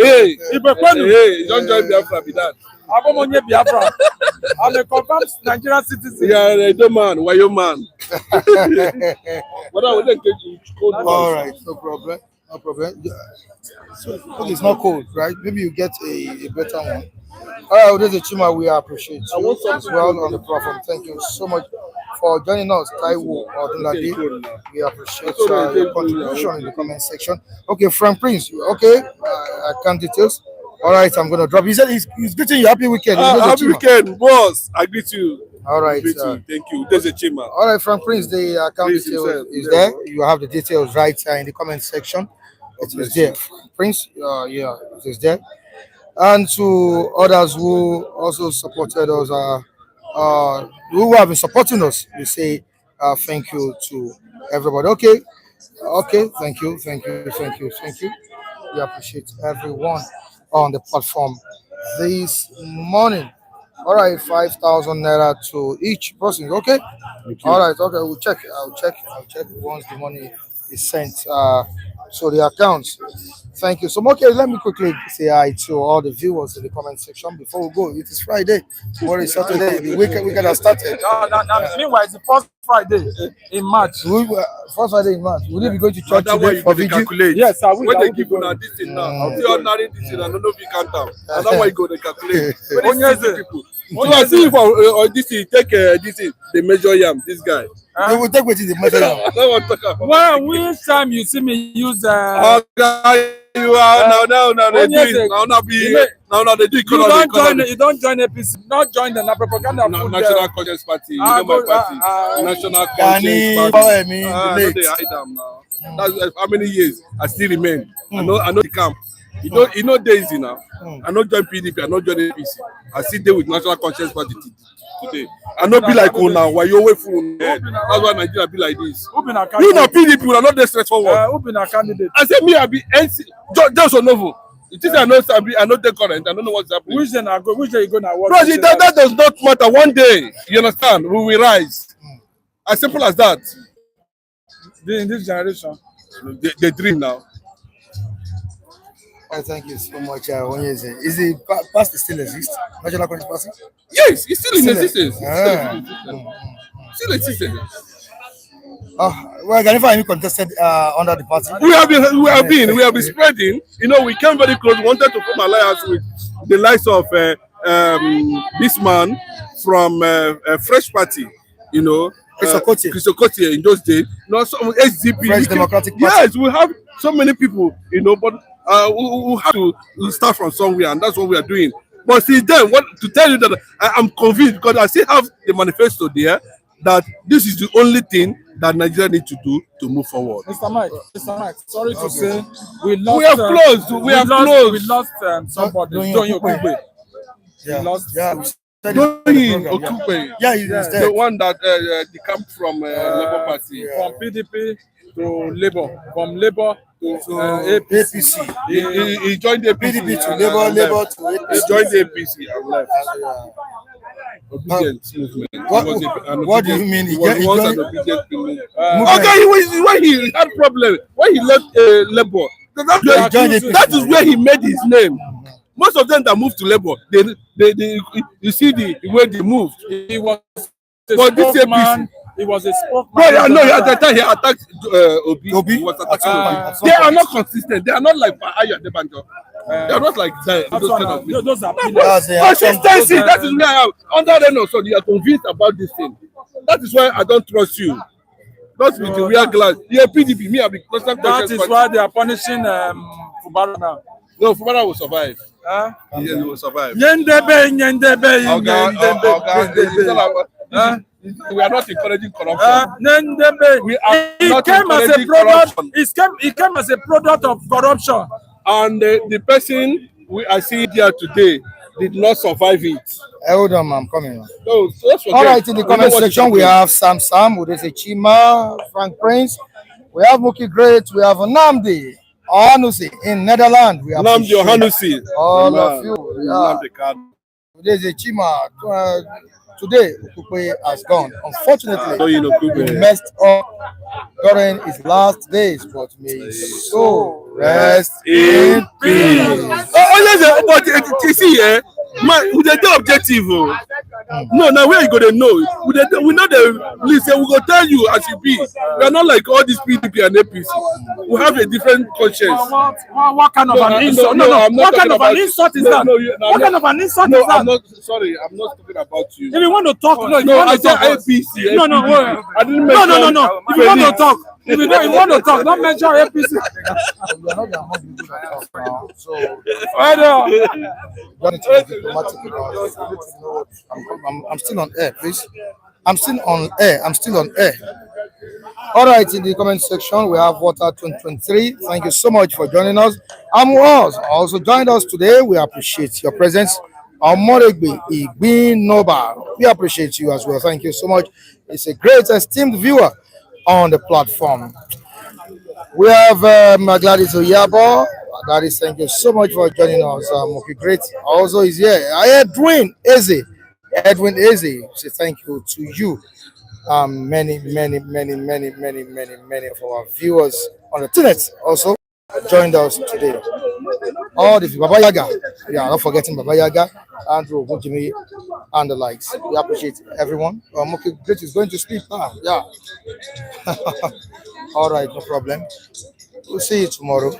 Hey, don't join Biafra be that. I'm a confirmed Nigerian citizen. Yeah, Edo man, Wayo man. all right, no problem. No problem. Yeah. So, okay, it's not cold, right? Maybe you get a better one. All right, there's a Chima. We appreciate you as well on the platform. Thank you so much for joining us, Taiwo Odunlade. We appreciate your contribution in the comment section. Okay, Frank Prince. Okay, account details. All right, I'm gonna drop. He said he's greeting you. Happy weekend. Happy weekend, boss. I greet you. All right. Thank you. There's a Chima. All right, Frank Prince. The account details is there. You have the details right in the comment section. It is there. Prince, yeah, it is there. And to others who also supported us, who have been supporting us, we say thank you to everybody. Okay, thank you. We appreciate everyone on the platform this morning. All right, 5,000 naira to each person. Okay, all right. Okay, we'll check. I'll check once the money is sent to the accounts. Thank you. So, okay, let me quickly say hi to all the viewers in the comment section before we go. It is Friday. Tomorrow is Saturday. The weekend has started. Meanwhile, it's the first Friday in March. First Friday in March. Will you be going to church today for vigil? Calculate. Yes, I will. When they give you this thing now, see ordinary this thing, I don't know if you count down. And that's why you go to calculate. When you see people, so I see for this thing, take this thing, they measure yam. This guy. They will take what is the measure yam. Well, which time you see me use you are now they do now they do economy. You don't join APC, not join the propaganda. National Congress Party, you know my party. National Congress Party. They hide them now. That's how many years I still remain. I know the camp. You know days now. I not join PDP, I not join APC. I sit there with National Conscience Party today. I not be like now. Why you away from? That's why Nigeria be like this. You know PDP will not that straightforward. Who been a candidate? I said me I be NC just on novel. It is I know the current. I don't know what's happening. Which day you gonna work? Bro, that does not matter. One day, you understand, we will rise. As simple as that. In this generation, they dream now. Thank you so much. Is the party still exist? National Congress Party? Yes, it's still in existence. Still existence. Well, can you find any contested under the party? We have been spreading. You know, we came very close. We wanted to form alliance with the likes of this man from Fresh Party. You know, Christokotie in those days. You know, some SDP. French Democratic Party. Yes, we have so many people. You know, but we have to start from somewhere, and that's what we are doing. But see, then, to tell you that I'm convinced because I still have the manifesto there that this is the only thing that Nigeria needs to do to move forward. Mr. Mike, sorry to say, we have closed somebody. Yeah. Doyin Okupe. Yeah, he's the one that they come from Labour Party. From PDP to Labour, from Labour to APC. He joined the PDP to Labour to APC. He joined the APC and left. Obedient movement. What do you mean? He was an obedient movement. Okay, when he had problem, when he left Labour, that is where he made his name. Most of them that moved to Labour, you see the way they moved. He was but this APC. He was a spokesman. No, at the time he attacked Obi. He was attacking Obi. They are not consistent. They are not like Ayo Adebanjo. They are not like that. Those are consistency. That is where I am. Under them, so you are convinced about this thing. That is why I don't trust you. Not with the real glass. You are PDP. Me, I be constant. That is why they are punishing Fubara now. No, Fubara will survive. Yes, he will survive. We are not encouraging corruption. He came as a product of corruption. And the person I see here today did not survive it. Hold on, I'm coming. So all right, in the comment section, we have Sam, Udese Chima, Frank Prince. We have Muki Great. We have Namdi Ohanusi in Netherlands. We have Namdi Ohanusi. All of you. Udese Chima. Today, Okupe has gone. Unfortunately, he messed up during his last days, but may his soul rest in peace. But you see, with the objective, No, now where you go to know? We know the list. We go tell you as you be. We are not like all these PDP and APC. We have a different conscience. What kind of an insult? What kind of an insult is that? What kind of an insult is that? I'm not sorry. I'm not talking about you. If you want to talk, I said APC. No, I didn't mention. no. If you want to talk, if you want to talk, don't mention APC. We are not the among the people that talk now, so I know. don't need to be diplomatic about it. You need to know I'm still on air, please. I'm still on air. All right, in the comment section, we have Water 2023. Thank you so much for joining us. Also joined us today. We appreciate your presence. Omoregbe Igbin Noba. We appreciate you as well. Thank you so much. It's a great esteemed viewer on the platform. We have Gladys Oyabo. Gladys, thank you so much for joining us. Okay, great. Also is here. Edwin Eze. Say thank you to you. Many of our viewers on the internet also joined us today. All the Baba Yaga, yeah, not forgetting Baba Yaga, Andrew Gunjimi, and the likes. We appreciate everyone. Okay, great is going to sleep now. Yeah. All right, no problem. We'll see you tomorrow.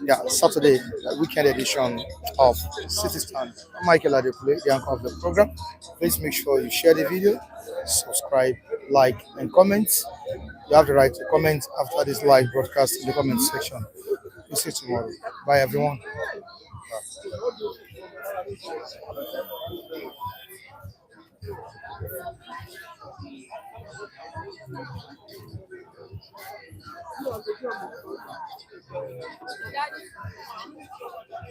Yeah, Saturday, weekend edition of City Stand. I'm Michael Adepule, the anchor of the program. Please make sure you share the video, subscribe, like, and comment. You have the right to comment after this live broadcast in the comment section. We'll see you tomorrow. Bye, everyone.